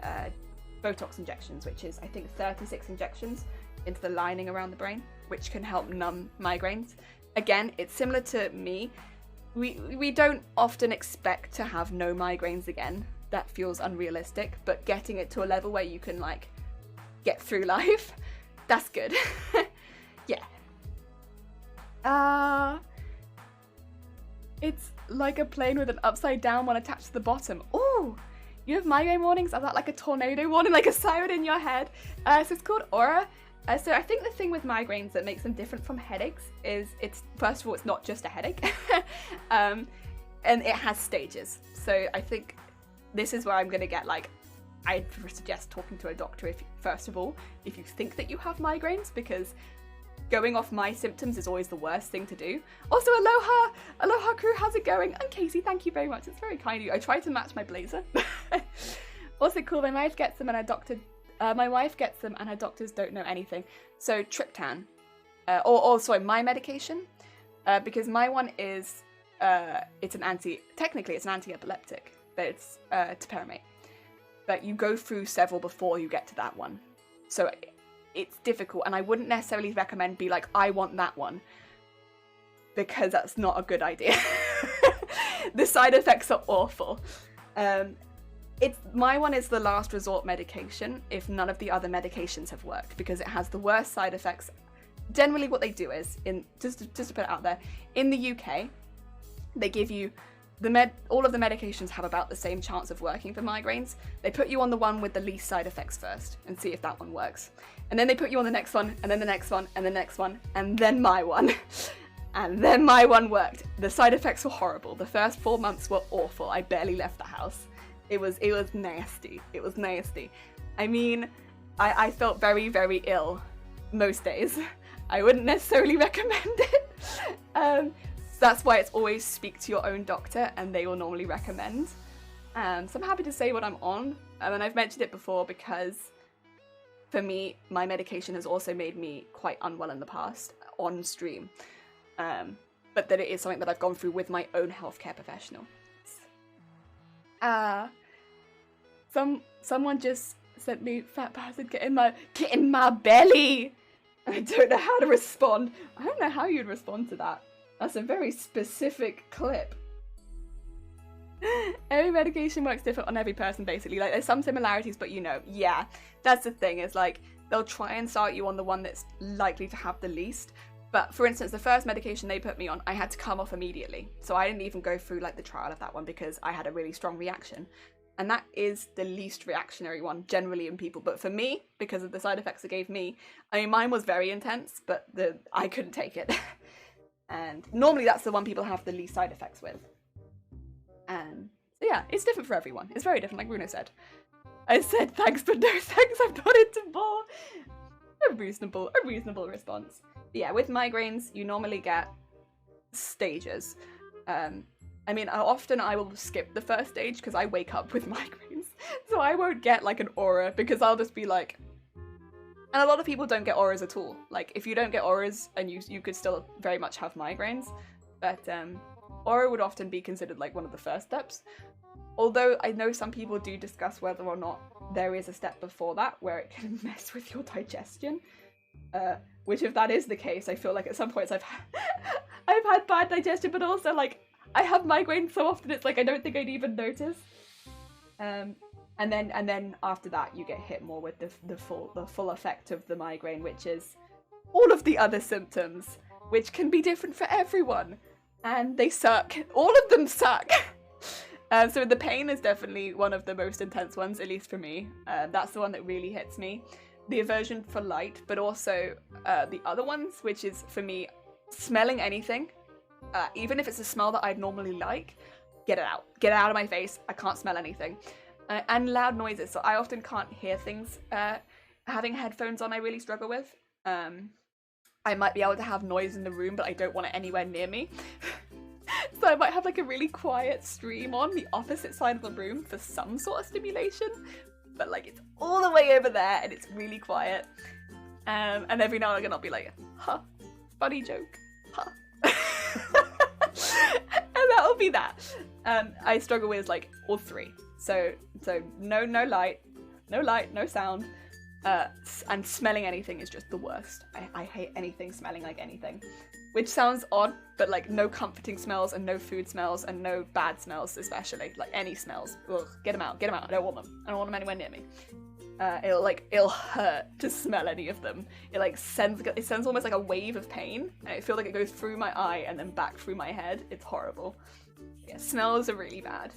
Botox injections, which is, I think, 36 injections into the lining around the brain, which can help numb migraines. Again, it's similar to me. We don't often expect to have no migraines again. That feels unrealistic, but getting it to a level where you can like get through life, that's good. Yeah. It's like a plane with an upside down one attached to the bottom. Ooh, you have migraine warnings? Is that like a tornado warning, like a siren in your head? So it's called Aura. So I think the thing with migraines that makes them different from headaches is it's, first of all, it's not just a headache. And it has stages. So I think this is where I'm gonna get like, I'd suggest talking to a doctor first of all, if you think that you have migraines, because going off my symptoms is always the worst thing to do. Also, aloha crew, how's it going? And Casey, thank you very much. It's very kind of you. I tried to match my blazer. Also cool, my wife gets them and her doctors don't know anything. So triptan, sorry, my medication, because my one is, technically it's an anti-epileptic, but it's topiramate. But you go through several before you get to that one. So it's difficult, and I wouldn't necessarily recommend be like, I want that one, because that's not a good idea. The side effects are awful. My one is the last resort medication if none of the other medications have worked, because it has the worst side effects. Generally what they do is, just to put it out there, in the UK, they give you all of the medications have about the same chance of working for migraines. They put you on the one with the least side effects first and see if that one works. And then they put you on the next one, and then the next one, and the next one, and then my one. And then my one worked. The side effects were horrible. The first 4 months were awful. I barely left the house. It was nasty. It was nasty. I mean, I felt very, very ill most days. I wouldn't necessarily recommend it. So that's why it's always speak to your own doctor, and they will normally recommend. So I'm happy to say what I'm on. And I've mentioned it before because for me, my medication has also made me quite unwell in the past on stream. But that it is something that I've gone through with my own healthcare professional. Someone just sent me fat bastard get in my belly. I don't know how to respond. I don't know how you'd respond to that. That's a very specific clip. Every medication works different on every person, basically. Like, there's some similarities, but yeah, that's the thing, is like, they'll try and start you on the one that's likely to have the least. But for instance, the first medication they put me on, I had to come off immediately. So I didn't even go through like the trial of that one because I had a really strong reaction. And that is the least reactionary one generally in people. But for me, because of the side effects it gave me, I mean, mine was very intense, but I couldn't take it. And normally that's the one people have the least side effects with. So yeah, it's different for everyone. It's very different, like Bruno said. I said thanks, but no thanks, I'm not into more. A reasonable response. But yeah, with migraines, you normally get stages. I mean, often I will skip the first stage because I wake up with migraines. So I won't get like an aura because I'll just be like... And a lot of people don't get auras at all. Like, if you don't get auras, and you could still very much have migraines. But aura would often be considered like one of the first steps. Although I know some people do discuss whether or not there is a step before that where it can mess with your digestion. Which, if that is the case, I feel like at some points I've had bad digestion, but also like I have migraines so often it's like I don't think I'd even notice. And then after that you get hit more with the full effect of the migraine, which is all of the other symptoms, which can be different for everyone. And they suck. All of them suck. So the pain is definitely one of the most intense ones, at least for me. That's the one that really hits me. The aversion for light, but also the other ones, which is, for me, smelling anything. Even if it's a smell that I'd normally like, get it out. Get it out of my face. I can't smell anything. And loud noises. So I often can't hear things. Having headphones on, I really struggle with. I might be able to have noise in the room, but I don't want it anywhere near me. So I might have like a really quiet stream on the opposite side of the room for some sort of stimulation, but like it's all the way over there and it's really quiet. And every now and again I'll be like, huh, funny joke, huh. And that'll be that. I struggle with like all three. So no light, no sound. And smelling anything is just the worst. I hate anything smelling like anything. Which sounds odd, but like no comforting smells and no food smells and no bad smells especially. Like any smells. Ugh, get them out. I don't want them. I don't want them anywhere near me. It'll hurt to smell any of them. It sends almost like a wave of pain. And I feel like it goes through my eye and then back through my head. It's horrible. Yeah, smells are really bad.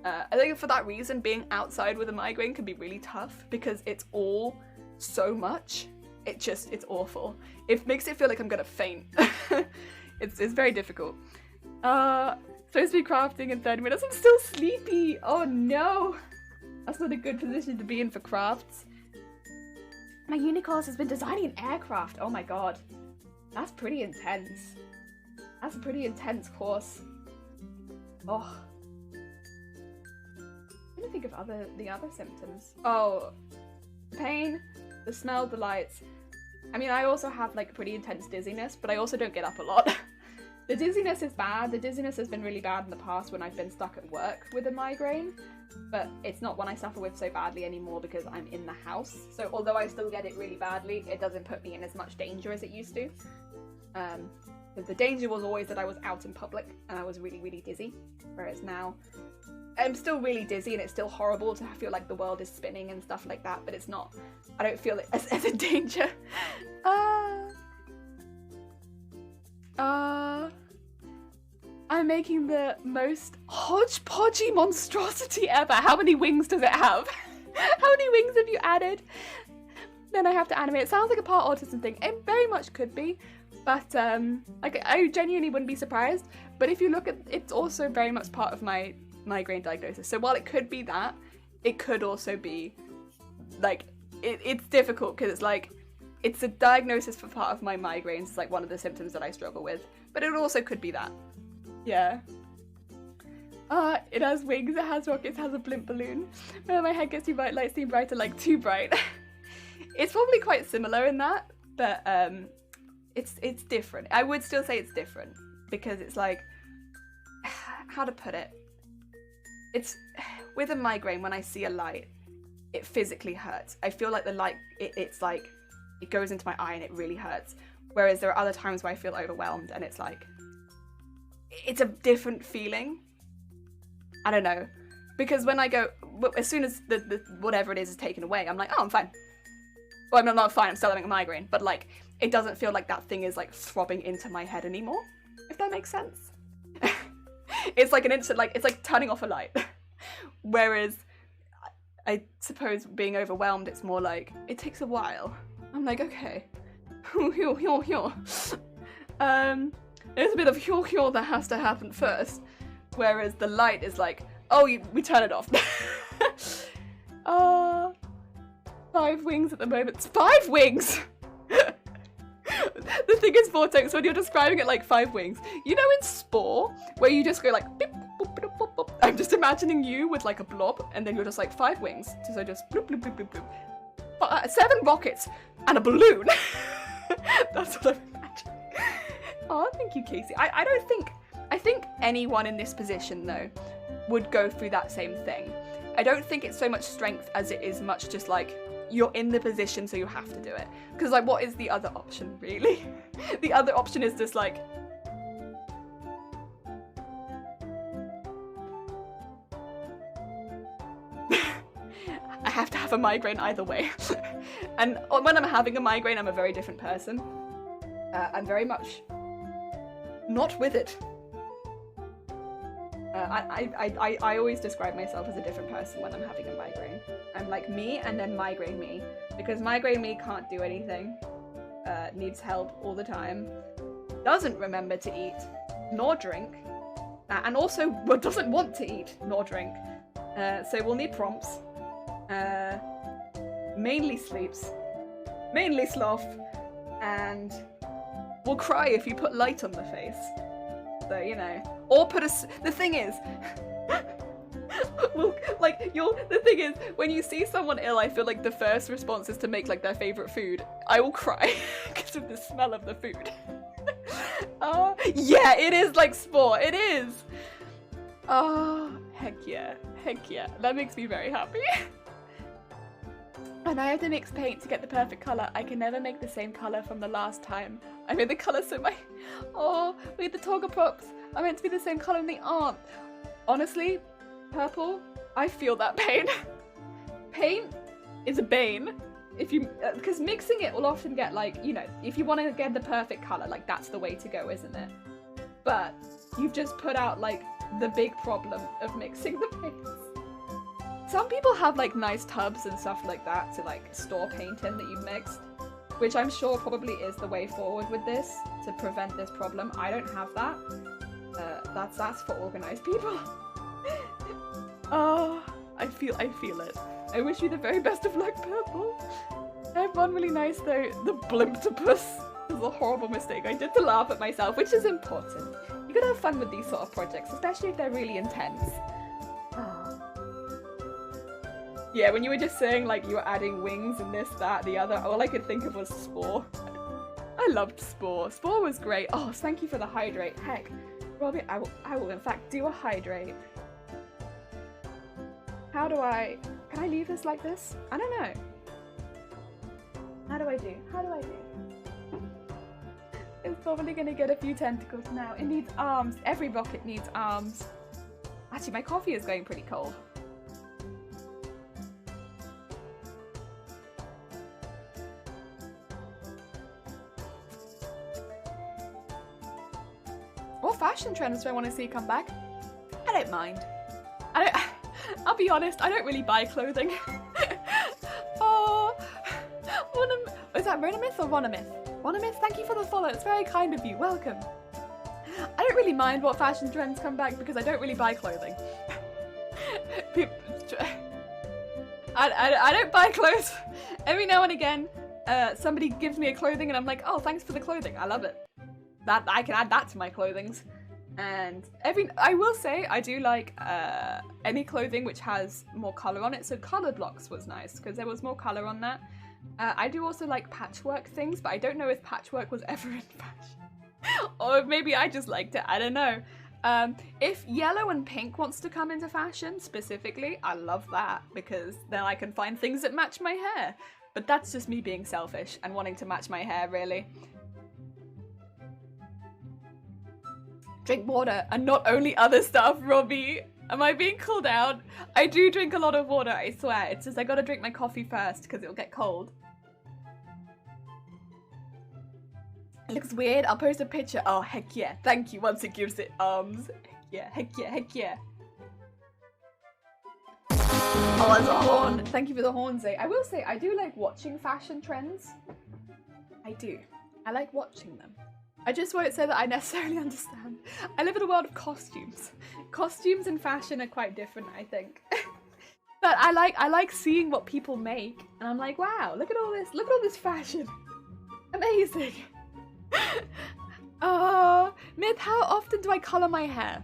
I think for that reason, being outside with a migraine can be really tough because it's all so much. It's awful. It makes it feel like I'm gonna faint. It's very difficult. Supposed to be crafting in 30 minutes. I'm still sleepy. Oh no. That's not a good position to be in for crafts. My uni course has been designing an aircraft. Oh my god. That's pretty intense. That's a pretty intense course. Oh. I'm trying to think of the other symptoms. Oh, pain, the smell, the lights. I mean, I also have like pretty intense dizziness, but I also don't get up a lot. The dizziness is bad. The dizziness has been really bad in the past when I've been stuck at work with a migraine, but it's not one I suffer with so badly anymore because I'm in the house. So although I still get it really badly, it doesn't put me in as much danger as it used to. But the danger was always that I was out in public and I was really, really dizzy, whereas now I'm still really dizzy and it's still horrible to feel like the world is spinning and stuff like that, but it's not, I don't feel it as a danger. I'm making the most hodgepodgey monstrosity ever. How many wings does it have? How many wings have you added? Then I have to animate. It sounds like a part autism thing. It very much could be, but like I genuinely wouldn't be surprised. But if you look at, it's also very much part of my migraine diagnosis. So while it could be that, it could also be like it's difficult because it's like it's a diagnosis for part of my migraines. It's like one of the symptoms that I struggle with, but it also could be that. Yeah. It has wings, it has rockets, it has a blimp balloon. When my head gets too bright, lights seem brighter, like too bright. It's probably quite similar in that, but it's different. I would still say it's different because it's like, how to put it? It's with a migraine, when I see a light, it physically hurts. I feel like the light, it's like, it goes into my eye and it really hurts. Whereas there are other times where I feel overwhelmed and it's like, it's a different feeling. I don't know. Because when I go, as soon as the whatever it is taken away, I'm like, oh, I'm fine. Well, I'm not fine, I'm still having a migraine. But like, it doesn't feel like that thing is like throbbing into my head anymore. If that makes sense. It's like an instant, like, it's like turning off a light. Whereas, I suppose being overwhelmed, it's more like, it takes a while. I'm like, okay. There's a bit of hyo that has to happen first. Whereas the light is like, oh, we turn it off. 5 wings at the moment. 5 wings! The thing is, Vortex, when you're describing it like 5 wings, you know in Spore, where you just go like, beep, boop, boop, boop, boop. I'm just imagining you with like a blob, and then you're just like 5 wings. So just bloop, bloop, bloop, bloop, bloop. 7 rockets and a balloon. That's what I'm imagining. Oh, thank you, Casey. I think anyone in this position, though, would go through that same thing. I don't think it's so much strength as it is much just like, you're in the position, so you have to do it. Because, like, what is the other option, really? The other option is just like... I have to have a migraine either way. And when I'm having a migraine, I'm a very different person. I'm very much not with it. I always describe myself as a different person when I'm having a migraine. I'm like me and then migraine me, because migraine me can't do anything, needs help all the time, doesn't remember to eat nor drink, and also doesn't want to eat nor drink. So we'll need prompts. Mainly sleeps, mainly sloth, and will cry if you put light on the face. So, you know, or put the thing is, well, like, the thing is, when you see someone ill, I feel like the first response is to make, like, their favourite food. I will cry because of the smell of the food. Yeah, it is like sport, it is! Oh, heck yeah, that makes me very happy. And I have to mix paint to get the perfect colour. I can never make the same colour from the last time. I made the colour so my... Oh, with the Toggle props, I meant to be the same colour and they aren't. Honestly, purple, I feel that pain. Paint is a bane. If you... because mixing it will often get, like, you know, if you want to get the perfect colour, like, that's the way to go, isn't it? But you've just put out, like, the big problem of mixing the paints. Some people have, like, nice tubs and stuff like that to, like, store paint in that you've mixed, which I'm sure probably is the way forward with this to prevent this problem. I don't have that. That's for organised people. Oh, I feel it. I wish you the very best of luck, Purple. I have one really nice though. The blimptopus is a horrible mistake I did to laugh at myself, which is important. You gotta have fun with these sort of projects, especially if they're really intense. Yeah, when you were just saying, like, you were adding wings and this, that, the other, all I could think of was Spore. I loved Spore. Spore was great. Oh, thank you for the hydrate. Heck, Robbie, I will in fact do a hydrate. How do I... Can I leave this like this? I don't know. How do I do? It's probably gonna get a few tentacles now. It needs arms. Every rocket needs arms. Actually, my coffee is going pretty cold. What fashion trends do I want to see come back? I don't mind. I'll be honest, I don't really buy clothing. Oh, is that Ronomyth or Ronomyth? Ronomyth, thank you for the follow, it's very kind of you, welcome. I don't really mind what fashion trends come back because I don't really buy clothing. I don't buy clothes. Every now and again, somebody gives me a clothing and I'm like, oh, thanks for the clothing, I love it. That I can add that to my clothings. And I will say I do like any clothing which has more colour on it. So coloured blocks was nice because there was more colour on that. I do also like patchwork things, but I don't know if patchwork was ever in fashion. Or maybe I just liked it, I don't know. If yellow and pink wants to come into fashion specifically, I love that because then I can find things that match my hair. But that's just me being selfish and wanting to match my hair, really. Drink water and not only other stuff, Robbie. Am I being called out? I do drink a lot of water, I swear. It's just I gotta drink my coffee first because it'll get cold. It looks weird. I'll post a picture. Oh, heck yeah. Thank you once it gives it arms. Heck yeah. Oh, that's a horn. Thank you for the horn, Zay. I will say, I do like watching fashion trends. I do. I like watching them. I just won't say that I necessarily understand. I live in a world of costumes. Costumes and fashion are quite different, I think. But I like seeing what people make, and I'm like, wow, look at all this fashion. Amazing. Myth, how often do I colour my hair?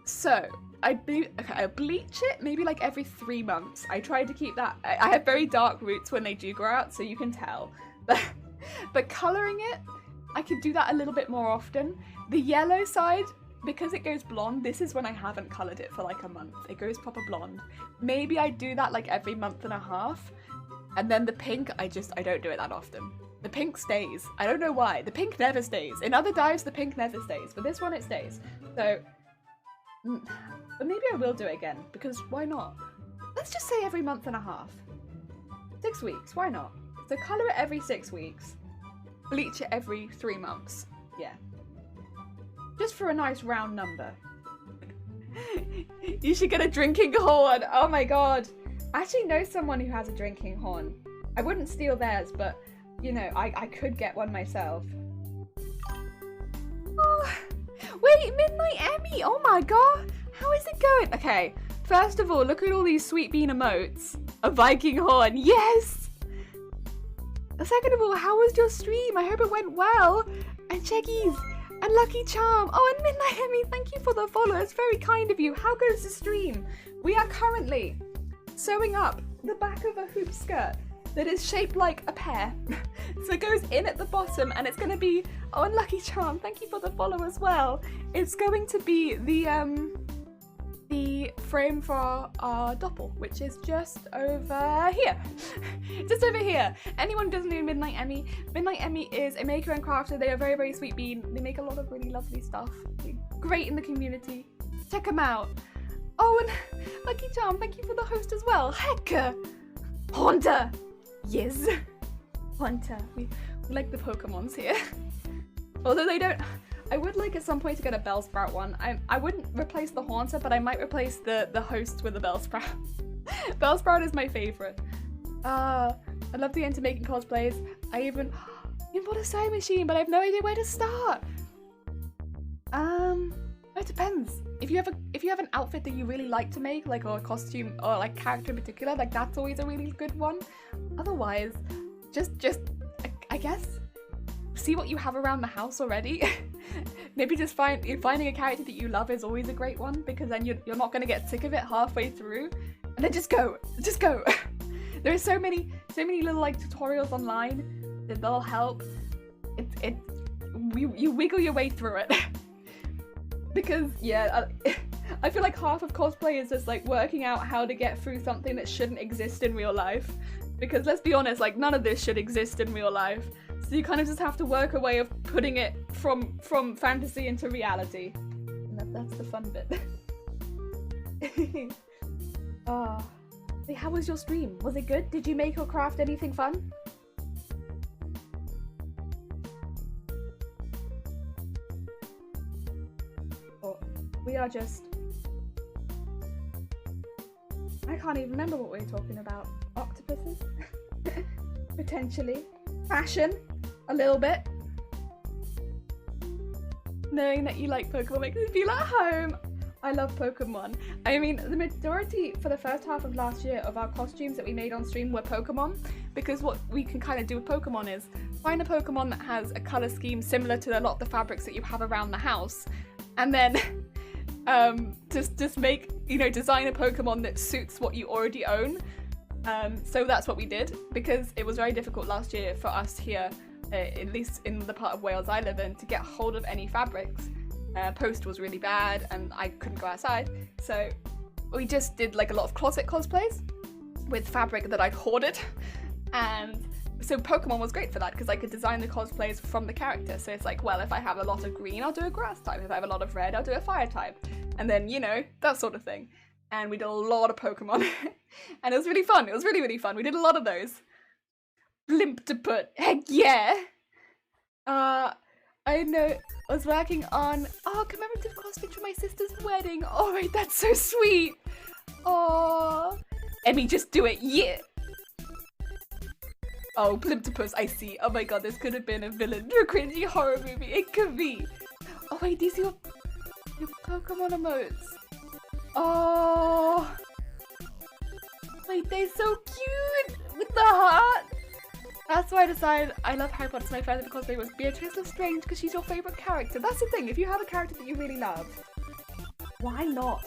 So, I bleach it maybe like every 3 months. I try to keep that. I have very dark roots when they do grow out, so you can tell. But colouring it, I could do that a little bit more often. The yellow side, because it goes blonde, this is when I haven't coloured it for like a month. It goes proper blonde. Maybe I do that like every month and a half. And then the pink, I don't do it that often. The pink stays. I don't know why. The pink never stays. In other dyes, the pink never stays. But this one, it stays. So, but maybe I will do it again, because why not? Let's just say every month and a half. 6 weeks, why not? So colour it every 6 weeks. bleach it every 3 months. Yeah. Just for a nice round number. You should get a drinking horn. Oh my god. I actually know someone who has a drinking horn. I wouldn't steal theirs, but, you know, I could get one myself. Oh, wait, Midnight Emmy. Oh my god. How is it going? Okay, first of all, look at all these sweet bean emotes. A Viking horn. Yes. Second of all, how was your stream? I hope it went well. And Cheggies. And Lucky Charm. Oh, and Midnight Emmy, thank you for the follow. It's very kind of you. How goes the stream? We are currently sewing up the back of a hoop skirt that is shaped like a pear. So it goes in at the bottom and it's going to be, oh, and Lucky Charm, thank you for the follow as well. It's going to be the frame for our Doppel, which is just over here. Just over here. Anyone who doesn't know Midnight Emmy, Midnight Emmy is a maker and crafter. They are very, very sweet bean. They make a lot of really lovely stuff. They're great in the community. Check them out. Oh, and Lucky Charm, thank you for the host as well. Heck, Haunter. Yes. Haunter. We like the Pokemons here. Although they don't... I would like at some point to get a Bellsprout one. I wouldn't replace the Haunter, but I might replace the host with a Bellsprout. Bellsprout is my favourite. I love the into making cosplays. I even bought a sewing machine, but I have no idea where to start. It depends. If you have an outfit that you really like to make, like, or a costume or like character in particular, like that's always a really good one. Otherwise, just I guess see what you have around the house already. Maybe just finding a character that you love is always a great one, because then you're not gonna get sick of it halfway through, and then just go. There are so many little like tutorials online that'll help. You wiggle your way through it. Because yeah, I feel like half of cosplay is just like working out how to get through something that shouldn't exist in real life. Because let's be honest, like none of this should exist in real life. So you kind of just have to work a way of putting it from fantasy into reality. And that's the fun bit. Wait, how was your stream? Was it good? Did you make or craft anything fun? Oh, we are just... I can't even remember what we were talking about. Octopuses? Potentially. Fashion? A little bit. Knowing that you like Pokemon makes me feel at home. I love Pokemon. I mean, the majority for the first half of last year of our costumes that we made on stream were Pokemon, because what we can kind of do with Pokemon is find a Pokemon that has a colour scheme similar to a lot of the fabrics that you have around the house, and then just make, you know, design a Pokemon that suits what you already own. So that's what we did, because it was very difficult last year for us here, at least in the part of Wales I live in, to get hold of any fabrics. Post was really bad and I couldn't go outside, so we just did like a lot of closet cosplays with fabric that I'd hoarded, and so Pokemon was great for that because I could design the cosplays from the character. So it's like, well, if I have a lot of green, I'll do a grass type. If I have a lot of red, I'll do a fire type, and then, you know, that sort of thing. And we did a lot of Pokemon and it was really fun. It was really, really fun. We did a lot of those. Blimp to put, heck yeah. I know, I was working on, commemorative costume for my sister's wedding. Oh, right, that's so sweet. Oh, Emmy, just do it, yeah. Oh, Plimptopus, I see. Oh my god, this could have been a villain for a cringy horror movie. It could be. Oh wait, these are your Pokemon emotes. Oh, wait, they're so cute with the heart. That's why I decided I love Harry Potter. So my favorite cosplay was Beatrice Lestrange because she's your favorite character. That's the thing. If you have a character that you really love, why not?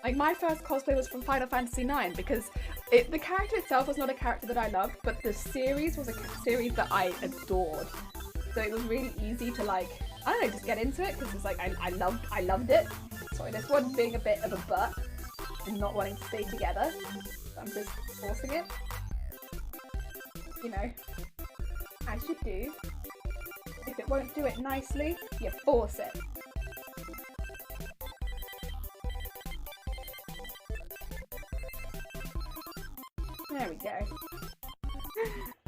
Like, my first cosplay was from Final Fantasy IX because the character itself was not a character that I loved, but the series was a series that I adored. So it was really easy to, like, I don't know, just get into it because it's like I loved it. Sorry, this one being a bit of a butt and not wanting to stay together. So I'm just forcing it. You know, as you do. If it won't do it nicely, you force it. There we go.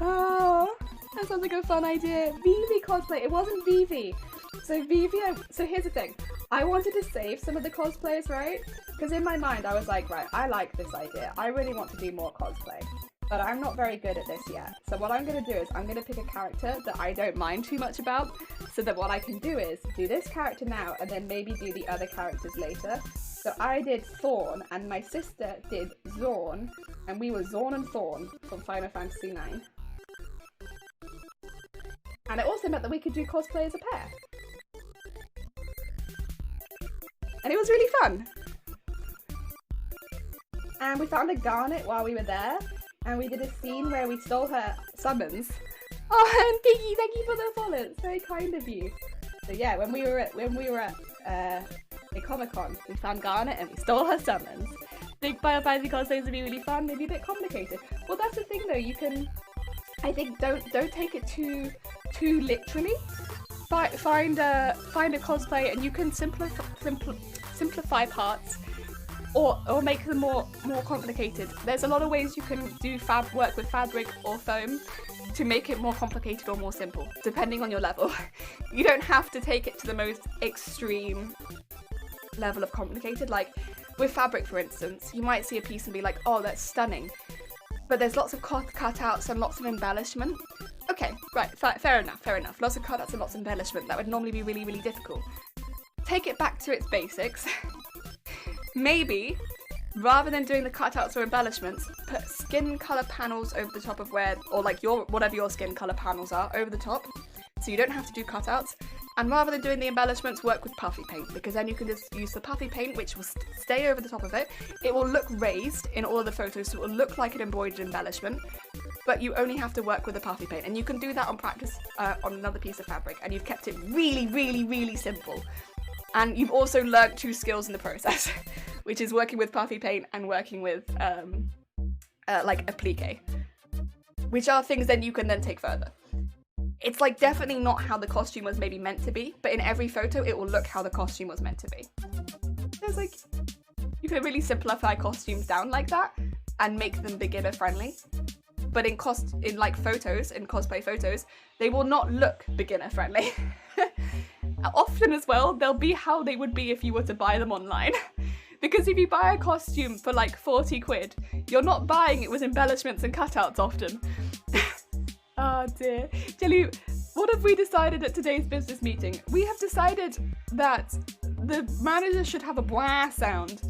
Oh, That sounds like a fun idea. Vivi cosplay. It wasn't Vivi. So Vivi, so here's the thing. I wanted to save some of the cosplayers, right? Because in my mind I was like, right, I like this idea. I really want to do more cosplay. But I'm not very good at this yet. So what I'm going to do is I'm going to pick a character that I don't mind too much about. So that what I can do is do this character now and then maybe do the other characters later. So I did Thorn and my sister did Zorn. And we were Zorn and Thorn from Final Fantasy IX. And it also meant that we could do cosplay as a pair. And it was really fun. And we found a garnet while we were there. And we did a scene where we stole her summons. Oh, and Piggy, thank you for the follow. It's very kind of you. So yeah, when we were at a Comic-Con, we found Garnet and we stole her summons. Think Final Fantasy cosplays would be really fun, maybe a bit complicated. Well, that's the thing though. You can, I think, don't take it too literally. Find a cosplay and you can simplify parts. Or make them more complicated. There's a lot of ways you can do work with fabric or foam to make it more complicated or more simple, depending on your level. You don't have to take it to the most extreme level of complicated. Like with fabric, for instance, you might see a piece and be like, oh, that's stunning. But there's lots of cutouts and lots of embellishment. Okay, right, fair enough. Lots of cutouts and lots of embellishment. That would normally be really, really difficult. Take it back to its basics. Maybe, rather than doing the cutouts or embellishments, put skin colour panels over the top of whatever your skin colour panels are, over the top, so you don't have to do cutouts. And rather than doing the embellishments, work with puffy paint, because then you can just use the puffy paint, which will stay over the top of it. It will look raised in all of the photos, so it will look like an embroidered embellishment, but you only have to work with the puffy paint. And you can do that on practice on another piece of fabric, and you've kept it really, really, really simple. And you've also learnt 2 skills in the process, which is working with puffy paint and working with like applique, which are things then you can then take further. It's like definitely not how the costume was maybe meant to be, but in every photo it will look how the costume was meant to be. There's like, you can really simplify costumes down like that and make them beginner friendly. But in photos, in cosplay photos, they will not look beginner friendly. Often as well, they'll be how they would be if you were to buy them online. Because if you buy a costume for like 40 quid, you're not buying it with embellishments and cutouts often. Oh dear. Jelly, what have we decided at today's business meeting? We have decided that the manager should have a blah sound.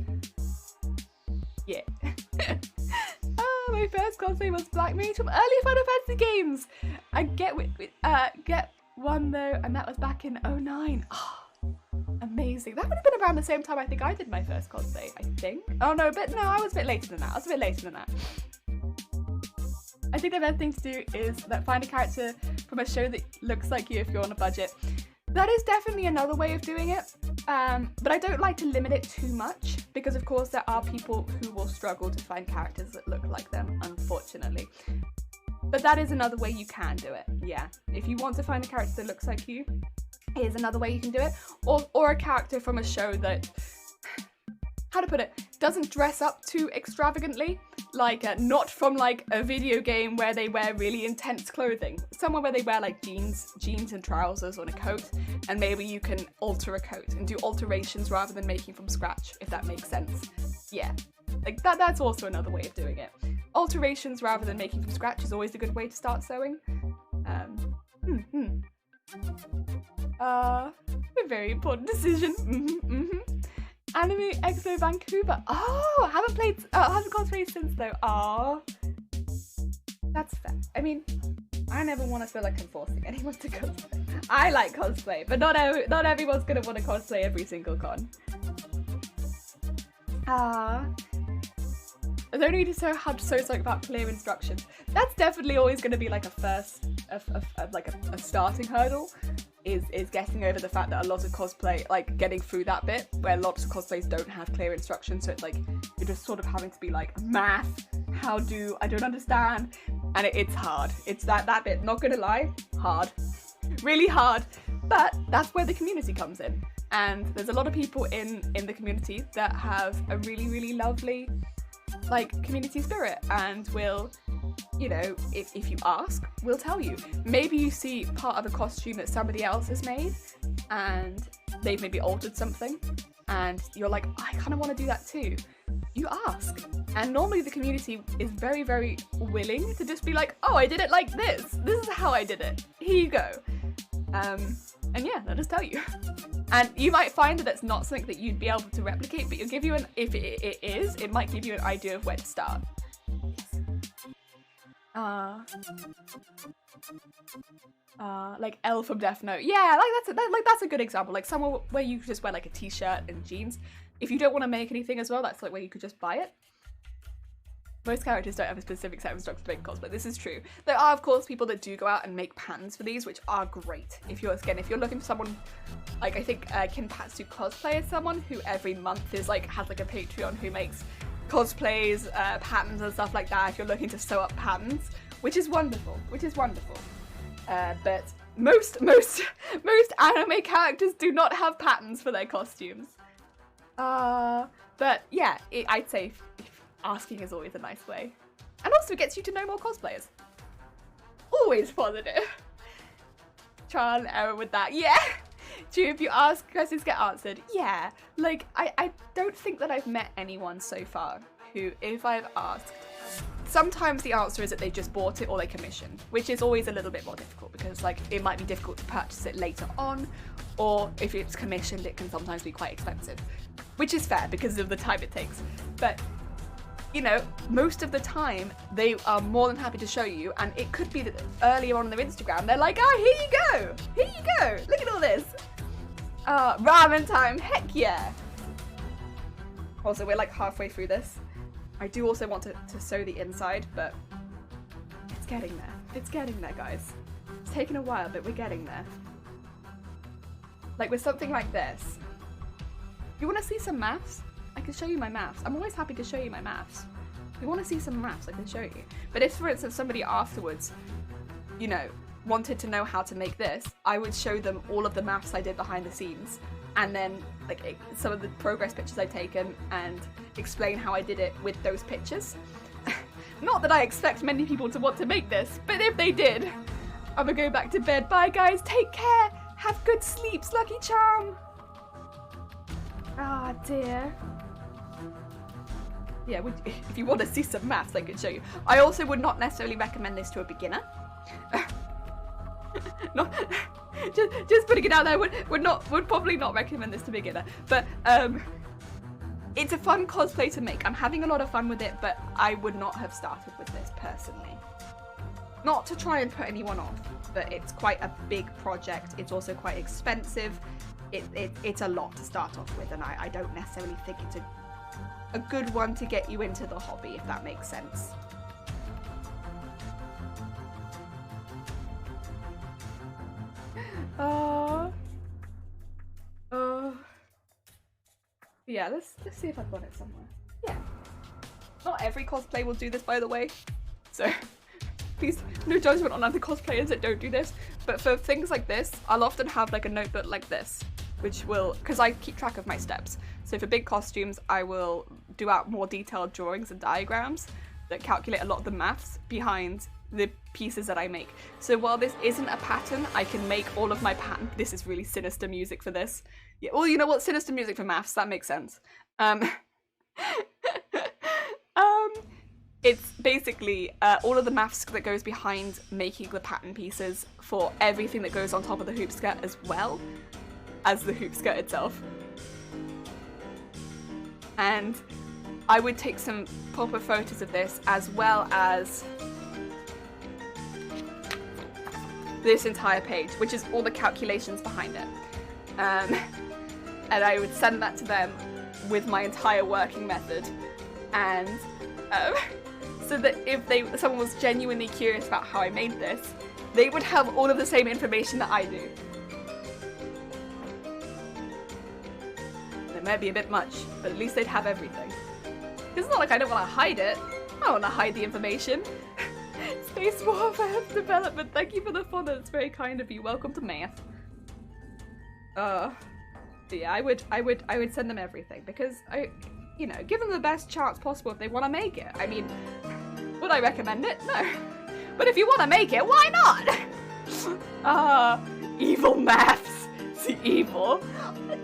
Yeah. Oh, my first cosplay was Black Mage from early Final Fantasy games. I get one though, and that was back in 2009. Oh, amazing. That would have been around the same time I think I did my first cosplay, I think. Oh no, I was a bit later than that. I think the best thing to do is find a character from a show that looks like you if you're on a budget. That is definitely another way of doing it, but I don't like to limit it too much, because of course there are people who will struggle to find characters that look like them, unfortunately. But that is another way you can do it, yeah. If you want to find a character that looks like you, here's another way you can do it. Or a character from a show that, how to put it, doesn't dress up too extravagantly. Like, not from like a video game where they wear really intense clothing. Somewhere where they wear like jeans and trousers on a coat, and maybe you can alter a coat and do alterations rather than making from scratch, if that makes sense. Yeah, like that's also another way of doing it. Alterations rather than making from scratch is always a good way to start sewing. A very important decision. Anime Expo Vancouver. Oh, I haven't cosplayed since though. Oh, that's fair. I mean, I never want to feel like I'm forcing anyone to cosplay. I like cosplay, but not everyone's gonna want to cosplay every single con. I don't need to so something about clear instructions. That's definitely always going to be like a starting hurdle. Is getting over the fact that a lot of cosplay, like getting through that bit where lots of cosplays don't have clear instructions, so it's like you're just sort of having to be like, math, I don't understand, and it's hard. It's that bit, not gonna lie, hard, really hard, but that's where the community comes in, and there's a lot of people in the community that have a really, really lovely like community spirit and will you know, if you ask, we'll tell you. Maybe you see part of a costume that somebody else has made and they've maybe altered something and you're like, I kind of want to do that too. You ask. And normally the community is very, very willing to just be like, oh, I did it like this. This is how I did it. Here you go. And yeah, they'll just tell you. And you might find that it's not something that you'd be able to replicate, but it'll give you if it is, it might give you an idea of where to start. Like Elle from Death Note. Yeah, like that's a good example. Like somewhere where you just wear like a t-shirt and jeans. If you don't want to make anything as well, that's like where you could just buy it. Most characters don't have a specific set of instructions to make cosplay. This is true. There are, of course, people that do go out and make patterns for these, which are great. If you're looking for someone, like I think Kinpatsu Cosplay is someone who every month is like has like a Patreon who makes cosplays, patterns and stuff like that. If you're looking to sew up patterns, which is wonderful. But most anime characters do not have patterns for their costumes. But yeah, I'd say asking is always a nice way. And also gets you to know more cosplayers. Always positive. Trial and error with that. Yeah! True, if you ask, questions get answered. Yeah. Like, I don't think that I've met anyone so far who, if I've asked, sometimes the answer is that they just bought it or they commissioned, which is always a little bit more difficult because, like, it might be difficult to purchase it later on, or if it's commissioned, it can sometimes be quite expensive, which is fair because of the time it takes. But you know, most of the time they are more than happy to show you, and it could be that earlier on their Instagram they're like, oh, here you go, look at all this. Ramen time, heck yeah. Also, we're like halfway through this. I do also want to sew the inside, but it's getting there, guys. It's taken a while, but we're getting there. Like with something like this, you want to see some maths? I can show you my maths. I'm always happy to show you my maths. If you want to see some maths, I can show you. But if, for instance, somebody afterwards, you know, wanted to know how to make this, I would show them all of the maths I did behind the scenes, and then like some of the progress pictures I'd taken, and explain how I did it with those pictures. Not that I expect many people to want to make this, but if they did, I'm gonna go back to bed. Bye guys, take care, have good sleeps, Lucky Charm. Ah dear. Yeah, if you want to see some maths, I could show you. I also would not necessarily recommend this to a beginner. Not, just putting it out there, would probably not recommend this to a beginner. But it's a fun cosplay to make. I'm having a lot of fun with it, but I would not have started with this personally. Not to try and put anyone off, but it's quite a big project. It's also quite expensive. It's a lot to start off with, and I don't necessarily think it's a good one to get you into the hobby, if that makes sense. Yeah, let's see if I've got it somewhere. Yeah. Not every cosplay will do this, by the way. So please, no judgment on other cosplayers that don't do this. But for things like this, I'll often have like a notebook like this, which will, because I keep track of my steps. So for big costumes, I will do out more detailed drawings and diagrams that calculate a lot of the maths behind the pieces that I make. So while this isn't a pattern, I can make all of my pattern. This is really sinister music for this. Yeah, well, you know what? Sinister music for maths, that makes sense. It's basically all of the maths that goes behind making the pattern pieces for everything that goes on top of the hoop skirt, as well as the hoop skirt itself. And I would take some proper photos of this, as well as this entire page, which is all the calculations behind it. And I would send that to them with my entire working method. And so that if someone was genuinely curious about how I made this, they would have all of the same information that I do. It might be a bit much, but at least they'd have everything. It's not like I don't want to hide it. I don't want to hide the information. Space Warfare Development, thank you for the follow. It's very kind of you. Welcome to math. Yeah, I would send them everything, because you know, give them the best chance possible if they want to make it. I mean, Would I recommend it? No. But if you want to make it, why not? Evil maths. The evil.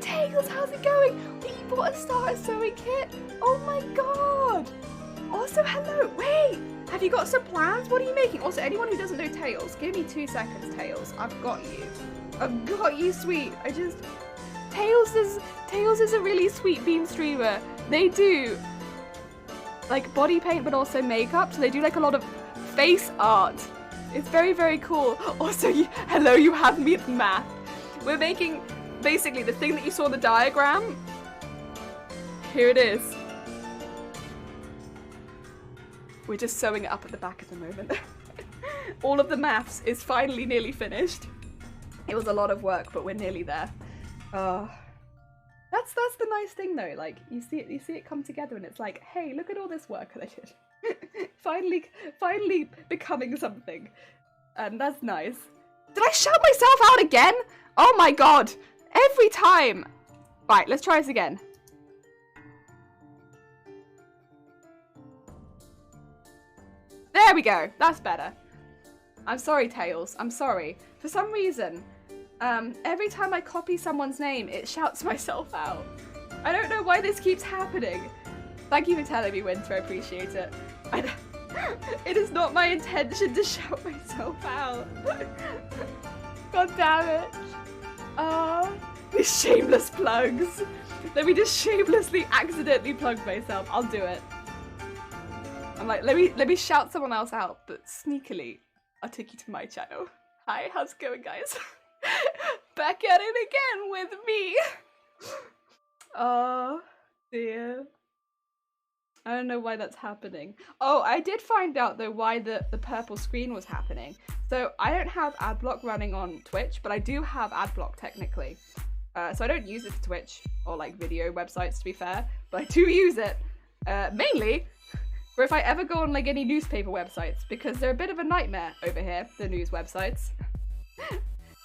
Tails, how's it going? You bought a starter sewing kit? Oh my god. Also, hello. Wait. Have you got some plans? What are you making? Also, anyone who doesn't know Tails, give me 2 seconds, Tails. I've got you. I've got you, sweet. Tails is a really sweet beam streamer. They do like body paint, but also makeup. So they do like a lot of face art. It's very, very cool. Also, hello, you have me at math. We're making basically the thing that you saw in the diagram. Here it is. We're just sewing it up at the back at the moment. All of the maths is finally nearly finished. It was a lot of work, but we're nearly there. That's the nice thing though. Like you see it come together, and it's like, hey, look at all this work that I did. finally becoming something, and that's nice. Did I shout myself out again? Oh my god! Every time. Right, let's try this again. There we go. That's better. I'm sorry, Tails. I'm sorry. For some reason, every time I copy someone's name, it shouts myself out. I don't know why this keeps happening. Thank you for telling me, Winter. I appreciate it. It is not my intention to shout myself out. God damn it. These shameless plugs. Let me just shamelessly accidentally plug myself. I'll do it. I'm like, let me shout someone else out, but sneakily, I'll take you to my channel. Hi, how's it going, guys? Back at it again with me. Oh dear. I don't know why that's happening. Oh, I did find out though why the purple screen was happening. So I don't have adblock running on Twitch, but I do have adblock technically. So I don't use it for Twitch or like video websites, to be fair, but I do use it mainly for if I ever go on like any newspaper websites, because they're a bit of a nightmare over here, the news websites.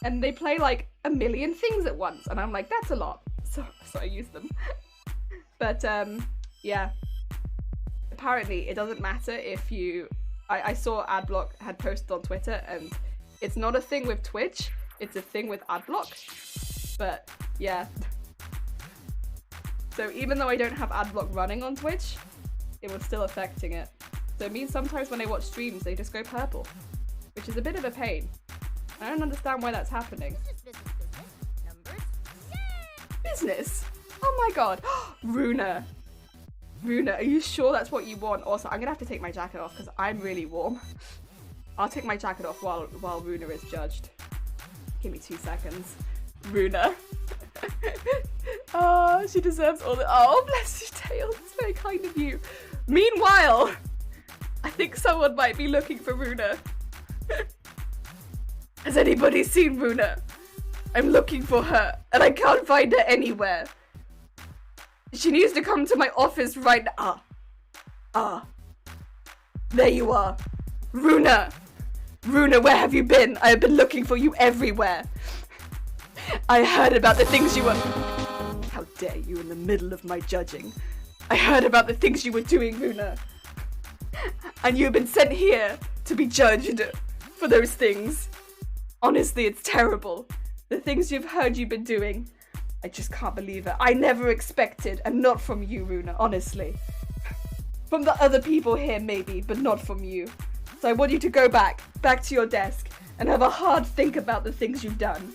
And they play like a million things at once, and I'm like, that's a lot. So I use them. But yeah. Apparently it doesn't matter if you... I saw adblock had posted on Twitter, and it's not a thing with Twitch, it's a thing with adblock. But yeah. So even though I don't have adblock running on Twitch, it was still affecting it. So it means sometimes when I watch streams, they just go purple, which is a bit of a pain. I don't understand why that's happening. Business? Oh my god. Runa. Runa, are you sure that's what you want? Also, I'm gonna have to take my jacket off because I'm really warm. I'll take my jacket off while Runa is judged. Give me 2 seconds. Runa. Oh, she deserves all the... Oh, bless you, Tails. It's very kind of you. Meanwhile, I think someone might be looking for Runa. Has anybody seen Runa? I'm looking for her, and I can't find her anywhere. She needs to come to my office right now. There you are. Runa! Runa, where have you been? I have been looking for you everywhere. I heard about the things you were... How dare you in the middle of my judging. I heard about the things you were doing, Runa. And you've been sent here to be judged for those things. Honestly, it's terrible. The things you've heard you've been doing. I just can't believe it. I never expected, and not from you, Runa, honestly. From the other people here, maybe, but not from you. So I want you to go back to your desk, and have a hard think about the things you've done.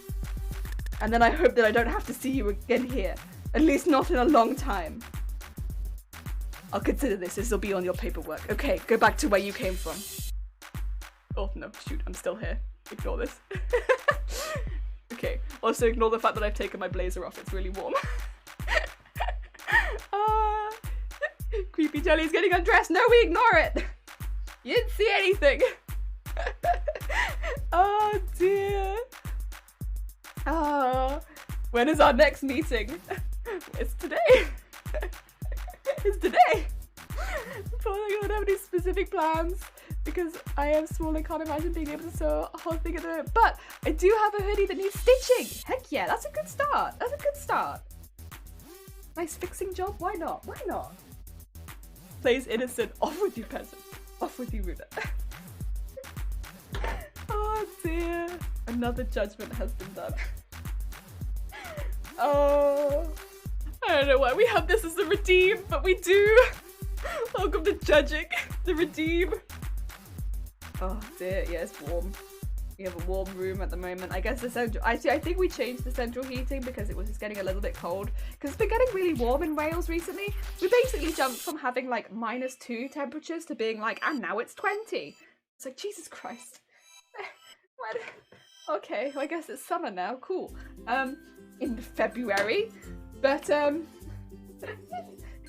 And then I hope that I don't have to see you again here. At least not in a long time. I'll consider this. This will be on your paperwork. Okay, go back to where you came from. Oh, no, shoot, I'm still here. Ignore this. Okay, also ignore the fact that I've taken my blazer off, it's really warm. Creepy Jelly's getting undressed. No, we ignore it. You didn't see anything. Oh dear. When is our next meeting? It's today. It's today. I don't have any specific plans, because I am small and can't imagine being able to sew a whole thing at the moment. But I do have a hoodie that needs stitching. Heck yeah, that's a good start. That's a good start. Nice fixing job. Why not? Why not? Plays innocent. Off with you, peasant. Off with you, Runa. Oh dear. Another judgment has been done. Oh. I don't know why we have this as the redeem, but we do. Welcome to judging. The redeem. Oh dear, yeah, it's warm. We have a warm room at the moment. I guess the central... Actually, I think we changed the central heating because it was just getting a little bit cold. Because it's been getting really warm in Wales recently. We basically jumped from having like -2 temperatures to being like, and now it's 20. It's like, Jesus Christ. What? Okay, well, I guess it's summer now. Cool. In February. But,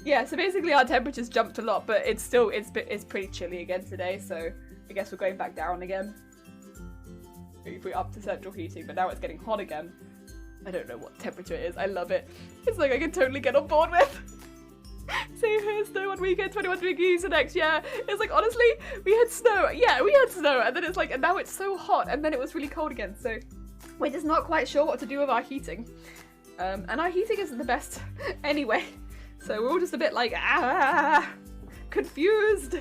yeah, so basically our temperatures jumped a lot, but it's still, it's pretty chilly again today. So I guess we're going back down again. We're up to central heating, but now it's getting hot again. I don't know what temperature it is. I love it. It's like I can totally get on board with. Same here, snow one weekend, 21 degrees the next. Yeah, it's like, honestly, we had snow. Yeah, we had snow, and then it's like, and now it's so hot, and then it was really cold again. So we're just not quite sure what to do with our heating. And our heating isn't the best anyway. So we're all just a bit like, confused.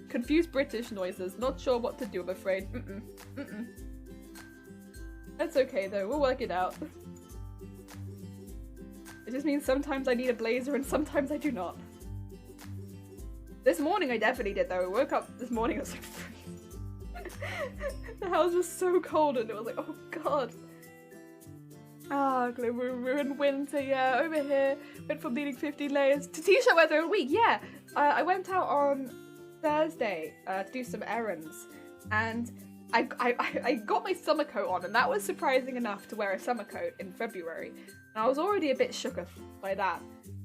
Confused British noises. Not sure what to do, I'm afraid. That's okay though, we'll work it out. It just means sometimes I need a blazer and sometimes I do not. This morning I definitely did though. I woke up this morning, I was like, the house was so cold and it was like, oh god. Ah, we're in winter, yeah, over here. Went from needing 50 layers to t-shirt weather a week, yeah. I went out on Thursday to do some errands and I got my summer coat on, and that was surprising enough to wear a summer coat in February. And I was already a bit shooketh by that.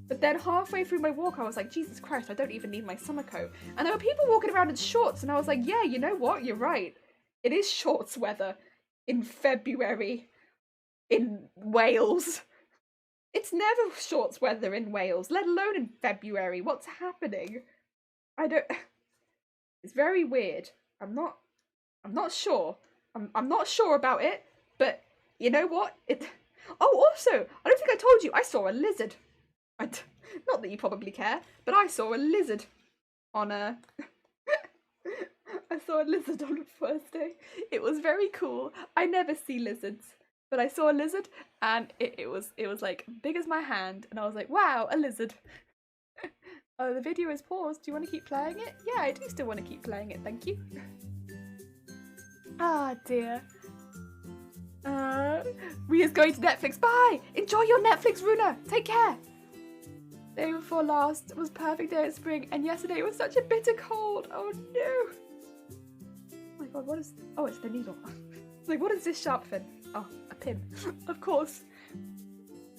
But then halfway through my walk, I was like, Jesus Christ, I don't even need my summer coat. And there were people walking around in shorts, and I was like, yeah, you know what? You're right. It is shorts weather in February in Wales. It's never shorts weather in Wales, let alone in February. What's happening? I don't... It's very weird. I'm not sure. I'm not sure about it, but you know what? Oh, also, I don't think I told you, I saw a lizard. Not that you probably care, but I saw a lizard on a... I saw a lizard on the first day. It was very cool. I never see lizards, but I saw a lizard, and it was like big as my hand, and I was like, wow, a lizard. Oh, the video is paused. Do you want to keep playing it? Yeah, I do still want to keep playing it, thank you. Ah, dear. Ria's going to Netflix. Bye! Enjoy your Netflix, Runa! Take care! Day before last was perfect day of spring, and yesterday it was such a bitter cold. Oh no! Oh my god, what is... Oh, it's the needle. It's like, what is this sharp fin? Oh, a pin. Of course.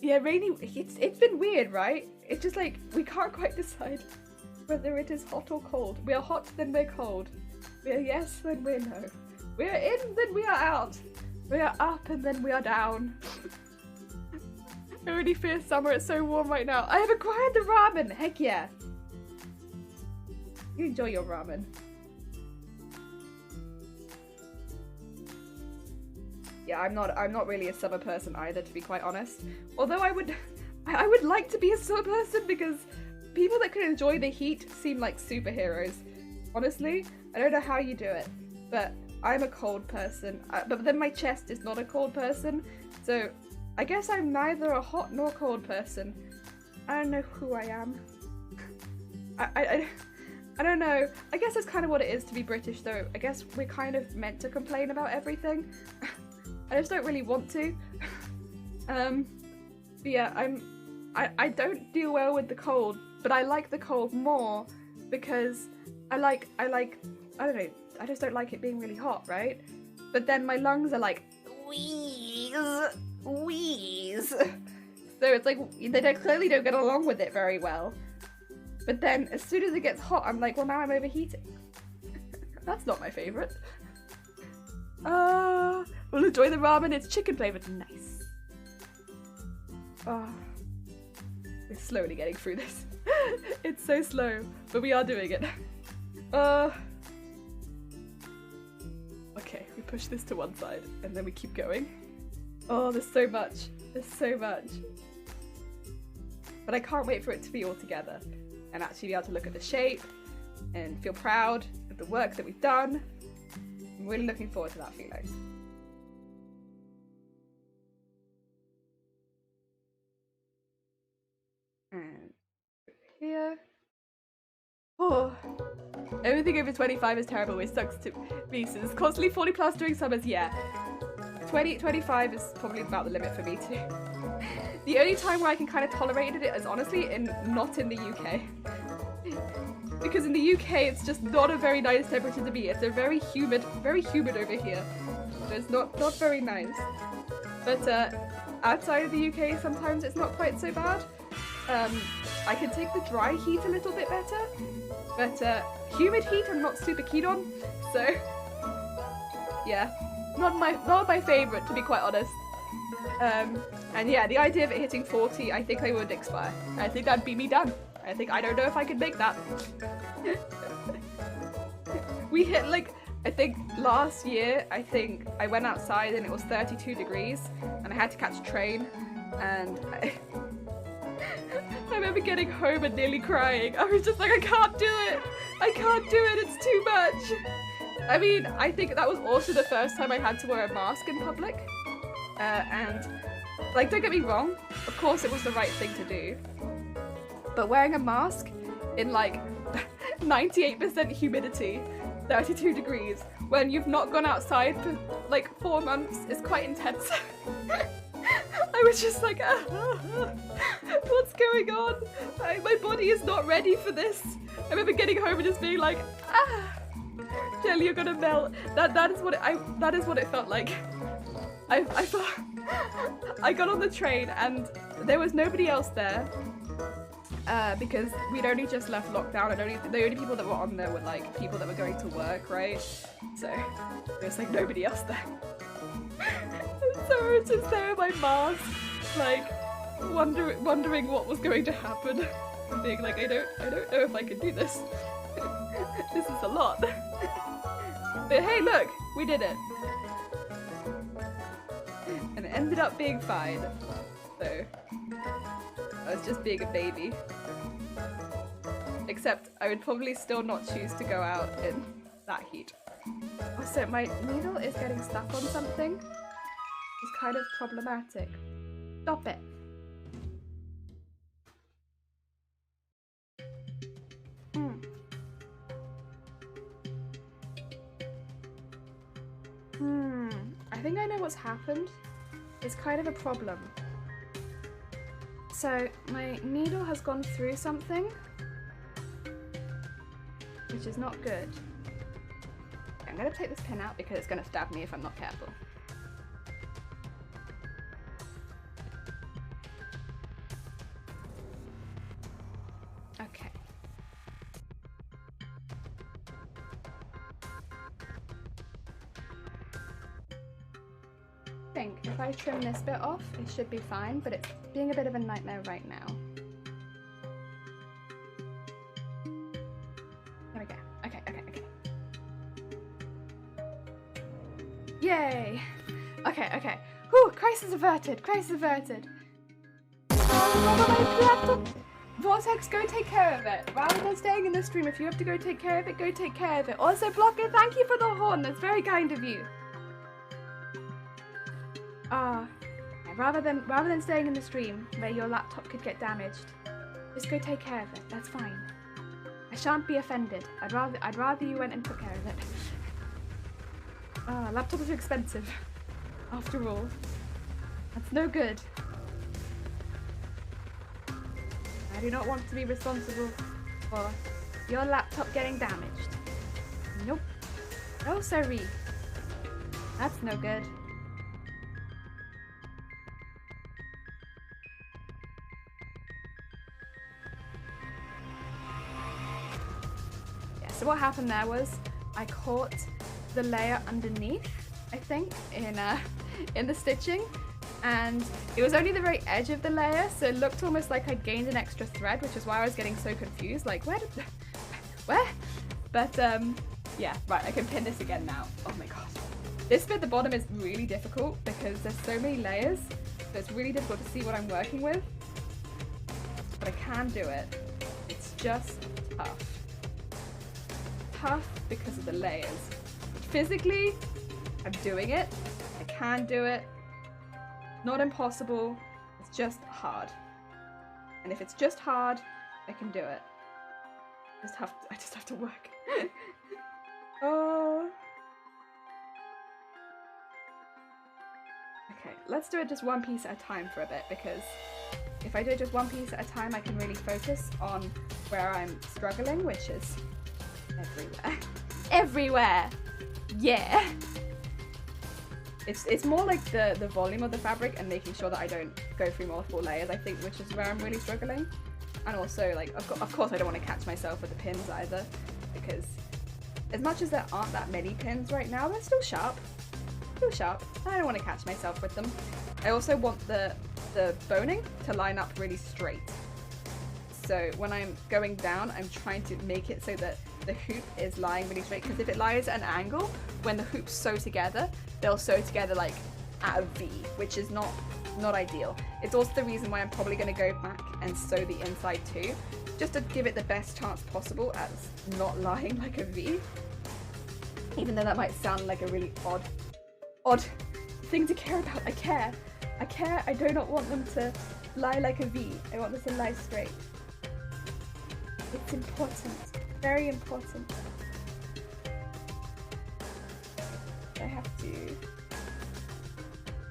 Yeah, rainy... It's been weird, right? It's just like, we can't quite decide whether it is hot or cold. We are hot, then we're cold. We are yes, then we're no. We are in, then we are out. We are up, and then we are down. I really fear summer, it's so warm right now. I have acquired the ramen, heck yeah. You enjoy your ramen. Yeah, I'm not really a summer person either, to be quite honest. Although I would like to be a summer person because people that can enjoy the heat seem like superheroes. Honestly, I don't know how you do it, but I'm a cold person. But then my chest is not a cold person, so I guess I'm neither a hot nor cold person. I don't know who I am. I don't know. I guess that's kind of what it is to be British, though. I guess we're kind of meant to complain about everything. I just don't really want to. But yeah, I don't deal well with the cold, but I like the cold more because I don't know, I just don't like it being really hot, right? But then my lungs are like, wheeze. So it's like, they clearly don't get along with it very well. But then as soon as it gets hot, I'm like, well, now I'm overheating. That's not my favourite. We'll enjoy the ramen, it's chicken flavoured. Nice. We're slowly getting through this. It's so slow, but we are doing it. Okay, we push this to one side, and then we keep going. Oh, there's so much. There's so much. But I can't wait for it to be all together, and actually be able to look at the shape, and feel proud of the work that we've done. I'm really looking forward to that feeling. And here. Oh, everything over 25 is terrible. It sucks to pieces. Constantly 40 plus during summers, yeah. 25 is probably about the limit for me too. The only time where I can kind of tolerate it is honestly not in the UK. Because in the UK it's just not a very nice temperature to be. It's a very humid over here. So it's not very nice. But outside of the UK sometimes it's not quite so bad. I can take the dry heat a little bit better, but humid heat I'm not super keen on, so yeah, not my favourite, to be quite honest. And yeah, the idea of it hitting 40, I think I would expire. I think that'd be me done. I don't know if I could make that. We hit like, I think last year, I went outside and it was 32 degrees and I had to catch a train, and I remember getting home and nearly crying. I was just like, I can't do it, it's too much. I mean, I think that was also the first time I had to wear a mask in public. And, like, don't get me wrong, of course it was the right thing to do. But wearing a mask in, like, 98% humidity, 32 degrees, when you've not gone outside for, like, 4 months is quite intense. I was just like, what's going on? My body is not ready for this. I remember getting home and just being like, Jelly, you're gonna melt. That is what it felt like. I got on the train and there was nobody else there because we'd only just left lockdown, and the only people that were on there were like people that were going to work, right? So there was like nobody else there. So I was just there in my mask, like wondering what was going to happen, and being like, I don't know if I can do this. This is a lot. But hey, look, we did it. And it ended up being fine. So I was just being a baby. Except I would probably still not choose to go out in that heat. Also, my needle is getting stuck on something. It's kind of problematic. Stop it. I think I know what's happened. It's kind of a problem. So my needle has gone through something, which is not good. I'm gonna take this pin out because it's gonna stab me if I'm not careful. Okay. I think if I trim this bit off, it should be fine, but it's being a bit of a nightmare right now. There we go. Okay. Yay! Okay. Whew, crisis averted, Oh, my laptop! Vortex, go take care of it. Rather than staying in the stream, if you have to go take care of it, go take care of it. Also, Blocker, thank you for the horn. That's very kind of you. Rather than staying in the stream where your laptop could get damaged, just go take care of it. That's fine. I shan't be offended. I'd rather you went and took care of it. Laptops are expensive, after all. That's no good. I do not want to be responsible for your laptop getting damaged. Nope. No siree. That's no good. Yeah, so what happened there was I caught the layer underneath, I think, in the stitching, and it was only the very edge of the layer, so it looked almost like I'd gained an extra thread, which is why I was getting so confused, like where? But yeah, right, I can pin this again now. Oh my god. This bit at the bottom is really difficult because there's so many layers, so it's really difficult to see what I'm working with, but I can do it. It's just tough. tough because of the layers. Physically, I'm doing it. I can do it. Not impossible. It's just hard. And if it's just hard, I can do it. I just have to work. Oh. Okay, let's do it just one piece at a time for a bit, because if I do it just one piece at a time, I can really focus on where I'm struggling, which is everywhere. Everywhere! Yeah! It's more like the volume of the fabric and making sure that I don't go through multiple layers, I think, which is where I'm really struggling. And also, like, of course I don't want to catch myself with the pins either, because as much as there aren't that many pins right now, they're still sharp. Still sharp. I don't want to catch myself with them. I also want the boning to line up really straight. So when I'm going down, I'm trying to make it so that the hoop is lying really straight, because if it lies at an angle, when the hoops sew together, they'll sew together like at a V, which is not ideal. It's also the reason why I'm probably going to go back and sew the inside too, just to give it the best chance possible as not lying like a V. Even though that might sound like a really odd thing to care about. I care. I do not want them to lie like a V. I want them to lie straight. It's important. Very important. I have to...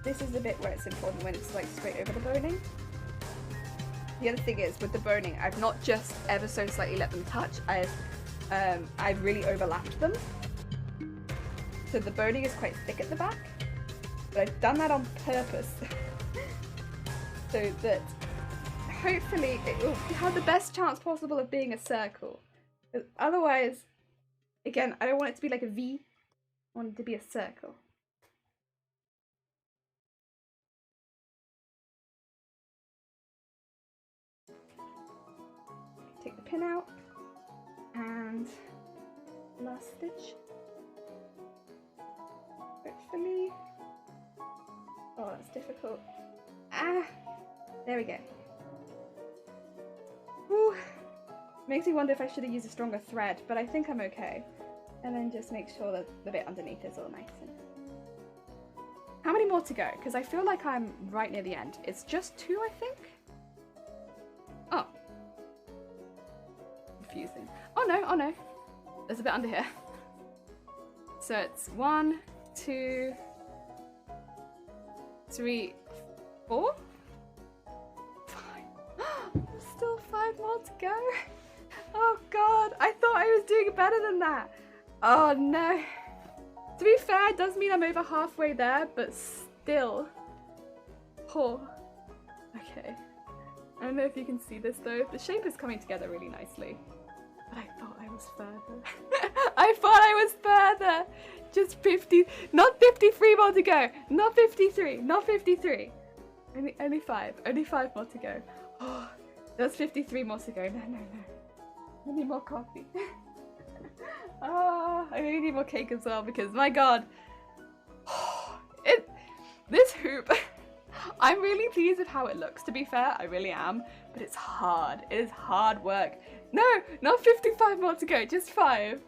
This is the bit where it's important, when it's like straight over the boning. The other thing is, with the boning, I've not just ever so slightly let them touch, I've really overlapped them. So the boning is quite thick at the back, but I've done that on purpose. So that hopefully it will have the best chance possible of being a circle. Otherwise, again, I don't want it to be like a V, I want it to be a circle. Take the pin out, and last stitch. Hopefully. Oh, that's difficult. Ah! There we go. Whew. Makes me wonder if I should have used a stronger thread, but I think I'm okay. And then just make sure that the bit underneath is all nice. And... How many more to go? Because I feel like I'm right near the end. It's just 2, I think? Oh. Confusing. Oh no. There's a bit under here. So it's 1, 2, 3, 4? 5. Still 5 more to go. Oh god, I thought I was doing better than that. Oh no. To be fair, it does mean I'm over halfway there, but still. Oh. Okay. I don't know if you can see this though. The shape is coming together really nicely. But I thought I was further. I thought I was further. Just 50, not 53 more to go. Not 53, not 53. Only 5 more to go. Oh, there's 53 more to go. No. I need more coffee. Oh, I really need more cake as well, because my god. This hoop, I'm really pleased with how it looks, to be fair. I really am. But it's hard. It is hard work. No, not 55 more to go, just 5.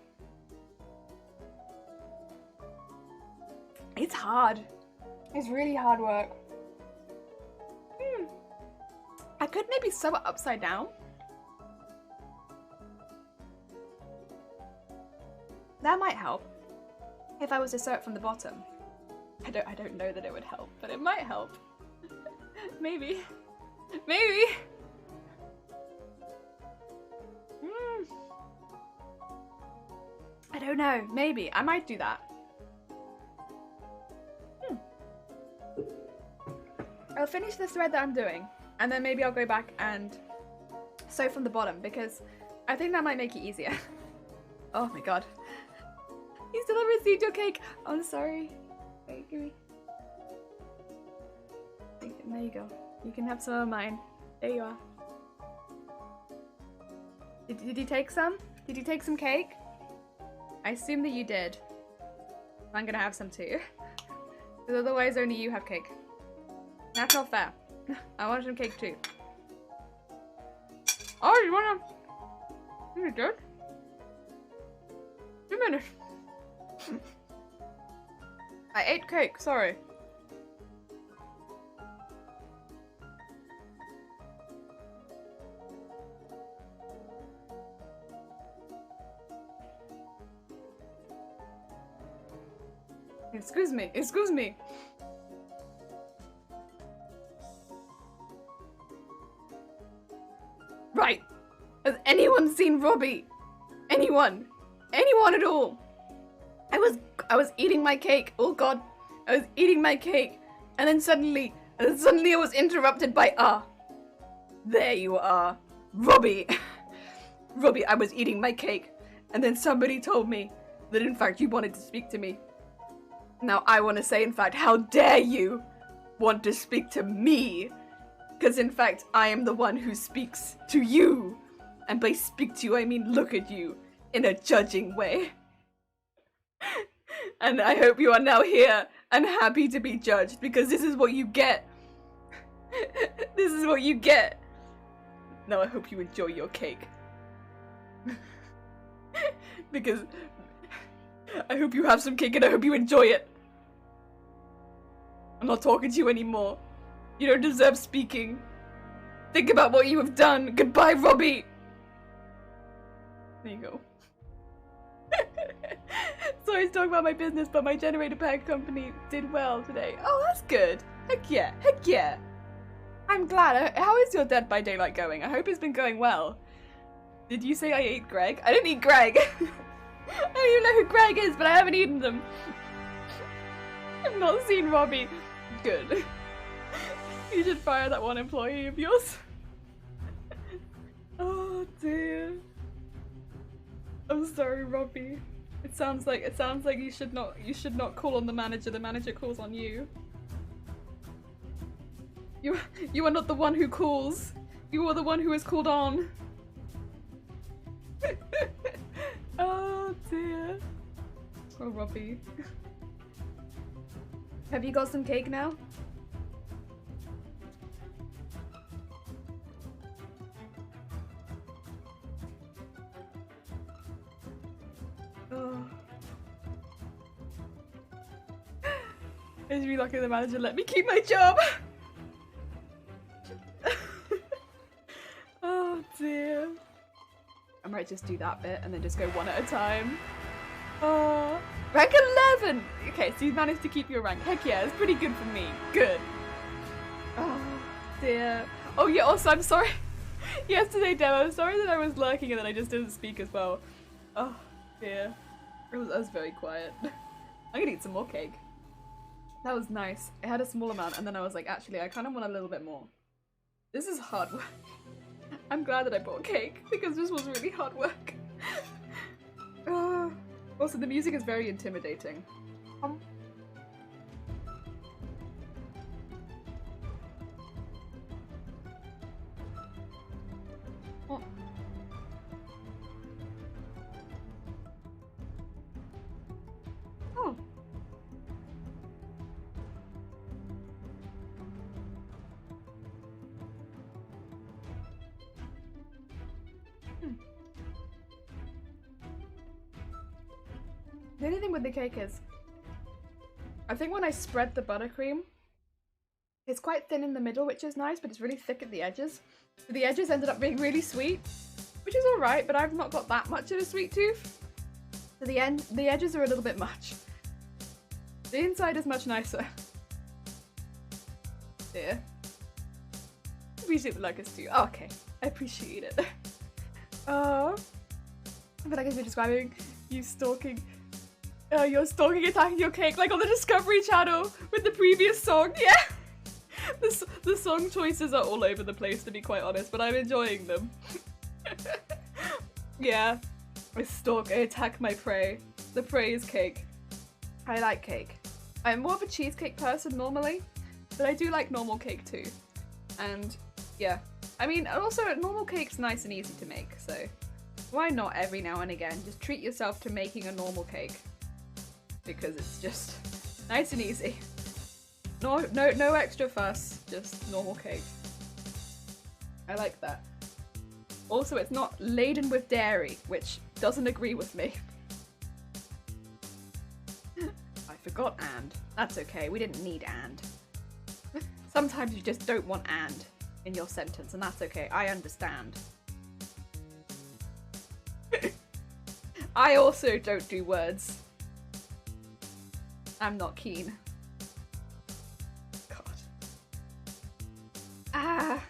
It's hard. It's really hard work. I could maybe sew it upside down. That might help. If I was to sew it from the bottom. I don't know that it would help, but it might help. Maybe. Maybe. I don't know. Maybe. I might do that. I'll finish the thread that I'm doing, and then maybe I'll go back and sew from the bottom, because I think that might make it easier. Oh my god. You still haven't received your cake! I'm sorry. Wait, give me. There you go. You can have some of mine. There you are. Did you take some? Did you take some cake? I assume that you did. I'm gonna have some too. Because otherwise only you have cake. That's not fair. I want some cake too. Oh, you wanna... You good? a minute. I ate cake, sorry. Excuse me, excuse me. Right. Has anyone seen Robbie? Anyone? Anyone at all? I was eating my cake. Oh god. I was eating my cake. And then suddenly I was interrupted by there you are. Robbie. Robbie, I was eating my cake. And then somebody told me that in fact you wanted to speak to me. Now I want to say, in fact, how dare you want to speak to me? Because in fact, I am the one who speaks to you. And by speak to you, I mean look at you in a judging way. And I hope you are now here and happy to be judged, because this is what you get. This is what you get. Now I hope you enjoy your cake. Because I hope you have some cake and I hope you enjoy it. I'm not talking to you anymore. You don't deserve speaking. Think about what you have done. Goodbye, Robbie. There you go. Sorry to talk about my business, but my generator pack company did well today. Oh, that's good. Heck yeah. Heck yeah. I'm glad. How is your Dead by Daylight going? I hope it's been going well. Did you say I ate Greg? I didn't eat Greg. I don't even know who Greg is, but I haven't eaten them. I've not seen Robbie. Good. You should fire that one employee of yours. Oh dear. I'm sorry, Robbie. It sounds like you should not call on the manager. The manager calls on you. You are not the one who calls. You are the one who is called on. Oh dear. Oh, Robbie. Have you got some cake now? Oh. I should be lucky the manager let me keep my job. Oh dear. I might just do that bit and then just go one at a time. Oh, rank 11! Okay, so you managed to keep your rank. Heck yeah, it's pretty good for me. Good. Oh dear. Oh yeah, also I'm sorry. Yesterday, Demo, I'm sorry that I was lurking and then I just didn't speak as well. Oh dear. I was very quiet. I'm gonna eat some more cake. That was nice. I had a small amount and then I was like, actually, I kind of want a little bit more. This is hard work. I'm glad that I bought cake because this was really hard work. Also, the music is very intimidating. Oh. Oh. The only thing with the cake is, I think when I spread the buttercream, it's quite thin in the middle, which is nice, but it's really thick at the edges. So the edges ended up being really sweet, which is alright, but I've not got that much of a sweet tooth. So the edges are a little bit much. The inside is much nicer. There. Appreciate the luggage too. Oh, okay. I appreciate it. I feel like as you're describing you stalking. You're stalking, attacking your cake like on the Discovery Channel with the previous song. Yeah! The song choices are all over the place, to be quite honest, but I'm enjoying them. Yeah. I stalk, I attack my prey. The prey is cake. I like cake. I'm more of a cheesecake person normally, but I do like normal cake too. And yeah. I mean, also normal cake's nice and easy to make, so why not every now and again? Just treat yourself to making a normal cake. Because it's just nice and easy. No extra fuss, just normal cake. I like that. Also, it's not laden with dairy, which doesn't agree with me. got and. That's okay, we didn't need and. Sometimes you just don't want and in your sentence, and that's okay, I understand. I also don't do words. I'm not keen. God. Ah.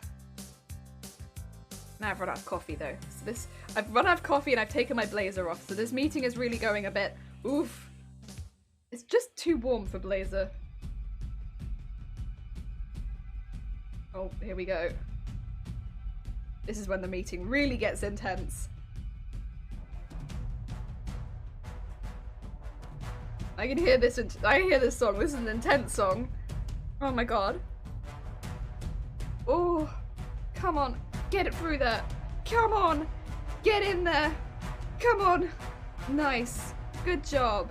Now I've run out of coffee though. So I've run out of coffee and I've taken my blazer off, so this meeting is really going a bit oof. It's just too warm for blazer. Oh, here we go. This is when the meeting really gets intense. I can hear this. I can hear this song. This is an intense song. Oh my god. Oh, come on, get it through there. Come on, get in there. Come on. Nice. Good job.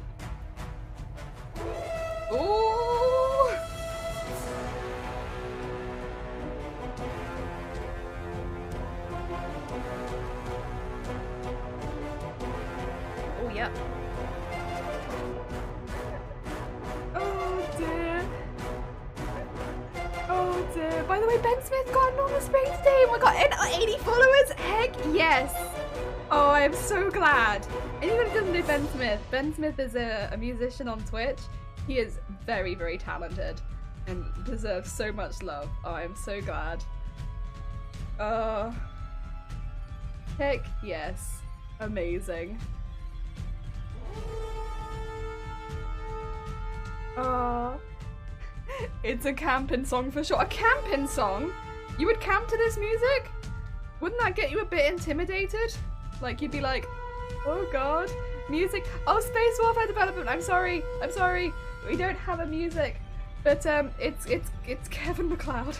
Oh. Oh yeah. Oh dear. By the way, Ben Smith got an enormous praise today. We got 80 followers. Heck yes. Oh, I'm so glad. Anyone who doesn't know Ben Smith is a musician on Twitch. He is very, very talented and deserves so much love. Oh, I'm so glad. Heck yes. Amazing. Oh. It's a camping song for sure. A camping song? You would camp to this music? Wouldn't that get you a bit intimidated? Like you'd be like, oh god, music. Oh, Space Warfare Development. I'm sorry. We don't have a music, but it's Kevin MacLeod.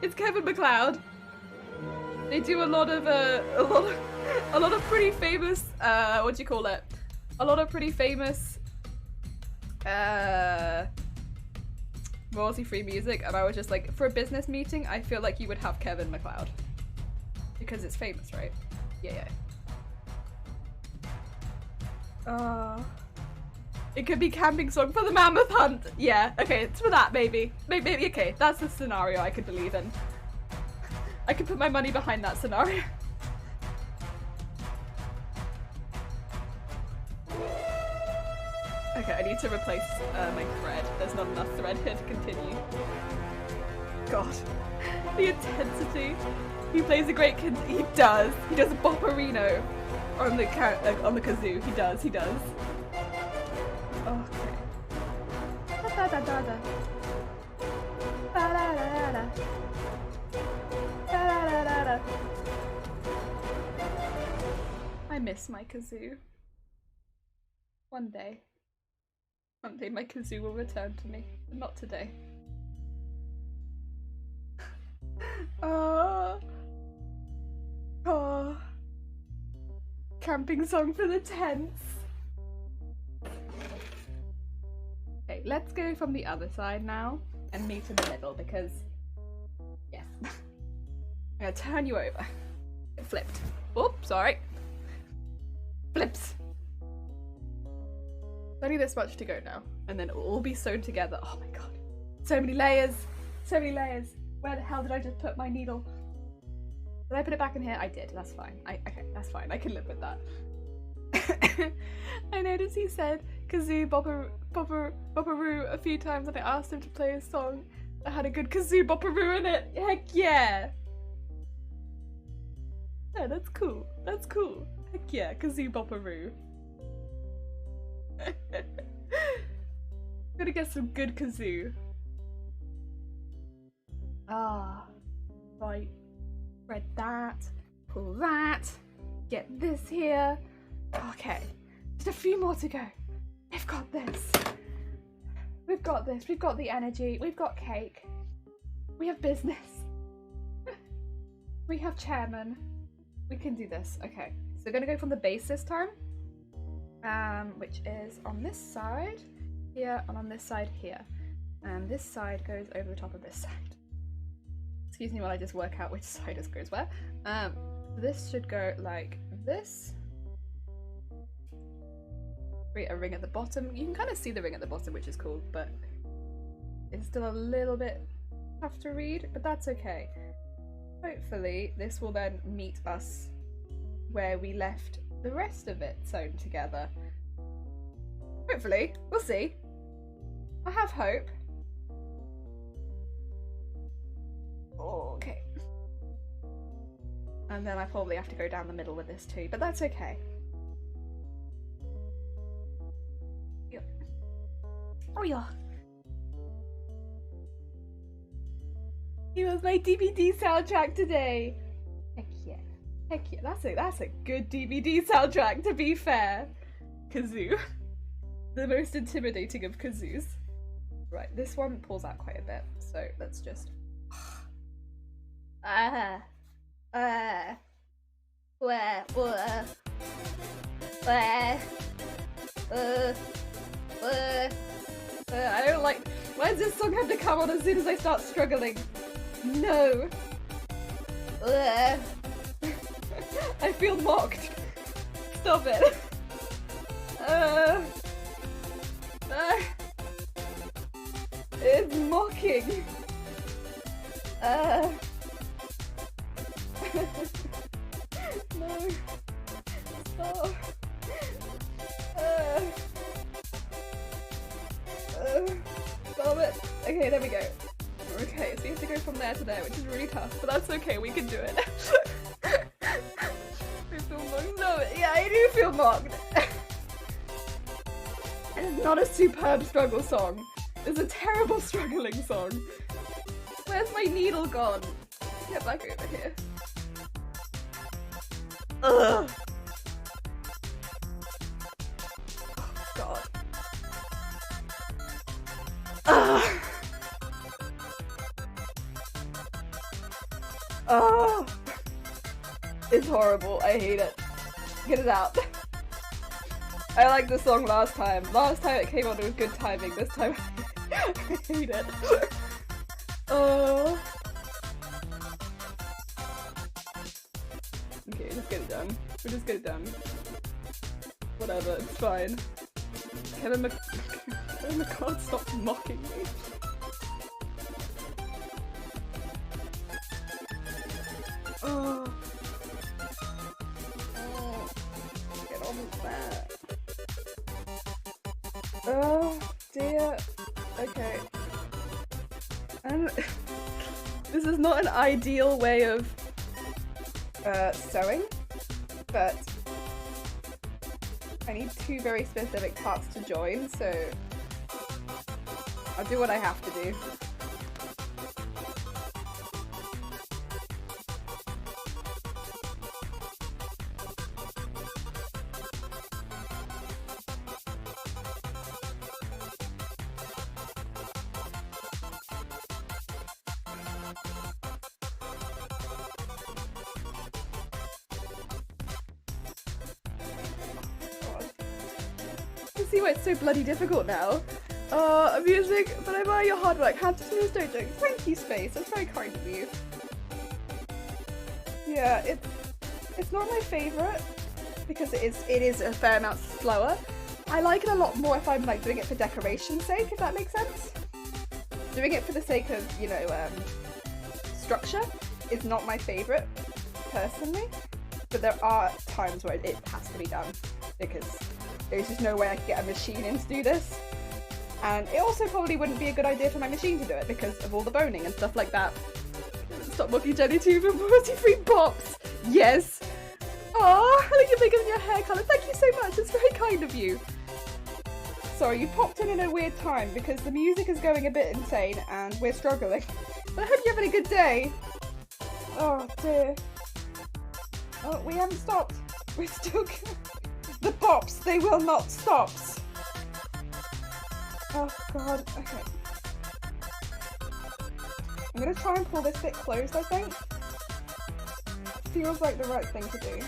It's Kevin MacLeod. They do a lot of pretty famous. What do you call it? A lot of pretty famous. Royalty-free music, and I was just like, for a business meeting, I feel like you would have Kevin MacLeod because it's famous, right? Yeah. It could be camping song for the mammoth hunt. Yeah, okay, it's for that maybe. Maybe okay, that's a scenario I could believe in. I could put my money behind that scenario. Okay, I need to replace my thread. There's not enough thread here to continue. God. The intensity. He plays a great kid. He does. He does a bopperino on the kazoo. He does. Oh, okay. Da da da da. Da da da da. Da da da da. I miss my kazoo. One day my kazoo will return to me, but not today. Oh. Camping song for the tents. Okay, let's go from the other side now and meet in the middle because, yes. I'm gonna turn you over. It flipped. Oh, sorry. Flips. Only this much to go now, and then it will all be sewn together. Oh my god. So many layers. So many layers. Where the hell did I just put my needle? Did I put it back in here? I did. That's fine. Okay, that's fine. I can live with that. I noticed he said kazoo bopperoo a few times, and I asked him to play a song that had a good kazoo bopperoo in it. Heck yeah. Yeah, that's cool. That's cool. Heck yeah, kazoo bopperoo. Gotta get some good kazoo. Right. Thread that. Pull that. Get this here. Okay. Just a few more to go. We've got this. We've got this. We've got the energy. We've got cake. We have business. We have chairman. We can do this. Okay. So we're gonna go from the base this time. Which is on this side here and on this side here, and this side goes over the top of this side. Excuse me while I just work out which side goes where. This should go like this, Create a ring at the bottom. You can kind of see the ring at the bottom, which is cool, but it's still a little bit tough to read, but that's okay. Hopefully this will then meet us where we left the rest of it sewn together. Hopefully. We'll see. I have hope. Okay. And then I probably have to go down the middle with this too, but that's okay. Yep. Oh yeah. He was my DVD soundtrack today. Heck yeah. Heck yeah. That's a good DVD soundtrack, to be fair. Kazoo. The most intimidating of kazoos. Right, this one pulls out quite a bit, so let's just I don't like. Why does this song have to come on as soon as I start struggling? No. I feel mocked. Stop it. It's mocking. No. Stop. Stop it. Okay, there we go. Okay, so you have to go from there to there, which is really tough, but that's okay, we can do it. I feel mocked. No, yeah, I do feel mocked. And it's not a superb struggle song. It's a terrible struggling song. Where's my needle gone? Get back over here. Ugh. Oh, God. Ugh. Oh. It's horrible. I hate it. Get it out. I liked the song last time. Last time it came on, it was good timing. This time, I hate it. Oh. Okay, just get it done. We'll just get it done. Whatever, it's fine. Kevin McCall, stop mocking me. Oh. Oh. Get on with that. Oh dear. Okay. And this is not an ideal way of sewing, but I need two very specific parts to join, so I'll do what I have to do. See why it's so bloody difficult now. Amusing, but I admire your hard work. Hands to don't joke. Thank you, Space. That's very kind of you. Yeah, it's not my favourite because it is a fair amount slower. I like it a lot more if I'm like doing it for decoration's sake, if that makes sense. Doing it for the sake of, you know, structure is not my favourite personally, but there are times where it has to be done because there's just no way I could get a machine in to do this. And it also probably wouldn't be a good idea for my machine to do it because of all the boning and stuff like that. Stop mocking Jenny 2 for 43 bops! Yes! Aw, I think you're bigger than your hair colour. Thank you so much, it's very kind of you. Sorry, you popped in a weird time because the music is going a bit insane and we're struggling. But I hope you're having a good day. Oh dear. Oh, we haven't stopped. We're still going. The pops, they will not stop. Oh god, okay. I'm gonna try and pull this bit closed, I think. Feels like the right thing to do.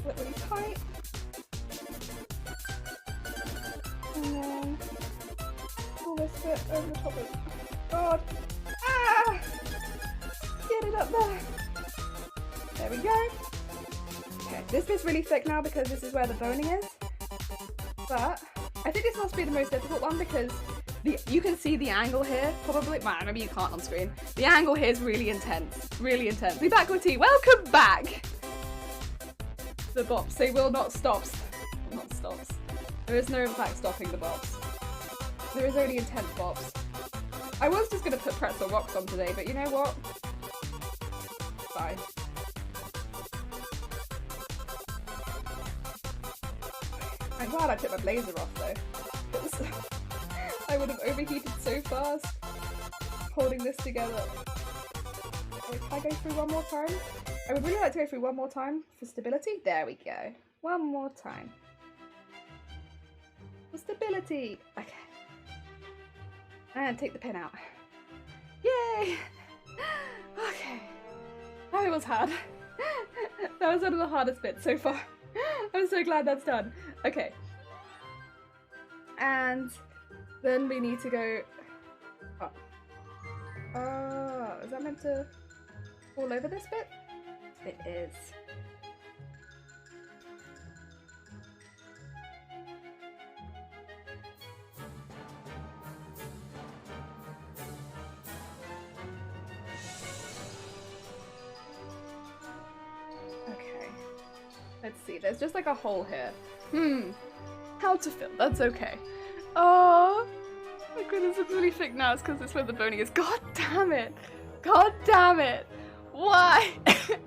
Really tight. bit over the top of it. God. Ah! Get it up there. There we go. Okay, this bit's really thick now because this is where the boning is. But I think this must be the most difficult one because you can see the angle here, probably. Well, maybe you can't on screen. The angle here is really intense. Really intense. Be back with tea. Welcome back! The bops. They will not stop. Not stops. There is no in fact stopping the bops. There is only intense bops. I was just gonna put pretzel rocks on today, but you know what? Fine. I'm glad I took my blazer off though. I would have overheated so fast holding this together. Wait, can I go through one more time? I would really like to go through one more time for stability. There we go. One more time. For stability. Okay. And take the pin out. Yay! Okay. That was hard. That was one of the hardest bits so far. I'm so glad that's done. Okay. And then we need to go up. Oh, is that meant to fall over this bit? It is. Okay. Let's see, there's just like a hole here. How to fill, that's okay. Oh, my goodness, it's really thick now. It's because it's where the boning is. God damn it. God damn it. Why?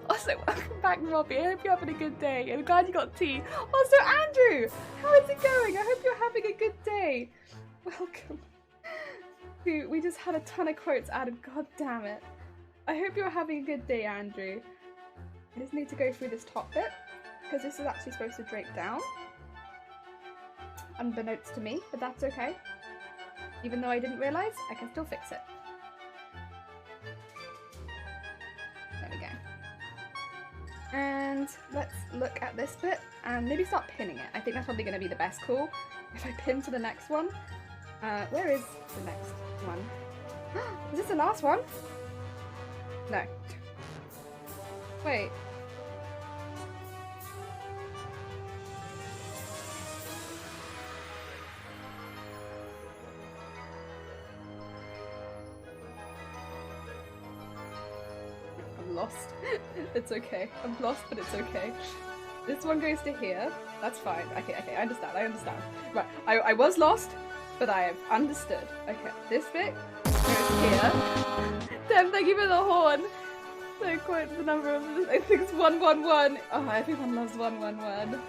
Also, welcome back, Robbie. I hope you're having a good day. I'm glad you got tea. Also, Andrew, how is it going? I hope you're having a good day. Welcome. Dude, we just had a ton of quotes added. God damn it. I hope you're having a good day, Andrew. I just need to go through this top bit because this is actually supposed to drape down. Unbeknownst to me, but that's okay. Even though I didn't realise, I can still fix it. There we go. And let's look at this bit and maybe start pinning it. I think that's probably going to be the best call. If I pin to the next one. Where is the next one? Is this the last one? No. Wait. Lost. It's okay. I'm lost, but it's okay. This one goes to here. That's fine. Okay, I understand. Right, I was lost, but I have understood. Okay, this bit goes here. Damn, thank you for the horn. So quite the number of this. I think it's 111. Oh, everyone loves 111.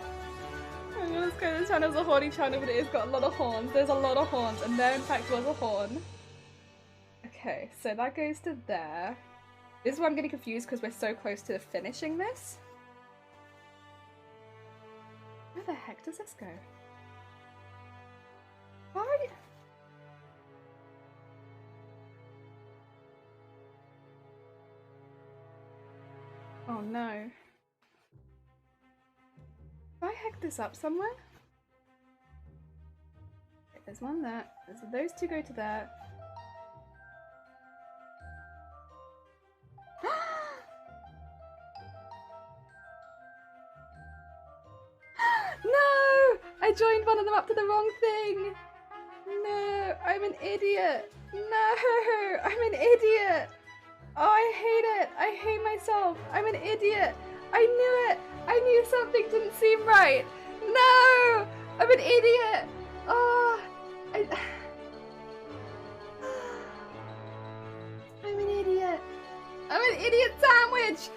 I'm gonna go this channel as a horny channel, but it has got a lot of horns. There's a lot of horns, and there in fact was a horn. Okay, so that goes to there. This is where I'm getting confused because we're so close to finishing this. Where the heck does this go? Why? Oh no. Have I hacked this up somewhere? Okay, there's one there. So those two go to there. No! I joined one of them up to the wrong thing! No! I'm an idiot! No! I'm an idiot! Oh, I hate it! I hate myself! I'm an idiot! I knew it! I knew something didn't seem right! No! I'm an idiot! Oh! I'm an idiot! I'm an idiot sandwich!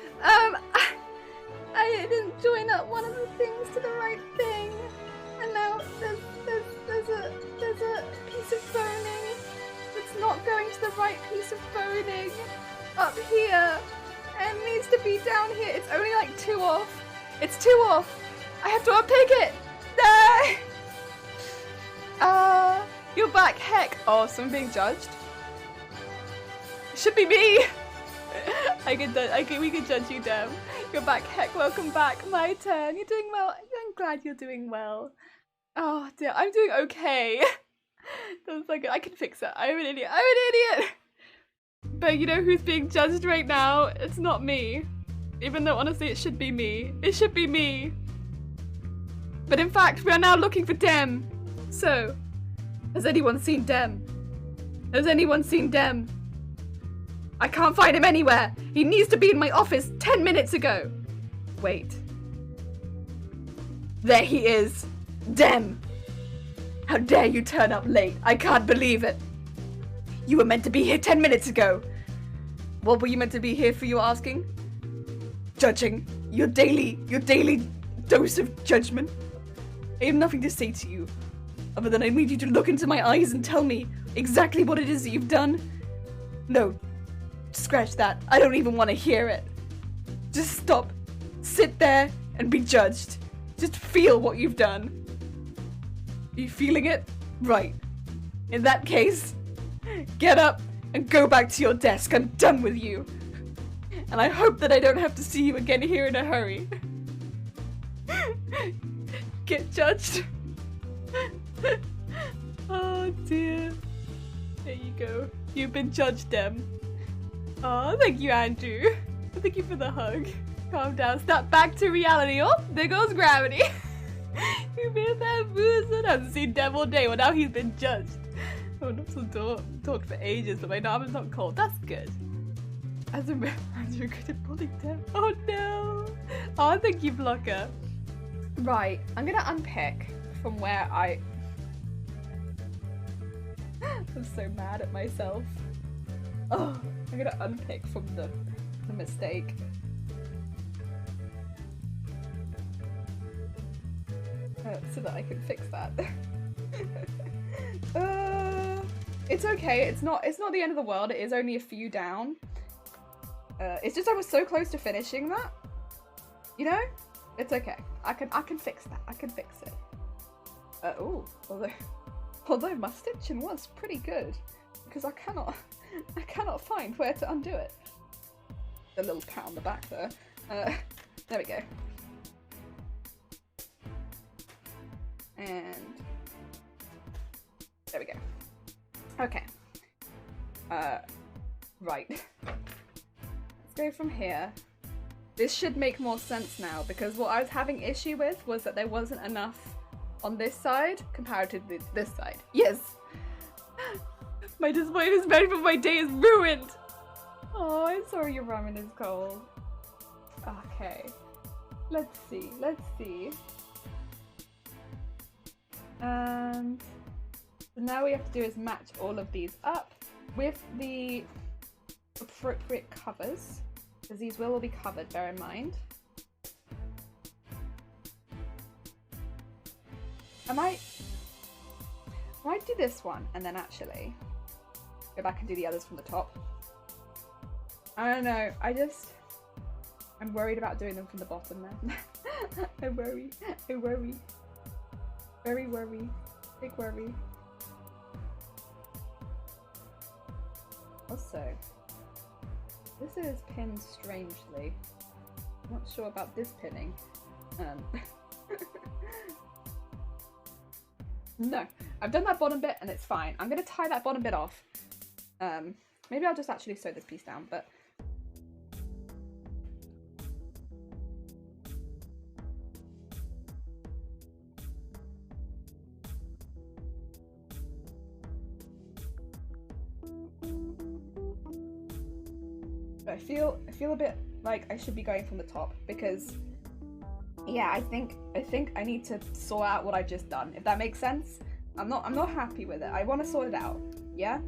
I didn't join up one of the things to the right thing, and now there's a piece of boning that's not going to the right piece of boning up here, and it needs to be down here. It's only like 2 off. It's 2 off. I have to unpick it. No. You're back. Heck. Oh, someone being judged. It should be me. We can judge you, Dem. You're back. Heck, welcome back. My turn. You're doing well. I'm glad you're doing well. Oh dear, I'm doing okay. That's like, I can fix it. I'm an idiot. I'm an idiot. But you know who's being judged right now? It's not me. Even though honestly it should be me. It should be me. But in fact, we are now looking for Dem. So, has anyone seen Dem? Has anyone seen Dem? I can't find him anywhere. He needs to be in my office 10 minutes ago. Wait. There he is. Dem. How dare you turn up late? I can't believe it. You were meant to be here 10 minutes ago. What were you meant to be here for, you asking? Judging. Your daily dose of judgment. I have nothing to say to you, other than I need you to look into my eyes and tell me exactly what it is that you've done. No, scratch that. I don't even want to hear it. Just stop, sit there, and be judged. Just feel what you've done. Are you feeling it? Right. In that case, get up and go back to your desk. I'm done with you. And I hope that I don't have to see you again here in a hurry. Get judged. Oh dear. There you go. You've been judged, Dem. Oh, thank you, Andrew. Thank you for the hug. Calm down. Snap back to reality. Oh, there goes gravity. You made that booze. I haven't seen Dem all day. Well, now he's been judged. Oh, not to talk for ages, but my arm is not cold. That's good. As Andrew could have bullied Dem. Oh no. Oh, thank you, Blocker. Right, I'm gonna unpick from where I'm so mad at myself. Oh, I'm gonna unpick from the mistake. So that I can fix that. It's okay. It's not the end of the world. It is only a few down. It's just I was so close to finishing that. You know? It's okay. I can fix that. I can fix it. Although my stitching was pretty good, because I cannot find where to undo it. A little pat on the back there. There we go. And there we go. Okay. Right. Let's go from here. This should make more sense now, because what I was having issue with was that there wasn't enough on this side compared to this side. Yes! My disappointment for my day is ruined! Oh, I'm sorry your ramen is cold. Okay. Let's see. And so now we have to do is match all of these up with the appropriate covers. Because these will all be covered, bear in mind. I might do this one and then actually go back and do the others from the top. I don't know, I'm worried about doing them from the bottom then. I worry. Very worry. Big worry. Also, this is pinned strangely. I'm not sure about this pinning. No, I've done that bottom bit and it's fine. I'm gonna tie that bottom bit off. Maybe I'll just actually sew this piece down, but I feel a bit like I should be going from the top, because yeah, I think I need to sort out what I've just done, if that makes sense. I'm not happy with it. I want to sort it out, yeah?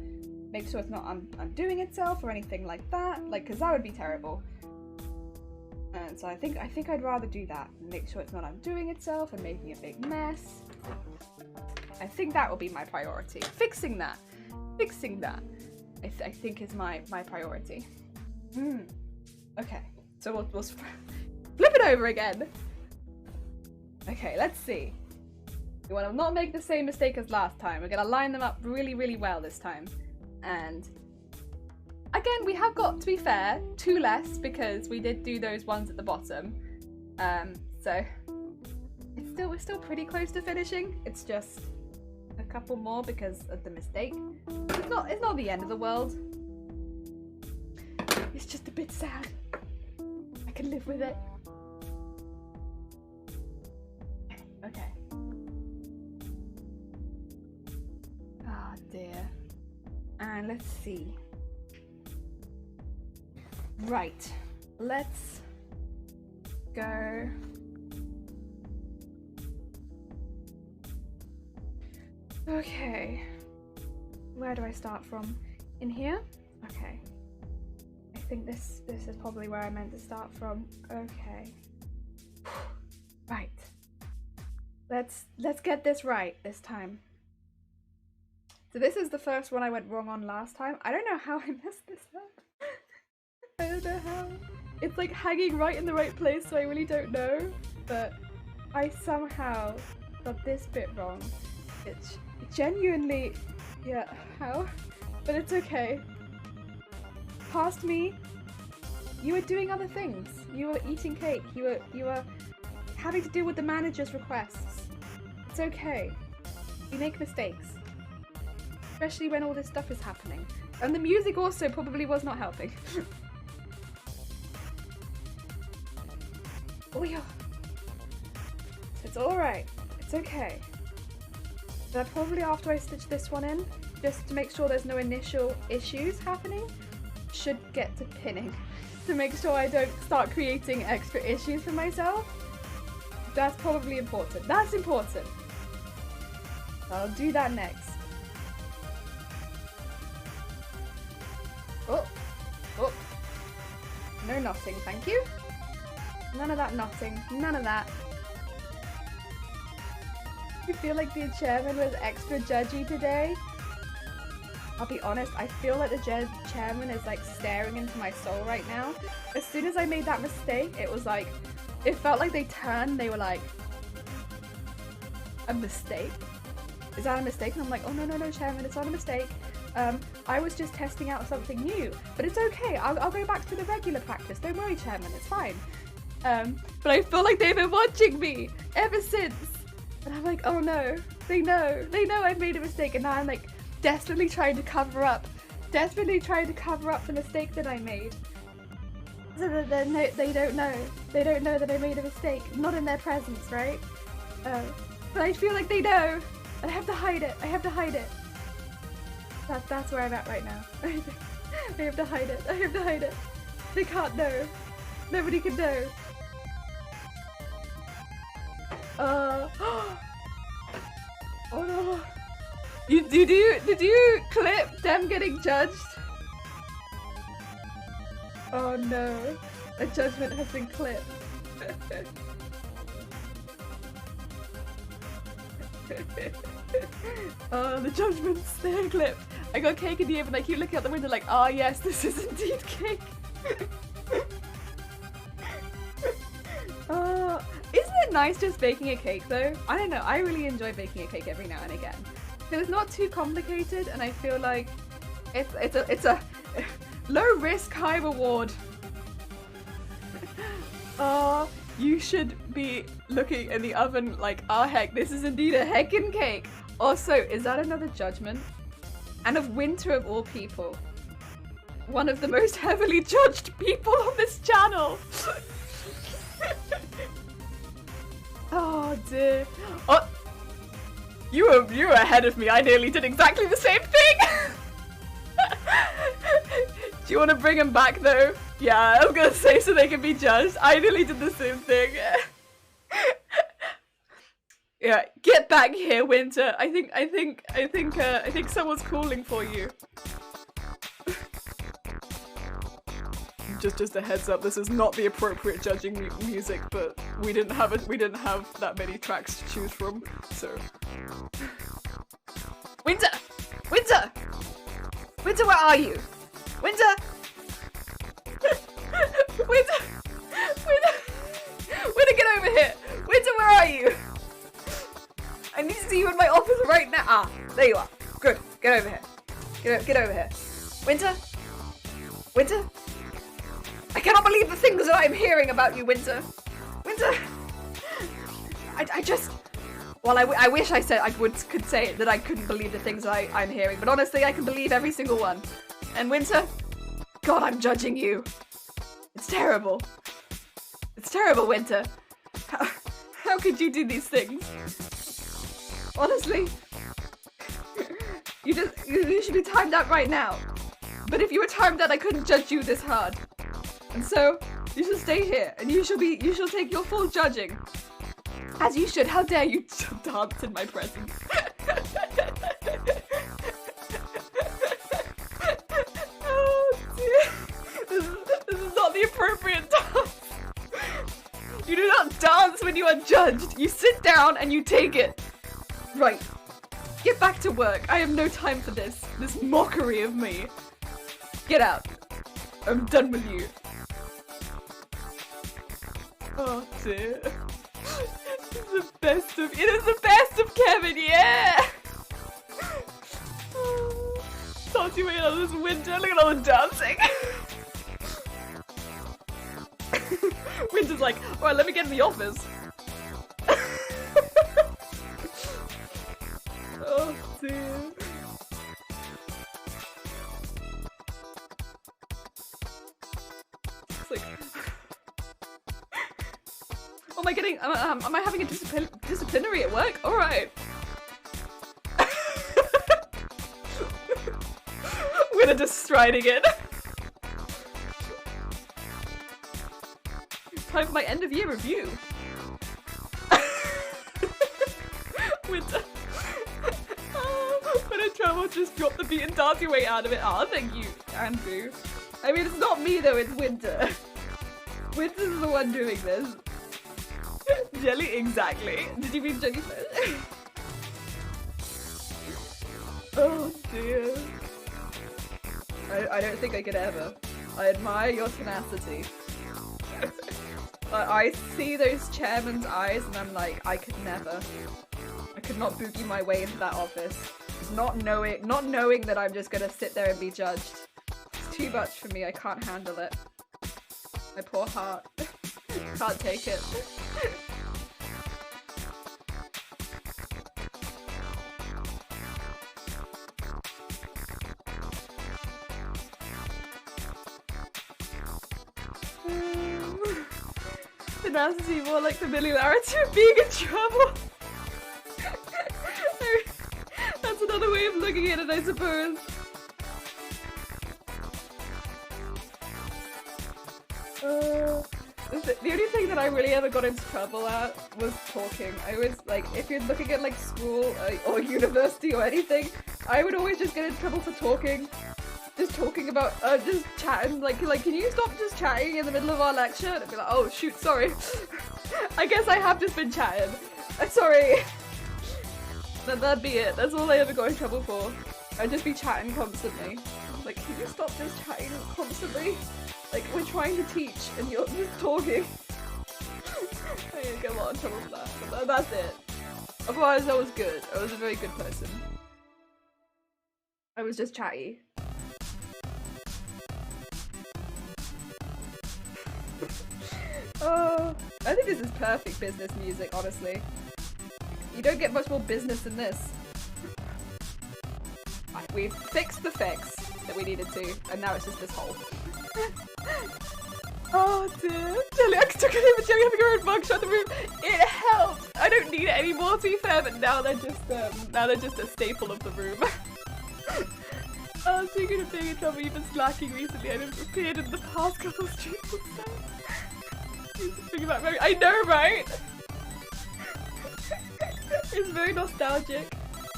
Make sure it's not undoing itself or anything like that, like, because that would be terrible. And so I think I'd rather do that, make sure it's not undoing itself and making a big mess. I think that will be my priority. Fixing that, I think is my priority. Okay, so we'll flip it over again. Okay, let's see. We want to not make the same mistake as last time. We're going to line them up really, really well this time. And again, we have got, to be fair, 2 less because we did do those ones at the bottom. So we're still pretty close to finishing. It's just a couple more because of the mistake. It's not the end of the world. It's just a bit sad. I can live with it. Okay. Oh dear. And let's see. Right. Let's go. Okay. Where do I start from? In here? Okay. I think this is probably where I meant to start from. Okay. Right. Let's get this right this time. So this is the first one I went wrong on last time. I don't know how I messed this up. I don't know how. It's like hanging right in the right place, so I really don't know. But I somehow got this bit wrong. It's genuinely, yeah, how? But it's okay. Past me, you were doing other things. You were eating cake. You were having to deal with the manager's requests. It's okay. You make mistakes. Especially when all this stuff is happening. And the music also probably was not helping. Oh yeah. It's alright. It's okay. But probably after I stitch this one in, just to make sure there's no initial issues happening, should get to pinning. To make sure I don't start creating extra issues for myself. That's probably important. That's important. I'll do that next. Oh. Oh. No knotting, thank you. None of that knotting. None of that. I feel like the chairman was extra judgy today. I'll be honest, I feel like the chairman is like staring into my soul right now. As soon as I made that mistake, it was like, it felt like they turned, they were like, a mistake? Is that a mistake? And I'm like, oh no, chairman, it's not a mistake. I was just testing out something new, but it's okay. I'll go back to the regular practice. Don't worry, chairman, it's fine. But I feel like they've been watching me ever since. And I'm like, oh no, they know I've made a mistake, and now I'm like desperately trying to cover up the mistake that I made. So that they don't know that I made a mistake, not in their presence, right? But I feel like they know, and I have to hide it. That's where I'm at right now. I have to hide it. They can't know. Nobody can know. Oh no. Did you clip them getting judged? Oh no. A judgment has been clipped. Oh, the judgments, they're clipped. I got cake in the oven, I keep looking out the window like, ah yes, this is indeed cake. Isn't it nice just baking a cake though? I don't know, I really enjoy baking a cake every now and again. Because it's not too complicated, and I feel like it's a low risk, high reward. You should be looking in the oven like, ah heck, this is indeed a heckin' cake. Also, is that another judgment? And of Winter of all people. One of the most heavily judged people on this channel. Oh dear. Oh, you were ahead of me. I nearly did exactly the same thing. Do you want to bring him back though? Yeah, I was gonna say so they can be judged. I nearly did the same thing. Yeah, get back here, Winter. I think someone's calling for you. Just a heads up, this is not the appropriate judging music, but we didn't have that many tracks to choose from, so. Winter! Winter! Winter, where are you? Winter! Winter! Winter! Winter, get over here! Winter, where are you? I need to see you in my office right now. Ah, there you are. Good. Get over here. Get over here. Winter? Winter? I cannot believe the things that I'm hearing about you, Winter. Winter! Well, I wish I said could say that I couldn't believe the things I'm hearing, but honestly, I can believe every single one. And Winter, God, I'm judging you. It's terrible. It's terrible, Winter. How could you do these things? Honestly, you should be timed out right now. But if you were timed out, I couldn't judge you this hard. And so, you should stay here, and you shall take your full judging. As you should. How dare you dance in my presence? Oh dear. This is not the appropriate dance. You do not dance when you are judged. You sit down and you take it. Right. Get back to work. I have no time for this. This mockery of me. Get out. I'm done with you. Oh dear. It is the best of Kevin, yeah! Thought you made all this Winter, look at all the dancing! Winter's like, alright, let me get in the office. Oh dear. It's like... Oh, am I having a disciplinary at work? Alright. Winter just striding in. Time for my end of year review. Winter. When in trouble, just drop the beat and dance your way out of it. Oh, thank you, Andrew. I mean, it's not me though, it's Winter. Winter's the one doing this. Jelly, exactly. Did you mean jellyfish? Oh dear. I don't think I could ever. I admire your tenacity. I see those chairman's eyes and I'm like, I could never. I could not boogie my way into that office. Not knowing that I'm just gonna sit there and be judged. It's too much for me, I can't handle it. My poor heart. Can't take it. Tenacity, more like familiarity of being in trouble. That's another way of looking at it, I suppose. The only thing that I really ever got into trouble at was talking. I was like, if you're looking at like school or university or anything, I would always just get in trouble for talking. Just talking about, just chatting, like, can you stop just chatting in the middle of our lecture? And I'd be like, oh shoot, sorry. I guess I have just been chatting. I'm sorry. That'd be it. That's all I ever got in trouble for. I'd just be chatting constantly. Like, can you stop just chatting constantly? Like, we're trying to teach and you're just talking. I didn't get a lot in trouble for that, but that's it. Otherwise, I was good. I was a very good person. I was just chatty. Oh, I think this is perfect business music, honestly. You don't get much more business than this. Right, we've fixed the fix that we needed to, and now it's just this hole. Oh dear. Jelly, I took it over Jelly having her own mugshot in the room. It helped! I don't need it anymore, to be fair, but now they're just a staple of the room. Oh, speaking of being in trouble, you've been slacking recently. I've appeared in the past couple of streams and stuff. I know, right? It's very nostalgic.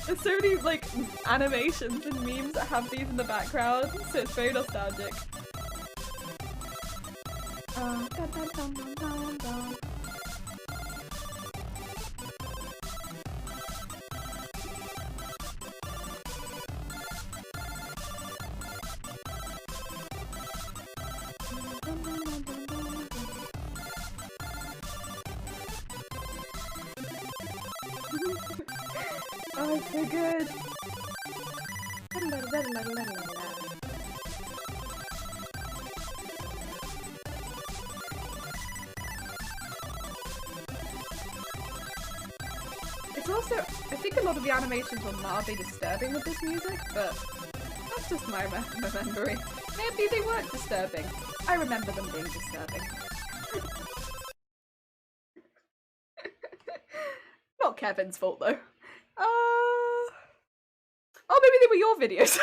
There's so many like animations and memes that have these in the background, so it's very nostalgic. Dun, dun, dun, dun, dun, dun. Oh, it's so good. It's all also, I think a lot of the animations were mildly disturbing with this music, but that's just my memory. Maybe they weren't disturbing. I remember them being disturbing. Not Kevin's fault though. Oh, maybe they were your videos.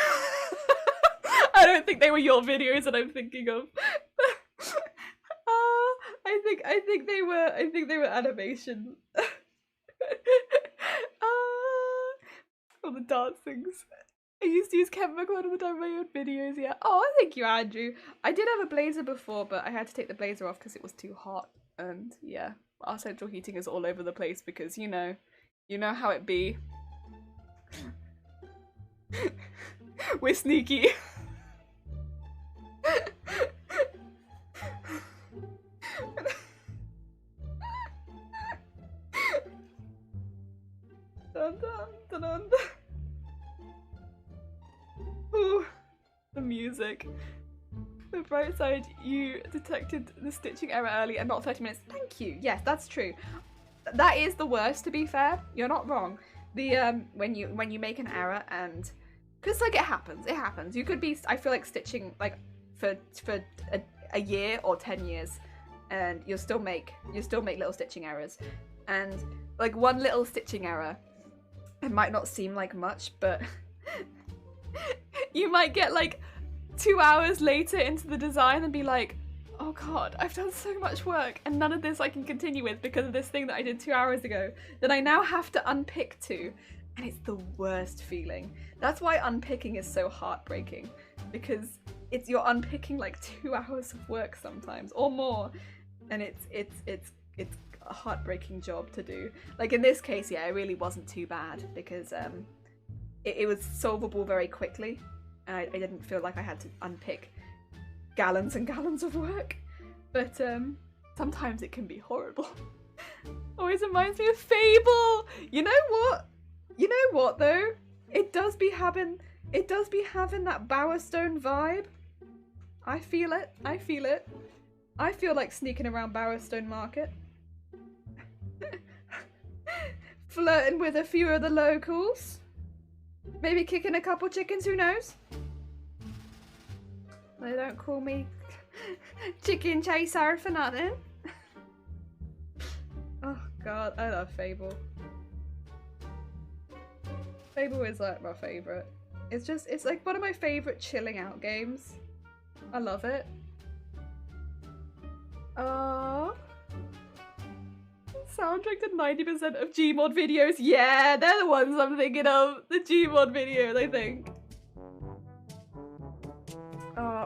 I don't think they were your videos that I'm thinking of. I think they were animation. All the dancings. I used to use Kevin McLeod all the time in my own videos, yeah. Oh, thank you, Andrew. I did have a blazer before, but I had to take the blazer off because it was too hot. And yeah, our central heating is all over the place because, you know how it be. We're sneaky. Dun, dun, dun, dun. Ooh, the music. The bright side, you detected the stitching error early and not 30 minutes. Thank you. Yes, that's true. That is the worst, to be fair. You're not wrong. The when you make an error and because like it happens. You could be, I feel like, stitching like for a year or 10 years, and you'll still make little stitching errors, and like one little stitching error, it might not seem like much, but you might get like 2 hours later into the design and be like, oh god, I've done so much work and none of this I can continue with because of this thing that I did 2 hours ago that I now have to unpick to, and it's the worst feeling. That's why unpicking is so heartbreaking, because you're unpicking like 2 hours of work sometimes or more, and it's a heartbreaking job to do. Like in this case, yeah, it really wasn't too bad because it was solvable very quickly. I didn't feel like I had to unpick gallons and gallons of work, but sometimes it can be horrible. Always reminds me of Fable. You know what though? It does be having that Bowerstone vibe. I feel it. I feel like sneaking around Bowerstone Market. Flirting with a few of the locals. Maybe kicking a couple chickens, who knows? They don't call me chicken chaser for nothing. Oh god, I love Fable. Fable is like my favourite. It's like one of my favourite chilling out games. I love it. Soundtrack to 90% of Gmod videos. Yeah, they're the ones I'm thinking of. The Gmod videos, I think.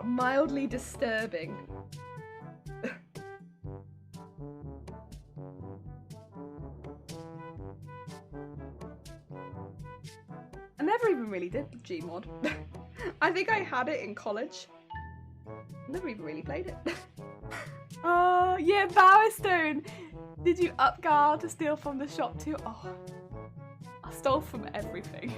Mildly disturbing. I never even really did Gmod. I think I had it in college. Never even really played it. Oh, yeah, Bowerstone! Did you upguard to steal from the shop too? Oh, I stole from everything.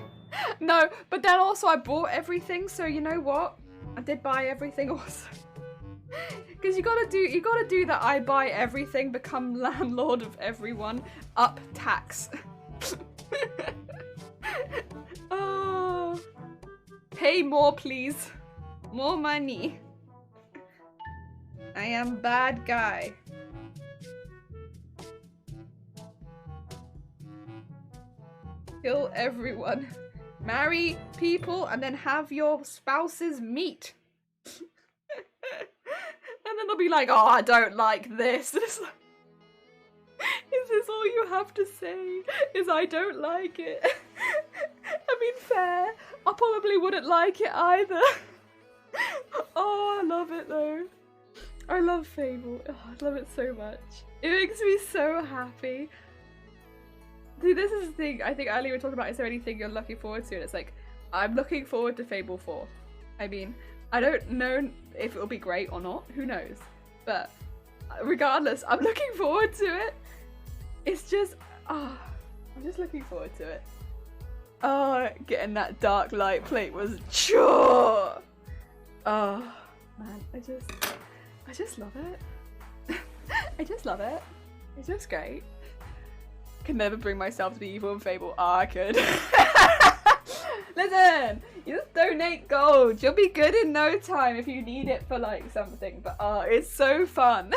No, but then also I bought everything, so you know what? I did buy everything also. Because you gotta do that I buy everything, become landlord of everyone, up tax. Oh, pay more please. More money. I am bad guy. Kill everyone. Marry people and then have your spouses meet. And then they'll be like, oh, I don't like this. Is this all you have to say? Is I don't like it? I mean, fair. I probably wouldn't like it either. Oh, I love it though. I love Fable. Oh, I love it so much. It makes me so happy. See, this is the thing. I think earlier we were talking about, is there anything you're looking forward to? And it's like, I'm looking forward to Fable 4. I mean, I don't know if it'll be great or not. Who knows? But regardless, I'm looking forward to it. It's just, I'm just looking forward to it. Oh, getting that dark light plate was chore. Oh, man, I just love it. I just love it. It's just great. Can never bring myself to be evil in Fable. Oh, I could. Listen, you just donate gold. You'll be good in no time if you need it for like something. But it's so fun.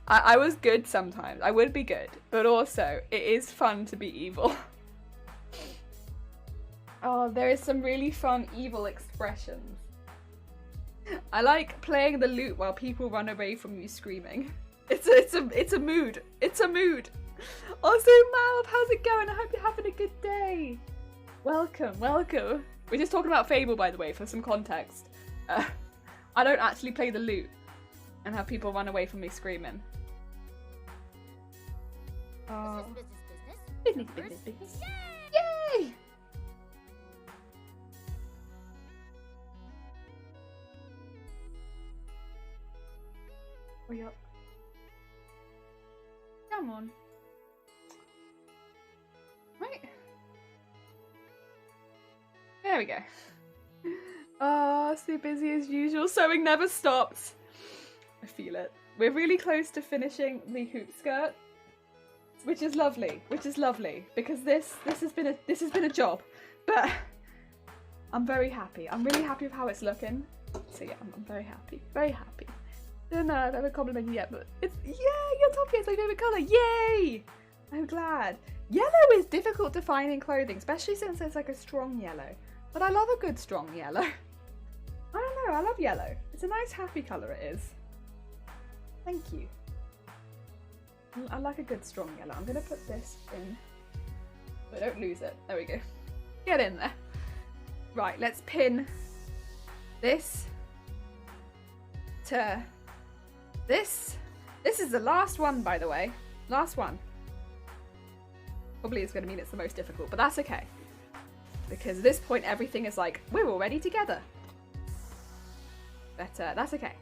I was good sometimes. I would be good. But also, it is fun to be evil. Oh, there is some really fun evil expressions. I like playing the lute while people run away from you screaming. It's a mood. It's a mood. Also, Malv, how's it going? I hope you're having a good day. Welcome, welcome. We're just talking about Fable, by the way, for some context. I don't actually play the lute and have people run away from me screaming. Business, business, business. Yay! Hurry up. Come on. Right. There we go. So busy as usual. Sewing never stops. I feel it. We're really close to finishing the hoop skirt, which is lovely. Because this has been a job, but I'm very happy. I'm really happy with how it's looking. So yeah, I'm very happy. Very happy. I don't know if I've ever complimented you yet, but it's, yeah, your top is my favourite colour, yay! I'm glad. Yellow is difficult to find in clothing, especially since it's like a strong yellow. But I love a good strong yellow. I don't know, I love yellow. It's a nice happy colour it is. Thank you. I like a good strong yellow. I'm gonna put this in, but don't lose it. There we go. Get in there. Right, let's pin this to this. This is the last one, by the way. Last one. Probably is going to mean it's the most difficult, but that's okay. Because at this point, everything is like, we're already together. But that's okay.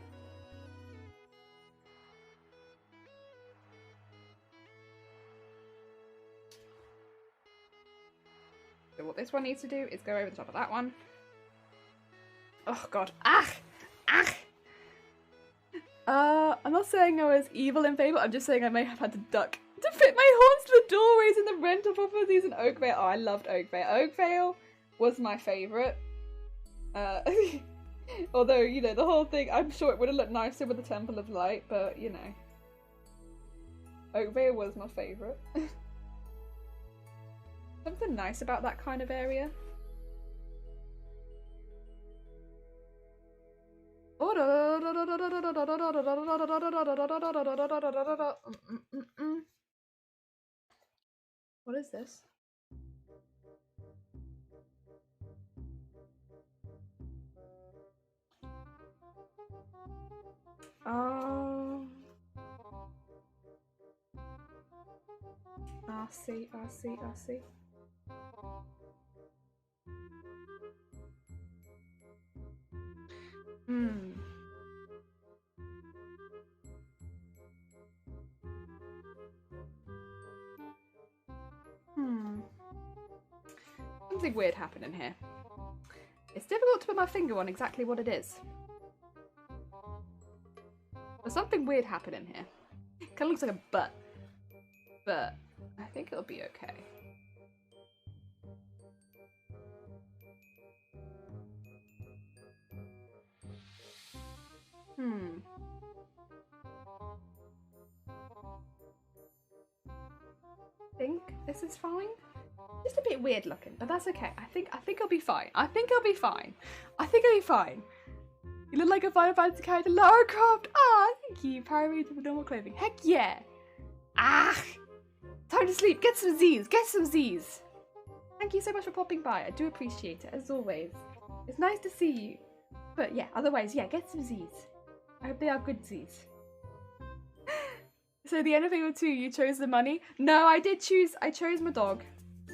So what this one needs to do is go over the top of that one. Oh god. Ah! Ah! I'm not saying I was evil in Fable, I'm just saying I may have had to duck to fit my horns to the doorways in the rental properties in Oakvale. Oh, I loved Oakvale. Oakvale was my favourite. Although, you know, the whole thing, I'm sure it would have looked nicer with the Temple of Light, but, you know. Oakvale was my favourite. Something nice about that kind of area. What is this? Oh. I see. Something weird happened in here. It's difficult to put my finger on exactly what it is. There's something weird happened in here. It kind of looks like a butt. But I think it'll be okay. I think this is fine. Just a bit weird looking, but that's okay. I think I'll be fine. I think I'll be fine. You look like a Final Fantasy character, Lara Croft. Ah, thank you. Power Ranger with normal clothing. Heck yeah. Ah, time to sleep. Get some Z's. Thank you so much for popping by. I do appreciate it, as always. It's nice to see you. But yeah, otherwise, yeah, get some Z's. I hope they are good Z's. So the end of Fable 2, you chose the money? No, I chose my dog.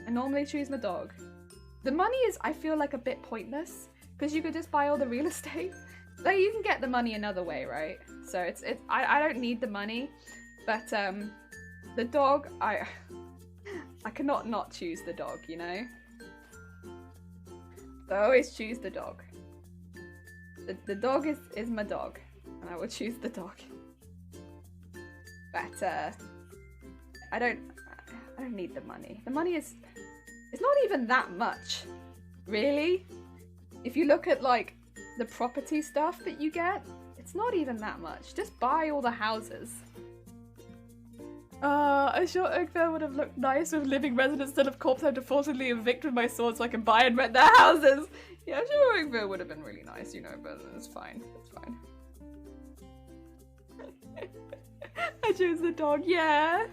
I normally choose my dog. The money is, I feel like, a bit pointless because you could just buy all the real estate. Like, you can get the money another way, right? So I don't need the money, but the dog, I cannot not choose the dog, you know? So I always choose the dog. The dog is my dog, and I will choose the dog. But I don't need the money. The money is, it's not even that much, really. If you look at like the property stuff that you get, it's not even that much. Just buy all the houses. A short Oakville would have looked nice with living residents instead of corpse had to forcibly evict with my sword so I can buy and rent their houses. Yeah, sure, Oakville would have been really nice, you know, but it's fine. It's fine. I chose the dog, yeah.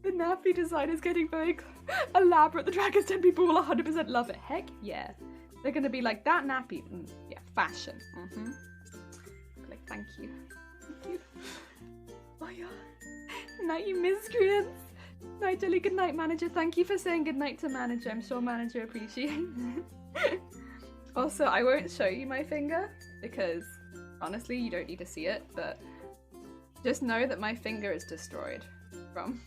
The nappy design is getting very elaborate. The Dragon's Den people will 100% love it. Heck yeah. They're gonna be like, that nappy. Yeah, fashion. Like, thank you. Thank you. Oh yeah. Night, you miscreants. Night, Jelly. Good night, manager. Thank you for saying good night to manager. I'm sure manager appreciates it. Also, I won't show you my finger because honestly, you don't need to see it, but just know that my finger is destroyed from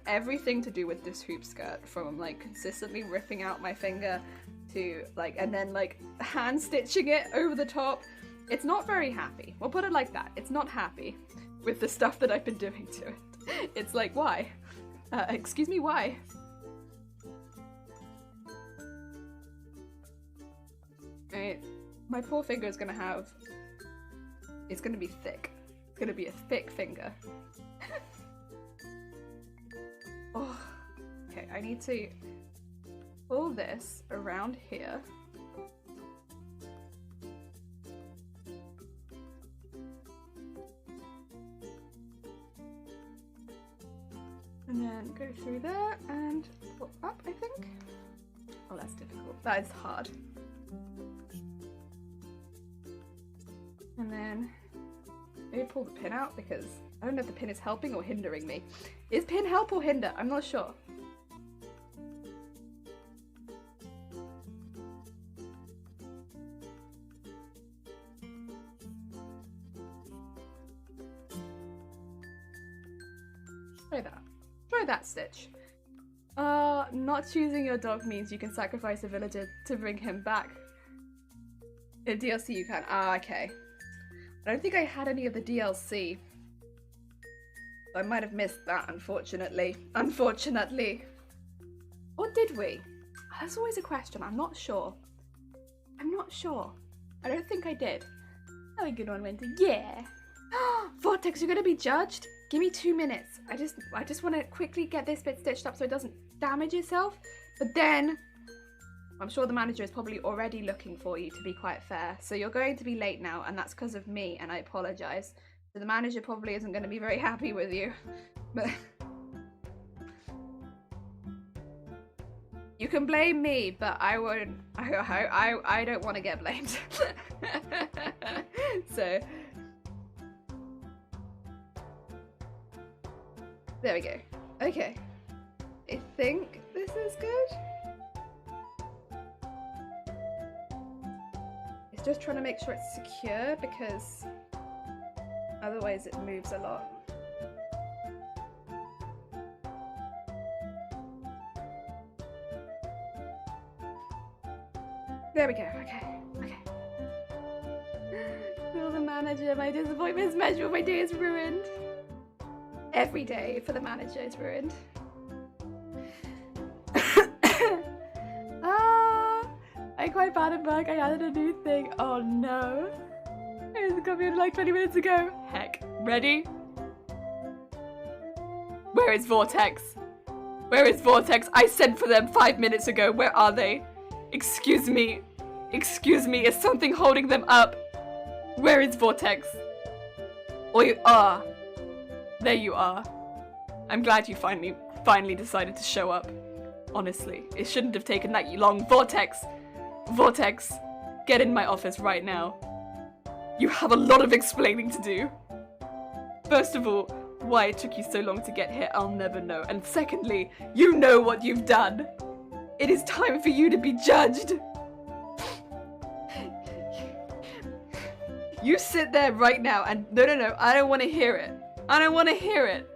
everything to do with this hoop skirt, from like consistently ripping out my finger to like, and then like hand stitching it over the top. It's not very happy. We'll put it like that. It's not happy with the stuff that I've been doing to it. It's like, why? Excuse me, why? Right, my poor finger is gonna have, it's gonna be thick. It's gonna be a thick finger. Oh, okay, I need to pull this around here. And then go through there and pull up, I think. Oh, that's difficult. That is hard. And then maybe pull the pin out because I don't know if the pin is helping or hindering me. Is pin help or hinder? I'm not sure. Try that. Try that stitch. Not choosing your dog means you can sacrifice a villager to bring him back. In DLC you can. Ah, okay. I don't think I had any of the DLC. I might have missed that, unfortunately. Unfortunately. Or did we? That's always a question. I'm not sure. I'm not sure. I don't think I did. Have a good one, Winter. Yeah. Vortex, you're gonna be judged? Give me 2 minutes. I just want to quickly get this bit stitched up so it doesn't damage itself. But then, I'm sure the manager is probably already looking for you, to be quite fair. So you're going to be late now, and that's because of me, and I apologize. So the manager probably isn't going to be very happy with you. But you can blame me, but I won't. I don't want to get blamed. So there we go. Okay. I think this is good. It's just trying to make sure it's secure because otherwise it moves a lot. There we go. Okay. Okay. Feel the manager. My disappointment is measurable. My day is ruined. Every day for the manager is ruined. I'm quite bad at work. I added a new thing. Oh no. It was coming in like 20 minutes ago. Heck. Ready? Where is Vortex? Where is Vortex? I sent for them 5 minutes ago. Where are they? Excuse me. Excuse me. Is something holding them up? Where is Vortex? Or you are. There you are. I'm glad you finally decided to show up. Honestly, it shouldn't have taken that long. Vortex! Vortex! Get in my office right now. You have a lot of explaining to do. First of all, why it took you so long to get here, I'll never know. And secondly, you know what you've done. It is time for you to be judged. You sit there right now and no, I don't want to hear it. I don't want to hear it.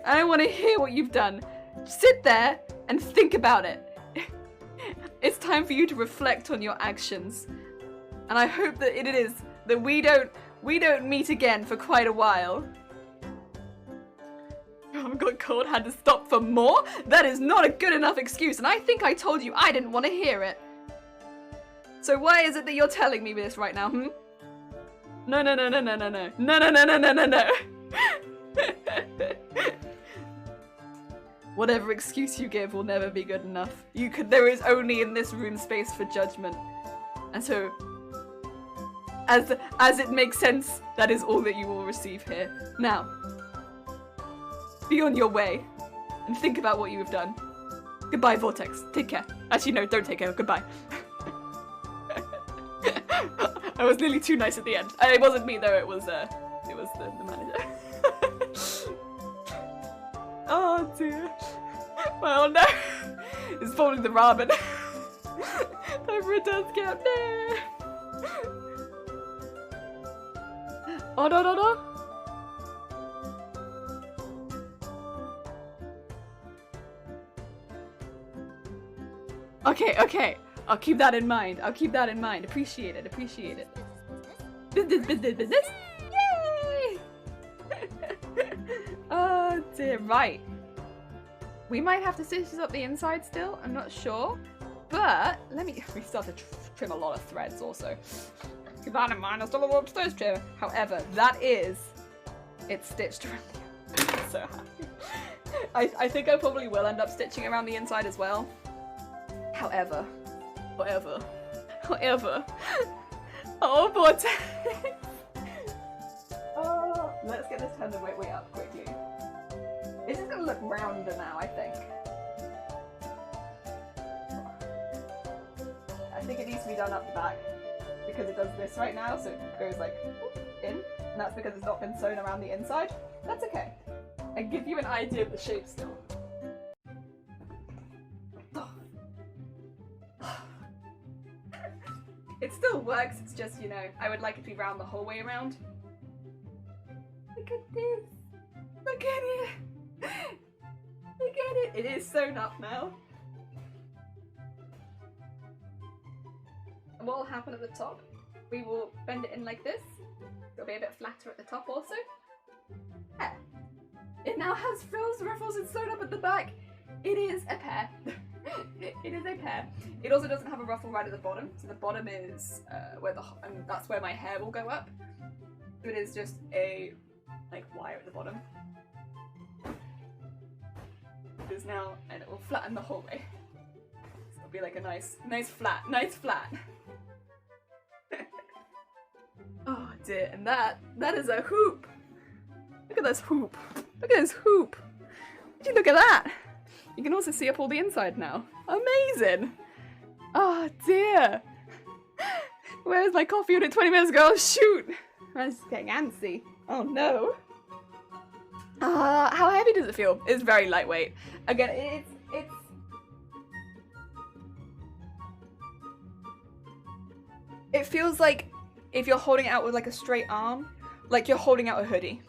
I don't want to hear what you've done. Sit there and think about it. It's time for you to reflect on your actions. And I hope that it is that we don't meet again for quite a while. got cold, had to stop for more? That is not a good enough excuse, and I think I told you I didn't want to hear it. So why is it that you're telling me this right now, hmm? No, no, no, no, no, no, no. No, no, no, no, no, no, no. Whatever excuse you give will never be good enough. There is only in this room space for judgment. And so, as it makes sense, that is all that you will receive here. Now, be on your way, and think about what you have done. Goodbye, Vortex. Take care. Actually, no, don't take care. Goodbye. I was nearly too nice at the end. It wasn't me though. It was the manager. Oh dear. Well, no. It's folding the ramen. Time for a dance camp. No. Oh no no no. Okay, okay. I'll keep that in mind. I'll keep that in mind. Appreciate it. Appreciate it. Business. Yay! Oh dear. Right. We might have to stitch this up the inside still. I'm not sure. But we still have to trim a lot of threads also. Keep that in mind. I still have a lot of threads trim. However, it's stitched around the outside. I'm so happy. I think I probably will end up stitching around the inside as well. However. Oh, Vortex! Oh, let's get this turned the right way up quickly. It's just gonna look rounder now, I think. I think it needs to be done up the back because it does this right now, so it goes like in, and that's because it's not been sewn around the inside. That's okay. I give you an idea of the shape still. It still works, it's just, you know, I would like it to be round the whole way around. Look at this! Look at it! Look at it! It is sewn up now. And what will happen at the top? We will bend it in like this. It'll be a bit flatter at the top also. Yeah. It now has frills, ruffles, it's sewn up at the back. It is a pair. It is a pair. It also doesn't have a ruffle right at the bottom, so the bottom is and that's where my hair will go up. So it is just a wire at the bottom. It is now, and it will flatten the whole way. So it'll be like a nice flat. Oh dear, and that is a hoop. Look at this hoop. Look at this hoop. Would you look at that? You can also see up all the inside now. Amazing! Oh dear! Where's my coffee on it 20 minutes ago? Oh, shoot! I was getting antsy. Oh no! How heavy does it feel? It's very lightweight. Again, it's... It feels like if you're holding it out with like a straight arm, like you're holding out a hoodie.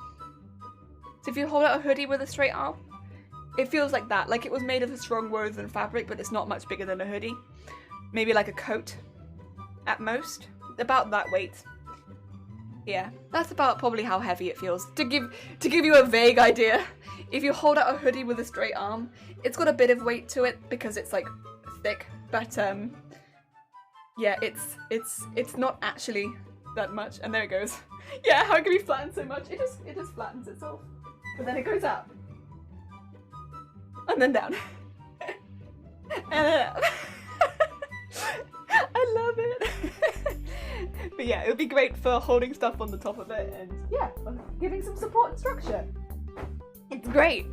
So if you hold out a hoodie with a straight arm, it feels like that, like it was made of a strong woven fabric, but it's not much bigger than a hoodie. Maybe like a coat, at most. About that weight. Yeah, that's about probably how heavy it feels. To give you a vague idea, if you hold out a hoodie with a straight arm, it's got a bit of weight to it because it's like thick, but yeah, it's not actually that much. And there it goes. Yeah, how can we flatten so much? It just flattens itself, but then it goes up. And then down. And then up. I love it. But yeah, it would be great for holding stuff on the top of it and yeah, giving some support and structure. It's great.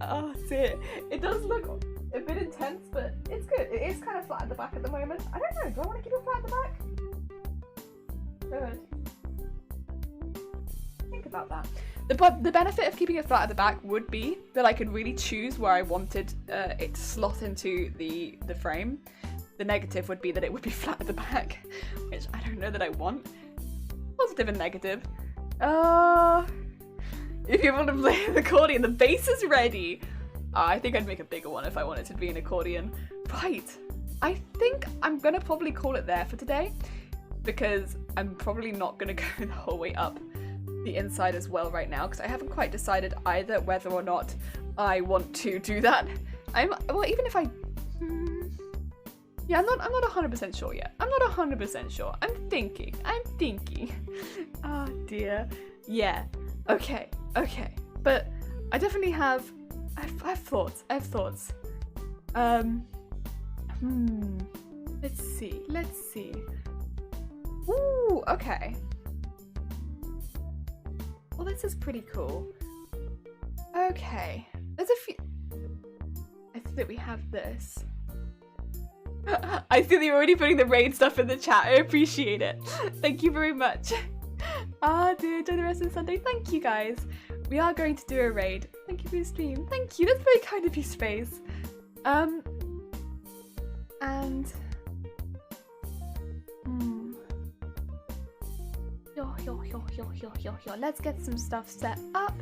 Oh dear. It does look a bit intense, but it's good. It is kind of flat at the back at the moment. I don't know, do I want to keep it flat at the back? Good. Think about that. The benefit of keeping it flat at the back would be that I could really choose where I wanted it to slot into the frame. The negative would be that it would be flat at the back, which I don't know that I want. Positive and negative. If you want to play an accordion, the bass is ready. I think I'd make a bigger one if I wanted to be an accordion. Right. I think I'm gonna probably call it there for today because I'm probably not gonna go the whole way up. the inside as well right now, because I haven't quite decided either whether or not I want to do that. Well, even if I... yeah, I'm not 100% sure yet. I'm not 100% sure. I'm thinking. Oh dear. Yeah. Okay. But I definitely have thoughts. Let's see. Ooh, okay. Well, this is pretty cool. Okay. There's a few... I think that we have this. I see that you're already putting the raid stuff in the chat. I appreciate it. Thank you very much. Dear, enjoy the rest of the Sunday. Thank you, guys. We are going to do a raid. Thank you for the stream. Thank you. That's very kind of you, Space. And... Yo. Let's get some stuff set up.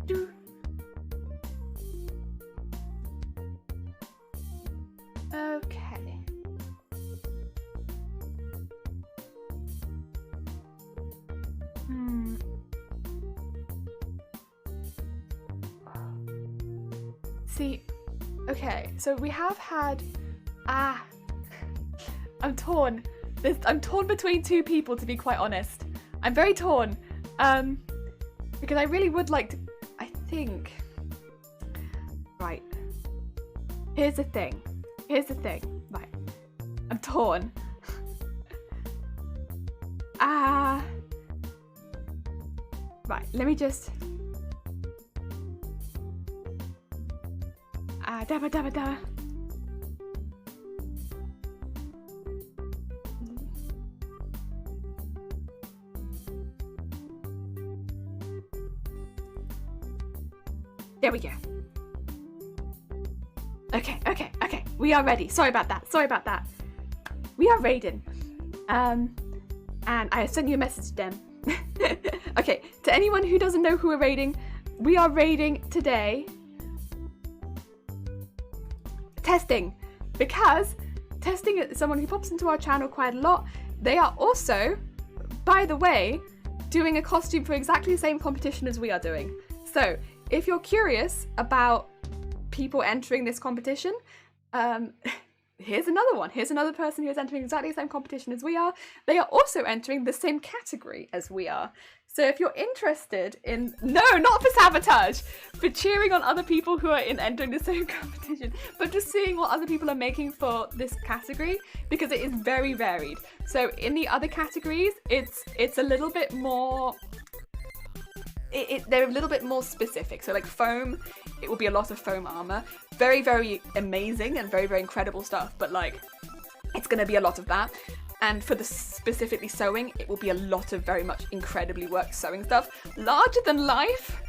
Do. Okay. See, okay, so we have had... I'm torn. I'm torn between two people, to be quite honest. I'm very torn. Because I really would like to... I think... Right. Here's the thing. Right. I'm torn. Right, let me just... Dabba. There we go. Okay. We are ready. Sorry about that. We are raiding. And I sent you a message to them. Okay, to anyone who doesn't know who we're raiding, we are raiding today Testing, because Testing is someone who pops into our channel quite a lot. They are also, by the way, doing a costume for exactly the same competition as we are doing. So if you're curious about people entering this competition, here's another one. Here's another person who is entering exactly the same competition as we are. They are also entering the same category as we are. So if you're interested in... No, not for sabotage! For cheering on other people who are entering the same competition, but just seeing what other people are making for this category, because it is very varied. So in the other categories, it's a little bit more... they're a little bit more specific. So like foam, it will be a lot of foam armor. Very, very amazing and very, very incredible stuff, but like, it's going to be a lot of that. And for the specifically sewing, it will be a lot of very much incredibly worked sewing stuff. Larger than life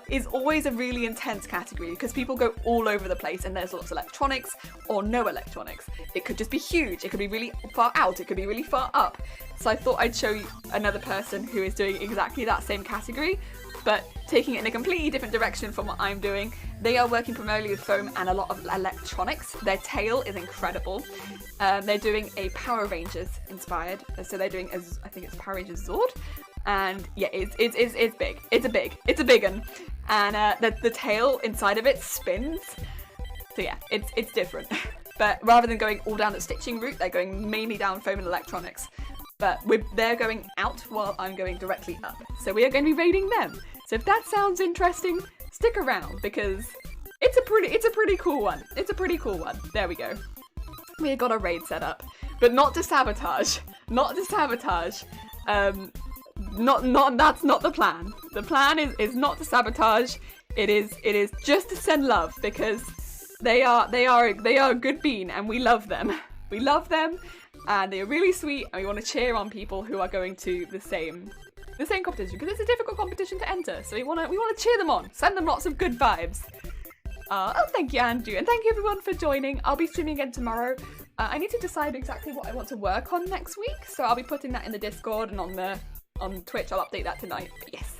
is always a really intense category because people go all over the place and there's lots of electronics or no electronics. It could just be huge. It could be really far out. It could be really far up. So I thought I'd show you another person who is doing exactly that same category, but taking it in a completely different direction from what I'm doing. They are working primarily with foam and a lot of electronics. Their tail is incredible. They're doing a Power Rangers inspired, so they're doing, I think it's Power Rangers Zord, and yeah, it's big. It's a big one, and the tail inside of it spins. So yeah, it's different. But rather than going all down the stitching route, they're going mainly down foam and electronics. But they're going out while I'm going directly up. So we are going to be raiding them. So if that sounds interesting, stick around because it's a pretty cool one. It's a pretty cool one. There we go. We got a raid set up, but not to sabotage. Not to sabotage. That's not the plan. The plan is not to sabotage. It is just to send love because they are a good bean and we love them. We love them. And they're really sweet, and we want to cheer on people who are going to the same competition because it's a difficult competition to enter. So we want to cheer them on, send them lots of good vibes. Thank you, Andrew, and thank you everyone for joining. I'll be streaming again tomorrow. I need to decide exactly what I want to work on next week, so I'll be putting that in the Discord and on Twitch. I'll update that tonight. But yes.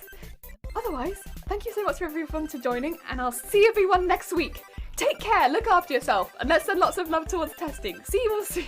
Otherwise, thank you so much for everyone for joining, and I'll see everyone next week. Take care, look after yourself, and let's send lots of love towards Testing. See you all soon.